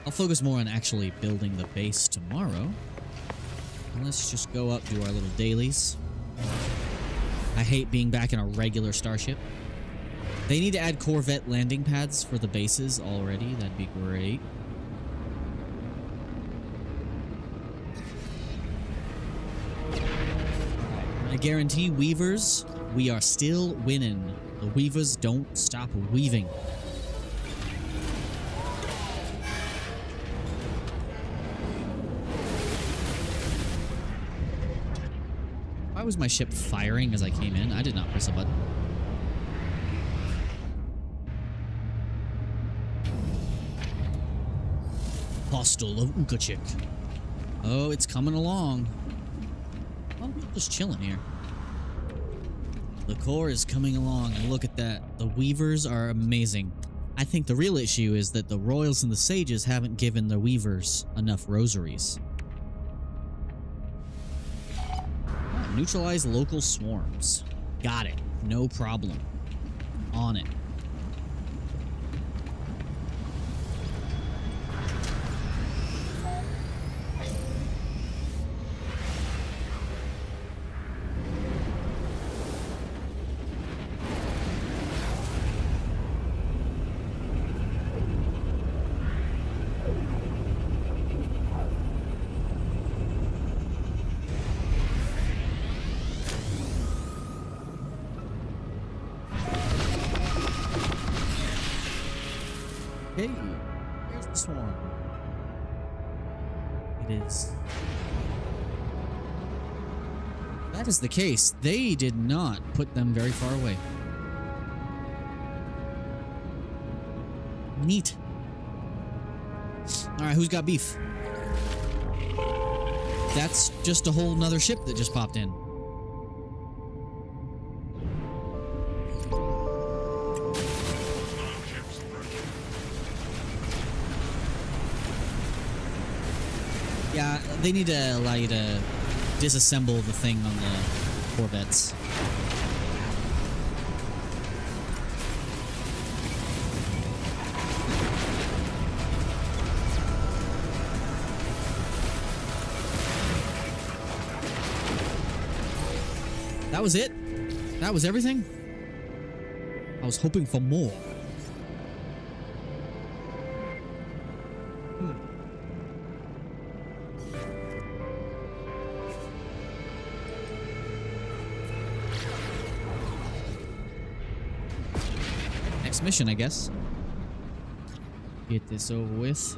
I'll focus more on actually building the base tomorrow. And let's just go up, do our little dailies. I hate being back in a regular starship. They need to add Corvette landing pads for the bases already. That'd be great. I guarantee Weavers, we are still winning. The Weavers don't stop weaving. Why was my ship firing as I came in? I did not press a button. Hostile of Ukachik. Oh, it's coming along. I'm just chilling here. The core is coming along, and look at that. The Weavers are amazing. I think the real issue is that the royals and the sages haven't given the weavers enough rosaries. Neutralize local swarms. Got it. No problem. On it. Okay, here's the swarm. It is. If that is the case, they did not put them very far away. Neat. Alright, who's got beef? That's just a whole nother ship that just popped in. Yeah, they need to allow you to disassemble the thing on the Corvettes. That was it? That was everything? I was hoping for more. Mission, I guess. Get this over with.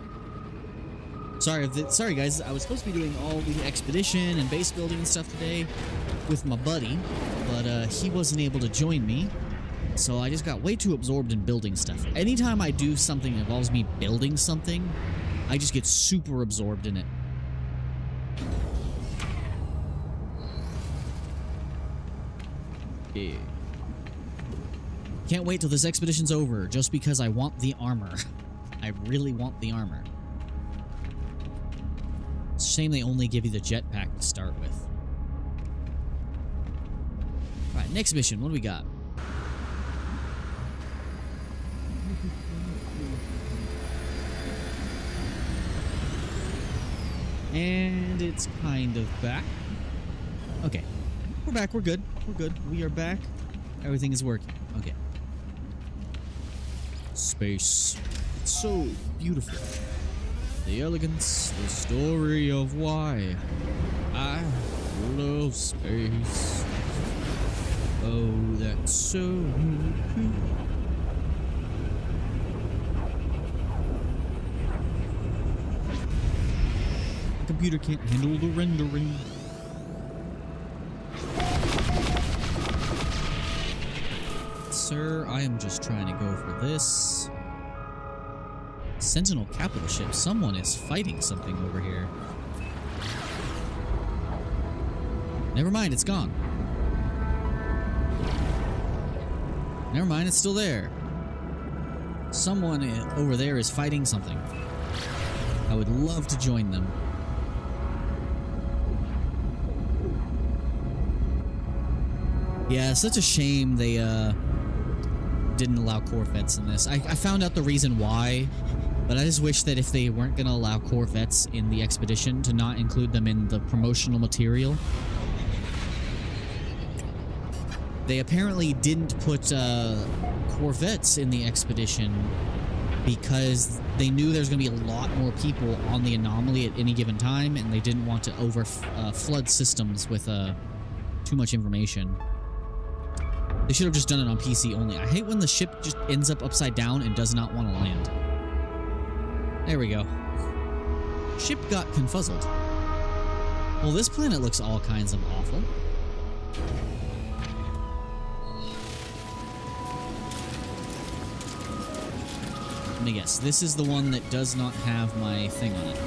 Sorry guys, I was supposed to be doing all the expedition and base building and stuff today with my buddy, but he wasn't able to join me, so I just got way too absorbed in building stuff. Anytime I do something that involves me building something, I just get super absorbed in it. Yeah. Can't wait till this expedition's over, just because I want the armor. I really want the armor. It's a shame they only give you the jetpack to start with. Alright, next mission, what do we got? And it's kind of back. Okay. We're back, we're good. We're good. We are back. Everything is working. Okay. Space. It's so beautiful. The elegance, the story of why I love space. Oh, that's so cool. The computer can't handle the rendering. Sir, I am just trying to go for this. Sentinel capital ship. Someone is fighting something over here. Never mind, it's gone. Never mind, it's still there. Someone over there is fighting something. I would love to join them. Yeah, such a shame they didn't allow Corvettes in this. I found out the reason why, but I just wish that if they weren't going to allow Corvettes in the expedition, to not include them in the promotional material. They apparently didn't put Corvettes in the expedition because they knew there's going to be a lot more people on the anomaly at any given time, and they didn't want to flood systems with too much information. They should have just done it on PC only. I hate when the ship just ends up upside down and does not want to land. There we go. Ship got confuzzled. Well, this planet looks all kinds of awful. Let me guess. This is the one that does not have my thing on it.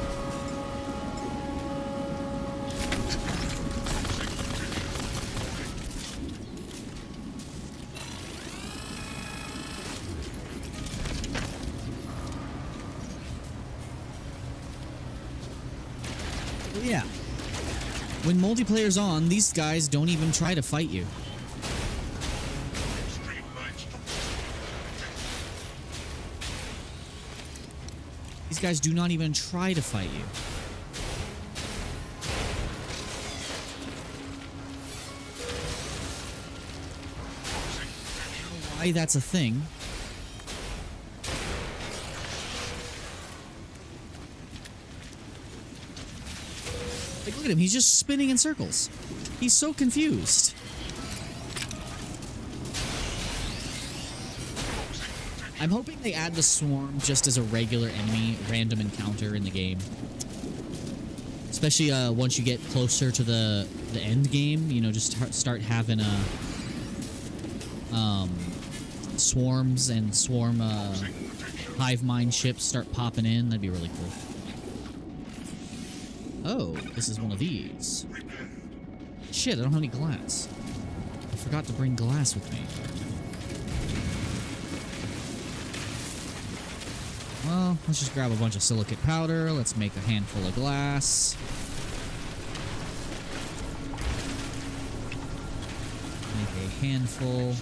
Well, yeah. When multiplayer's on, these guys don't even try to fight you. These guys do not even try to fight you. I don't know why that's a thing. Like, look at him. He's just spinning in circles. He's so confused. I'm hoping they add the swarm just as a regular enemy, random encounter in the game. Especially once you get closer to the end game, you know, just start having swarms and swarm hive mind ships start popping in. That'd be really cool. Oh, this is one of these. Shit, I don't have any glass. I forgot to bring glass with me. Well, let's just grab a bunch of silicate powder. Let's make a handful of glass. Make a handful.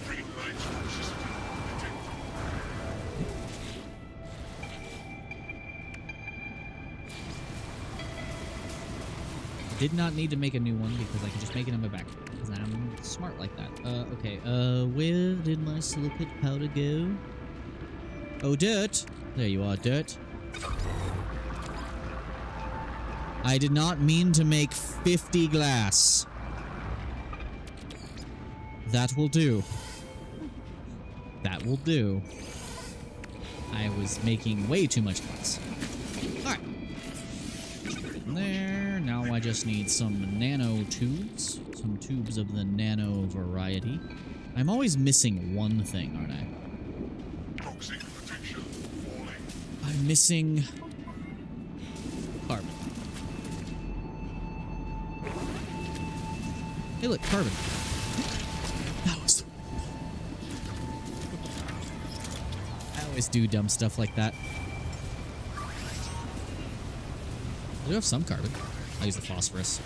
Did not need to make a new one because I can just make it on my back because I'm smart like that. Okay, where did my silicate powder go? Oh, Dirt. There you are, Dirt. I did not mean to make 50 glass. That will do. That will do. I was making way too much glass. Alright. There. Now I just need some nano tubes. Some tubes of the nano variety. I'm always missing one thing, aren't I? I'm missing carbon. Hey, look, carbon. That was. I always do dumb stuff like that. I do have some carbon. I'll use the phosphorus.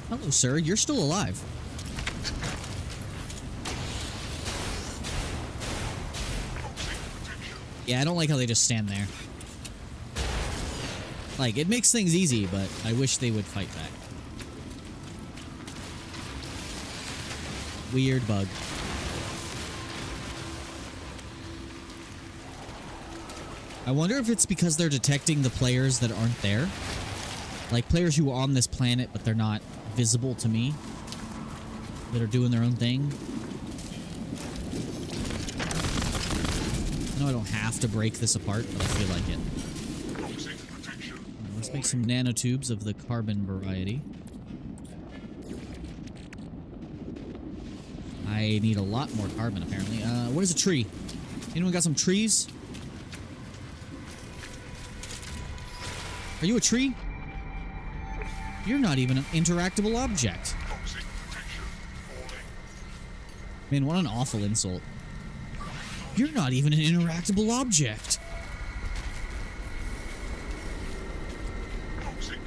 Hello, sir. You're still alive. Yeah, I don't like how they just stand there. Like, it makes things easy, but I wish they would fight back. Weird bug. I wonder if it's because they're detecting the players that aren't there. Like, players who are on this planet, but they're not visible to me. That are doing their own thing. I know I don't have to break this apart, but I feel like it. Let's make some nanotubes of the carbon variety. I need a lot more carbon, apparently. What is a tree? Anyone got some trees? Are you a tree? You're not even an interactable object. Man, what an awful insult. You're not even an interactable object.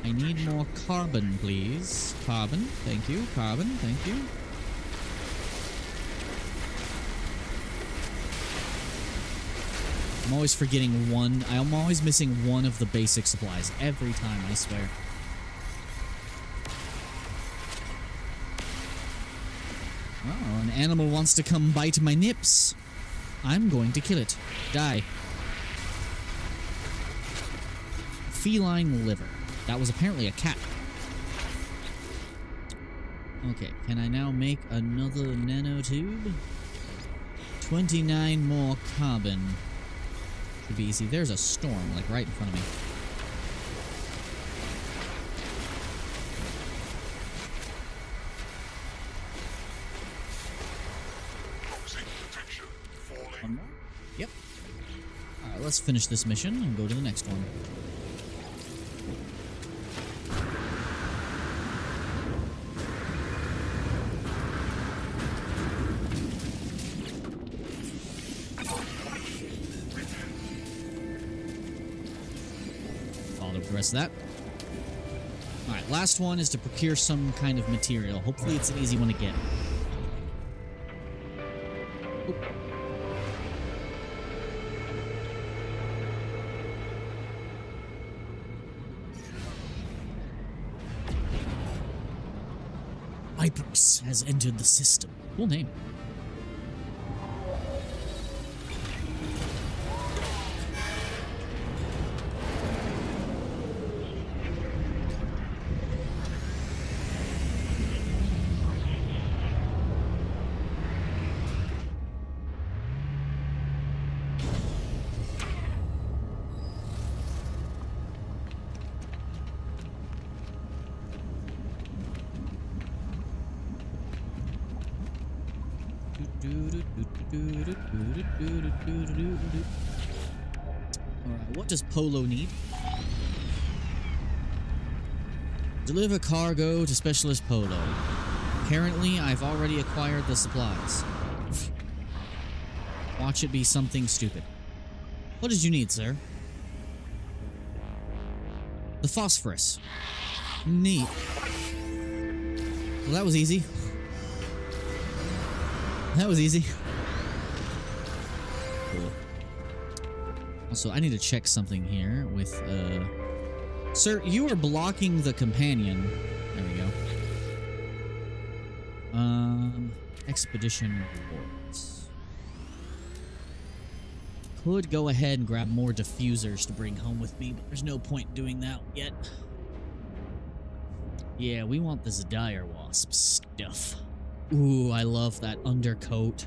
I need more carbon, please. Carbon, thank you. Carbon, thank you. I'm always forgetting one. I'm always missing one of the basic supplies every time, I swear. Oh, an animal wants to come bite my nips. I'm going to kill it. Die. Feline liver. That was apparently a cat. Okay, can I now make another nanotube? 29 more carbon. Should be easy. There's a storm, like, right in front of me. One more? Yep. Alright, let's finish this mission and go to the next one. bespoke the rest of that. Alright, last one is to procure some kind of material. Hopefully it's an easy one to get. Oop. Vipers has entered the system. Cool name. Alright, what does Polo need? Deliver cargo to Specialist Polo. Apparently, I've already acquired the supplies. Watch it be something stupid. What did you need, sir? The phosphorus. Neat. Well, that was easy. That was easy. Cool. Also, I need to check something here with, Sir, you are blocking the companion. There we go. Expedition rewards. Could go ahead and grab more diffusers to bring home with me, but there's no point doing that yet. Yeah, we want this dire wasp stuff. Ooh, I love that undercoat.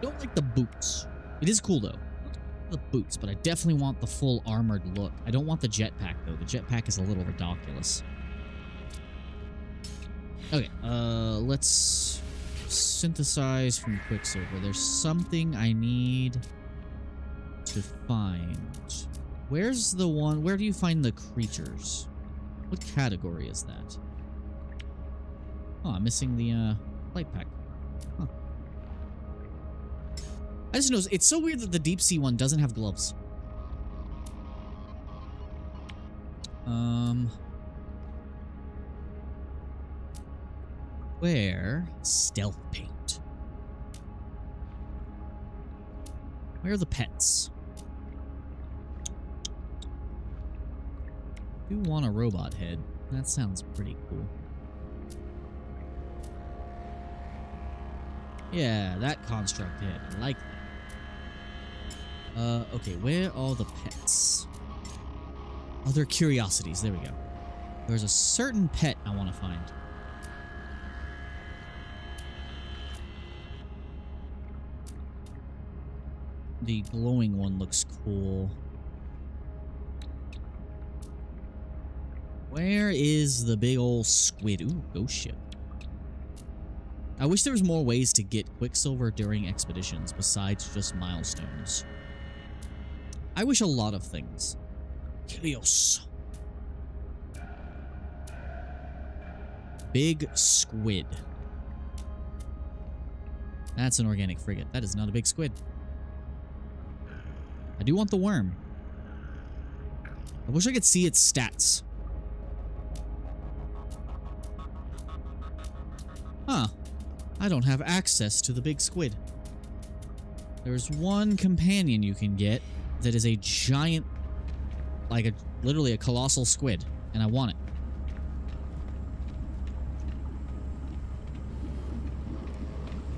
Don't like the boots. It is cool, though. The boots, but I definitely want the full armored look. I don't want the jetpack, though. The jetpack is a little ridiculous. Okay, let's synthesize from Quicksilver. There's something I need to find. Where's the one? Where do you find the creatures? What category is that? Oh, I'm missing the flight pack. Huh. I just noticed it's so weird that the deep sea one doesn't have gloves. Where? Stealth paint. Where are the pets? I do want a robot head. That sounds pretty cool. Yeah, that construct head. I like that. Okay, where are the pets? Other curiosities. There we go. There's a certain pet I want to find. The glowing one looks cool. Where is the big old squid? Ooh, ghost ship. I wish there was more ways to get Quicksilver during expeditions besides just milestones. I wish a lot of things. Kilios. Big squid. That's an organic frigate. That is not a big squid. I do want the worm. I wish I could see its stats. Huh. I don't have access to the big squid. There's one companion you can get that is a giant, like literally a colossal squid, and I want it.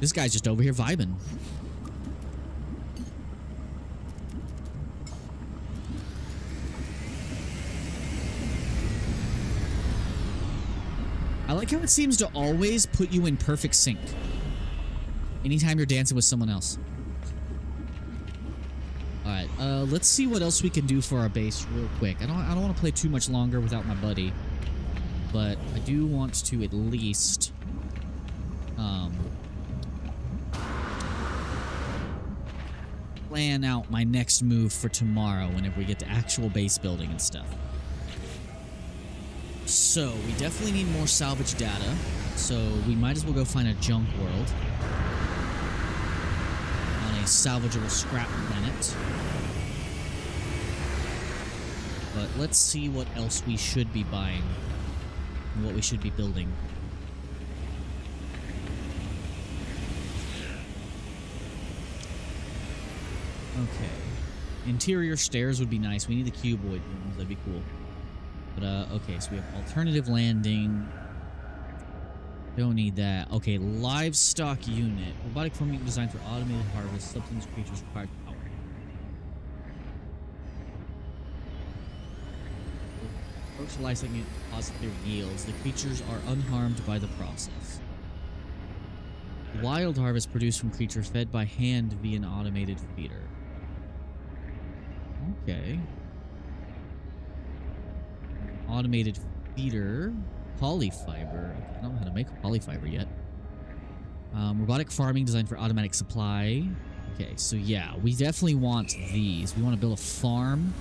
This guy's just over here vibing. I like how it seems to always put you in perfect sync anytime you're dancing with someone else. Alright, let's see what else we can do for our base real quick. I don't want to play too much longer without my buddy, but I do want to at least plan out my next move for tomorrow whenever we get to actual base building and stuff. So, we definitely need more salvage data, so we might as well go find a junk world on a salvageable scrap planet. But let's see what else we should be buying and what we should be building. Okay. Interior stairs would be nice. We need the cuboid rooms. That'd be cool. But, okay, so we have alternative landing. Don't need that. Okay, livestock unit. Robotic farming designed for automated harvest. Substance creatures require power. Approach the livestock unit to deposit their yields. The creatures are unharmed by the process. Wild harvest produced from creatures fed by hand via an automated feeder. Okay. Automated feeder. Polyfiber. Okay, I don't know how to make a polyfiber yet. Robotic farming designed for automatic supply. Okay, so yeah, we definitely want these. We want to build a farm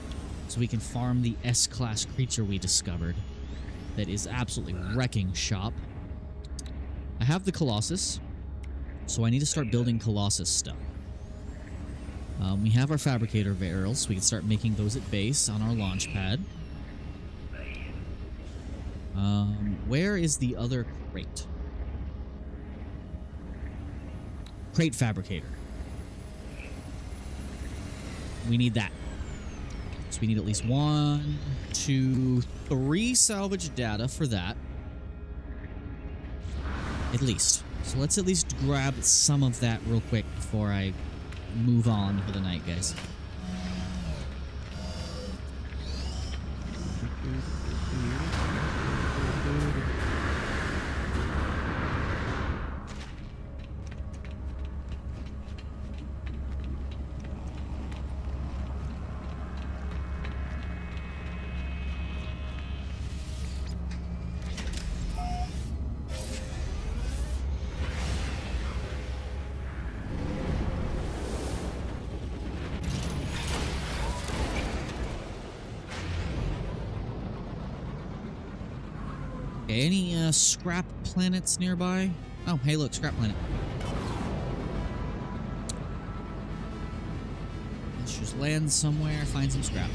so we can farm the S-class creature we discovered that is absolutely wrecking shop. I have the Colossus, so I need to start building Colossus stuff. We have our fabricator barrels, so we can start making those at base on our launch pad. Where is the other crate? Crate fabricator. We need that. So we need at least 1, 2, 3 salvage data for that. At least. So let's at least grab some of that real quick before I move on for the night, guys. Okay, any scrap planets nearby? Oh, hey, look, scrap planet. Let's just land somewhere, find some scrap.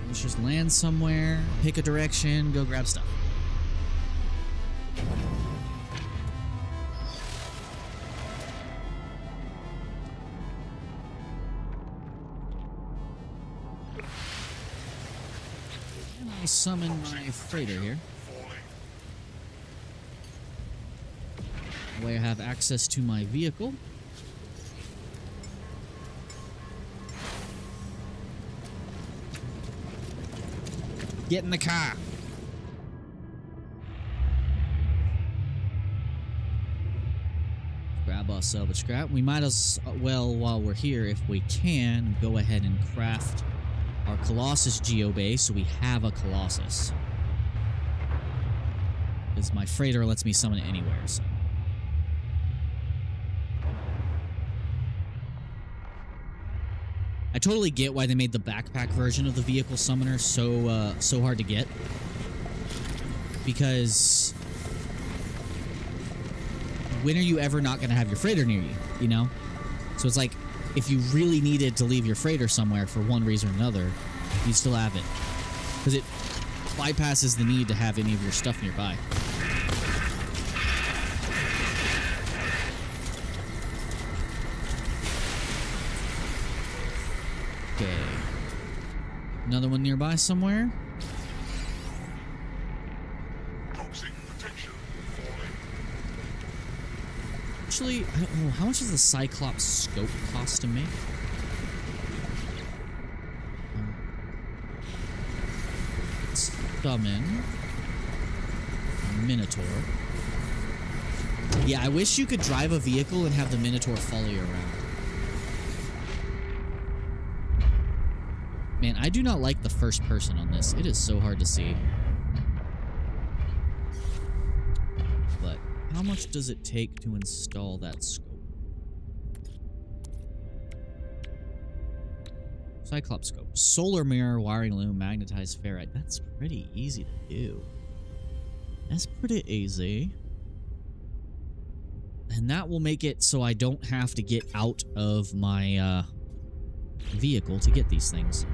Let's just land somewhere, pick a direction, go grab stuff. And I'll summon my freighter here. That way I have access to my vehicle. Get in the car. Grab our salvage scrap. We might as well, while we're here, if we can, go ahead and craft our Colossus geobase so we have a Colossus. Because my freighter lets me summon it anywhere, so. I totally get why they made the backpack version of the vehicle summoner so hard to get. Because when are you ever not going to have your freighter near you, you know? So it's like, if you really needed to leave your freighter somewhere for one reason or another, you still have it. Because it bypasses the need to have any of your stuff nearby. Okay. Another one nearby somewhere. Actually, I don't know. How much does the Cyclops scope cost to make? Summon Minotaur. Yeah, I wish you could drive a vehicle and have the Minotaur follow you around. Man, I do not like the first person on this. It is so hard to see. But How much does it take to install that scope? Cyclops scope. Solar mirror, wiring loom, magnetized ferrite. That's pretty easy to do. That's pretty easy. And that will make it so I don't have to get out of my vehicle to get these things.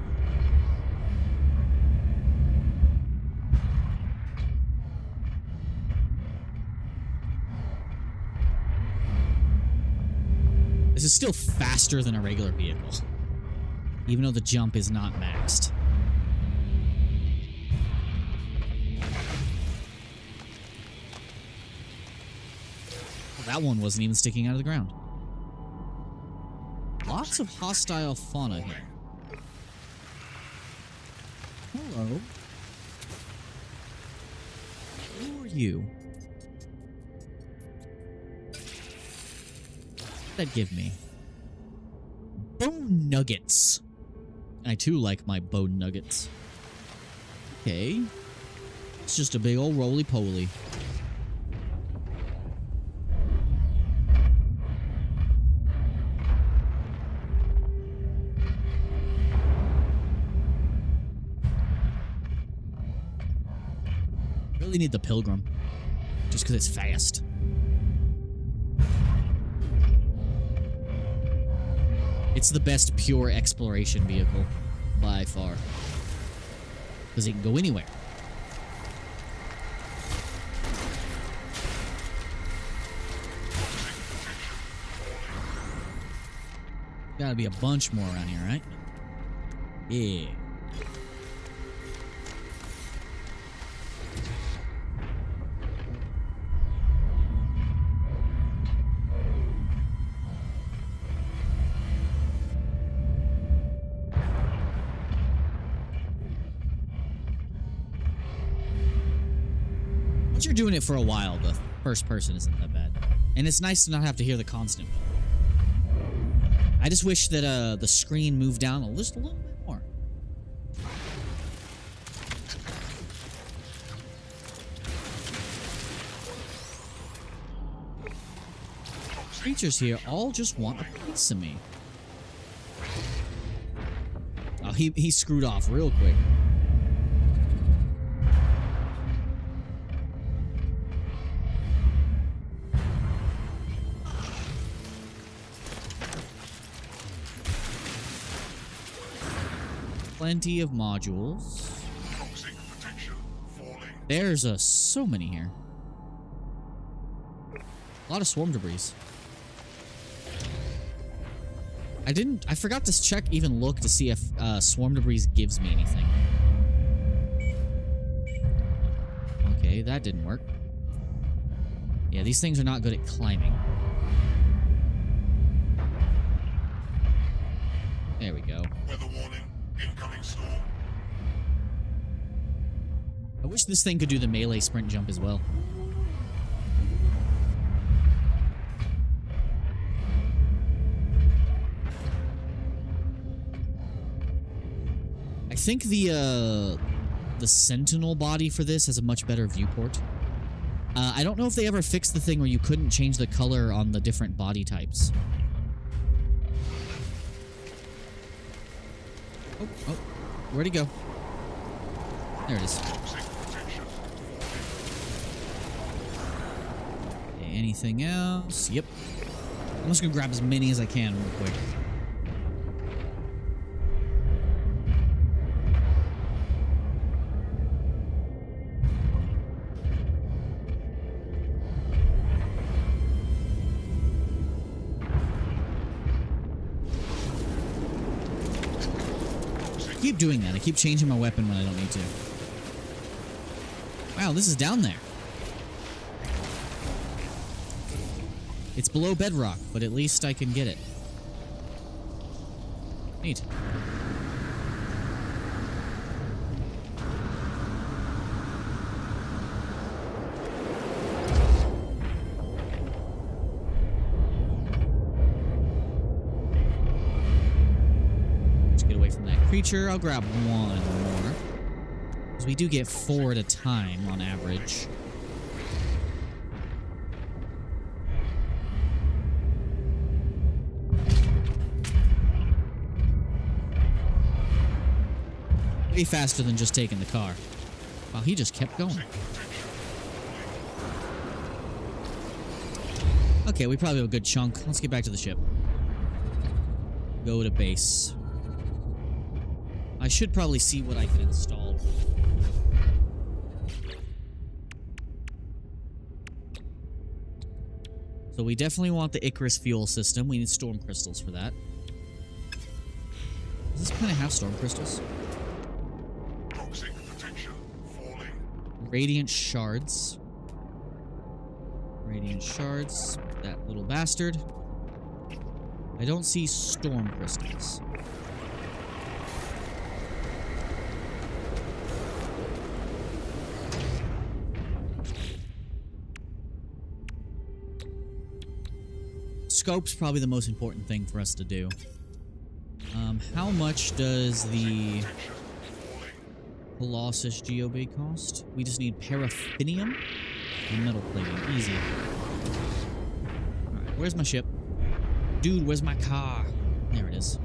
This is still faster than a regular vehicle, even though the jump is not maxed. Well, that one wasn't even sticking out of the ground. Lots of hostile fauna here. Hello. Who are you? That give me bone nuggets. I too like my bone nuggets. Okay, it's just a big old roly-poly. Really need the Pilgrim, just because it's fast. It's the best pure exploration vehicle, by far. Because it can go anywhere. Gotta be a bunch more around here, right? Yeah. Once you're doing it for a while, the first person isn't that bad. And it's nice to not have to hear the constant. I just wish that the screen moved down just a little bit more. Creatures here all just want a piece of me. Oh, he screwed off real quick. Plenty of modules. There's so many here. A lot of swarm debris. I forgot to check, even look to see if swarm debris gives me anything. Okay, that didn't work. Yeah, these things are not good at climbing. There we go. Weather warning. Incoming storm. I wish this thing could do the melee sprint jump as well. I think the Sentinel body for this has a much better viewport. I don't know if they ever fixed the thing where you couldn't change the color on the different body types. Oh, where'd he go? There it is. Okay, anything else? Yep. I'm just gonna grab as many as I can real quick. I keep doing that. I keep changing my weapon when I don't need to. Wow, this is down there. It's below bedrock, but at least I can get it. Neat. Creature, I'll grab one more. Because we do get 4 at a time on average. Way faster than just taking the car. Wow, he just kept going. Okay, we probably have a good chunk. Let's get back to the ship. Go to base. I should probably see what I can install. So we definitely want the Icarus fuel system. We need storm crystals for that. Does this planet have storm crystals? Toxic potential falling. Radiant shards. Radiant shards. That little bastard. I don't see storm crystals. Scope's probably the most important thing for us to do. How much does the Colossus geobay cost? We just need paraffinium and metal plating. Easy. Alright, where's my ship? Dude, where's my car? There it is.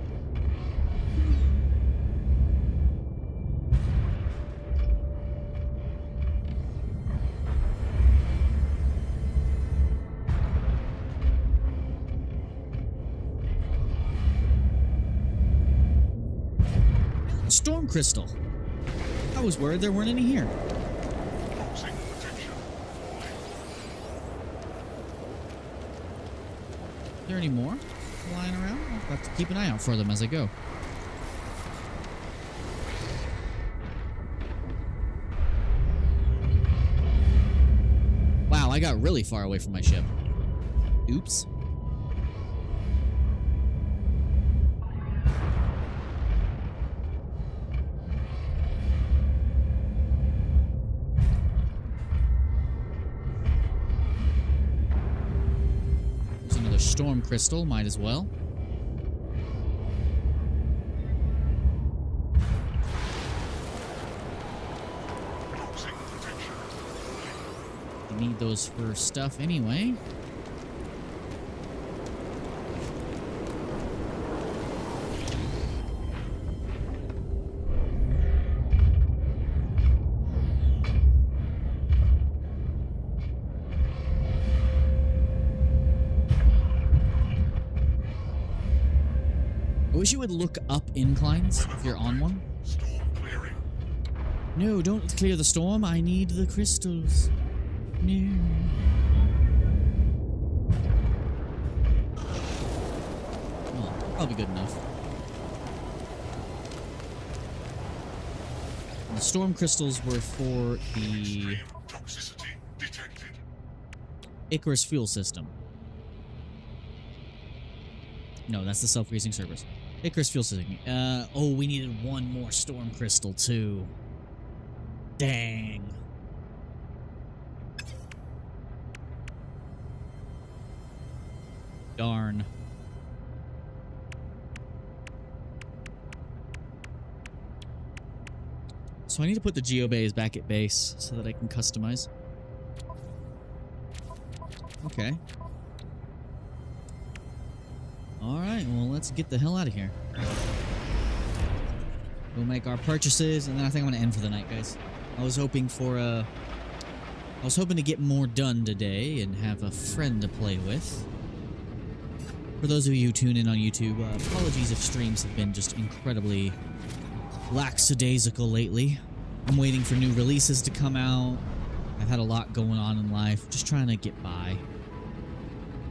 Storm crystal. I was worried there weren't any here. Toxic potential falling. Are there any more lying around? I'll have to keep an eye out for them as I go. Wow, I got really far away from my ship. Oops. Storm crystal, might as well. You need those for stuff anyway. I wish you would look up inclines if you're on one. Storm clearing. No, don't clear the storm. I need the crystals. No. Well, probably good enough. And the storm crystals were for the Extreme toxicity detected. Icarus fuel system. No, that's the self-greasing servers. Icarus fuel system. Oh, we needed one more storm crystal, too. Dang. Darn. So I need to put the geobays back at base so that I can customize. Okay. Alright, well, let's get the hell out of here. We'll make our purchases, and then I think I'm going to end for the night, guys. I was hoping to get more done today and have a friend to play with. For those of you who tune in on YouTube, apologies if streams have been just incredibly lackadaisical lately. I'm waiting for new releases to come out. I've had a lot going on in life, just trying to get by.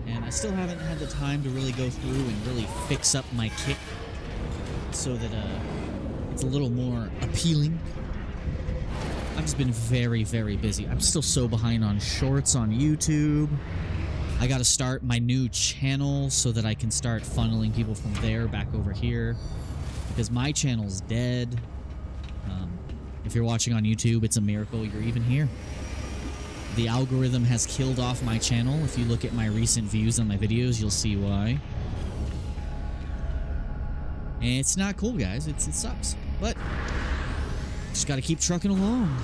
And I still haven't had the time to really go through and really fix up my kit so that it's a little more appealing. I've just been very, very busy. I'm still so behind on shorts on YouTube. I gotta start my new channel so that I can start funneling people from there back over here. Because my channel's dead. If you're watching on YouTube, it's a miracle you're even here. The algorithm has killed off my channel. If you look at my recent views on my videos, you'll see why. And it's not cool, guys. It sucks. But just gotta keep trucking along.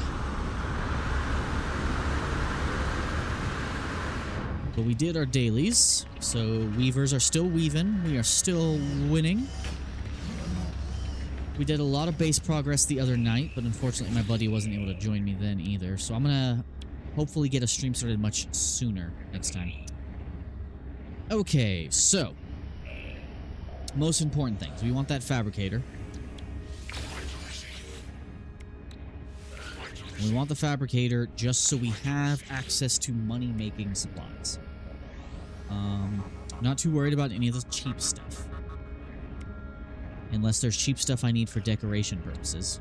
But we did our dailies. So weavers are still weaving. We are still winning. We did a lot of base progress the other night, but unfortunately my buddy wasn't able to join me then either. So I'm gonna hopefully get a stream started much sooner next time. Okay, so most important things. We want that fabricator. We want the fabricator just so we have access to money-making supplies. Not too worried about any of the cheap stuff. Unless there's cheap stuff I need for decoration purposes.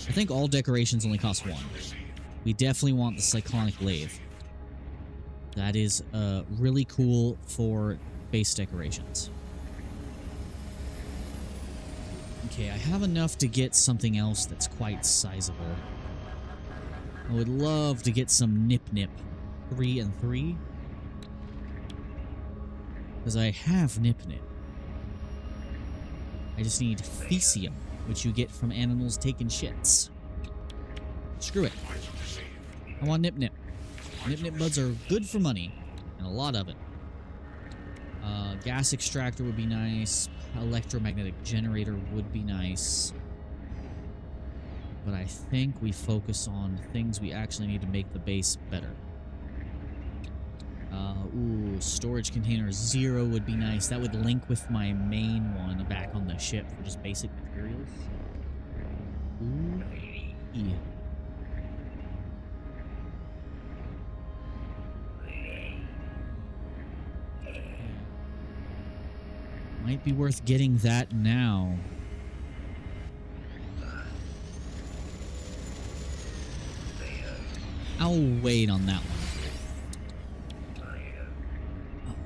I think all decorations only cost 1. We definitely want the cyclonic lathe. That is really cool for base decorations. Okay, I have enough to get something else that's quite sizable. I would love to get some nip-nip 3 and 3. Because I have nip-nip. I just need fecium, which you get from animals taking shits. Screw it. I want nip-nip. Nip-nip buds are good for money, and a lot of it. Gas extractor would be nice. Electromagnetic generator would be nice. But I think we focus on things we actually need to make the base better. Ooh, storage container 0 would be nice. That would link with my main one back on the ship for just basic materials. Ooh, yeah. Might be worth getting that now. I'll wait on that one.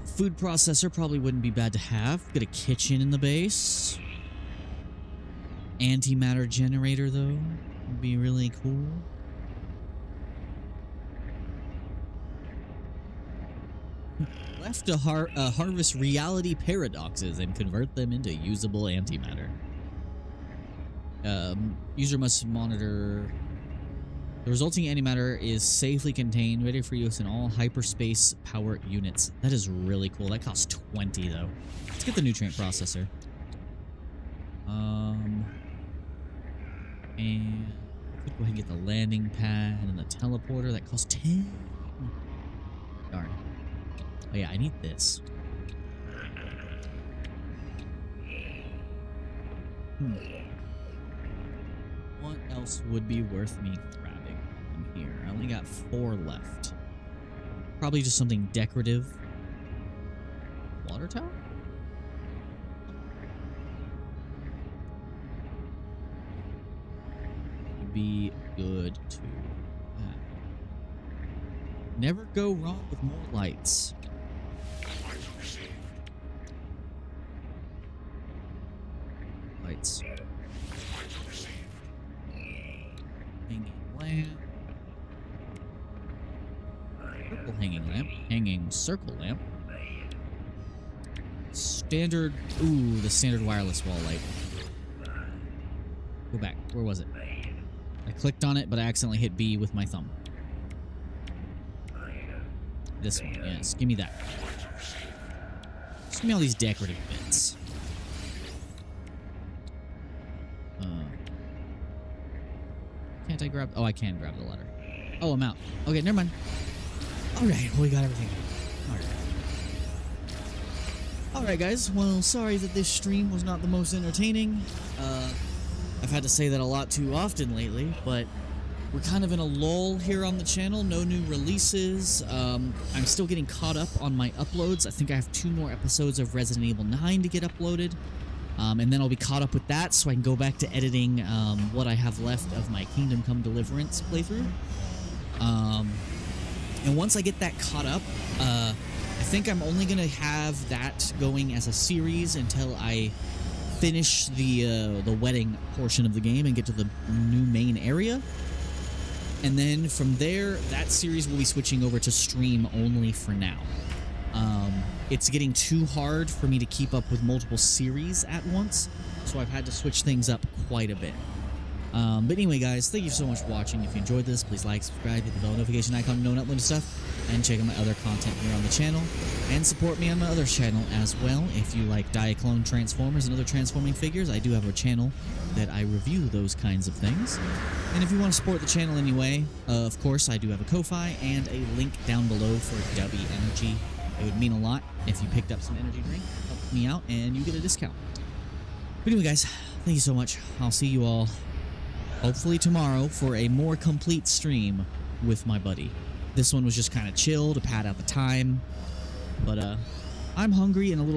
Food processor probably wouldn't be bad to have. Get a kitchen in the base. Antimatter generator, though, would be really cool. Left to harvest reality paradoxes and convert them into usable antimatter. User must monitor. The resulting antimatter is safely contained, ready for use in all hyperspace power units. That is really cool. That costs 20 though. Let's get the nutrient processor. And I could go ahead and get the landing pad and the teleporter. That costs 10. Darn. Oh yeah, I need this. What else would be worth me grabbing from here? I only got 4 left. Probably just something decorative. Water tower? Would be good to have. Never go wrong with more lights. Lights. Hanging lamp. Purple hanging lamp. Hanging circle lamp. Standard. Ooh, the standard wireless wall light. Go back. Where was it? I clicked on it, but I accidentally hit B with my thumb. This one, yes. Give me that. Just give me all these decorative bits. Can't I grab... Oh, I can grab the ladder. Oh, I'm out. Okay, never mind. Alright, well, we got everything. Alright. Alright, guys. Well, sorry that this stream was not the most entertaining. I've had to say that a lot too often lately, but we're kind of in a lull here on the channel. No new releases. I'm still getting caught up on my uploads. I think I have 2 more episodes of Resident Evil 9 to get uploaded. And then I'll be caught up with that, so I can go back to editing what I have left of my Kingdom Come Deliverance playthrough. And once I get that caught up, I think I'm only going to have that going as a series until I finish the wedding portion of the game and get to the new main area. And then from there, that series will be switching over to stream only for now. It's getting too hard for me to keep up with multiple series at once, so I've had to switch things up quite a bit. But anyway, guys, thank you so much for watching. If you enjoyed this, please like, subscribe, hit the bell notification icon to know when I upload stuff. and check out my other content here on the channel, and support me on my other channel as well. If you like Diaclone Transformers and other transforming figures, I do have a channel that I review those kinds of things. And if you want to support the channel anyway, of course, I do have a Ko-Fi and a link down below for Dubby Energy. It would mean a lot if you picked up some energy drink, help me out, and you get a discount. But anyway, guys, thank you so much. I'll see you all hopefully tomorrow for a more complete stream with my buddy. This one was just kind of chill to pad out the time, but I'm hungry and a little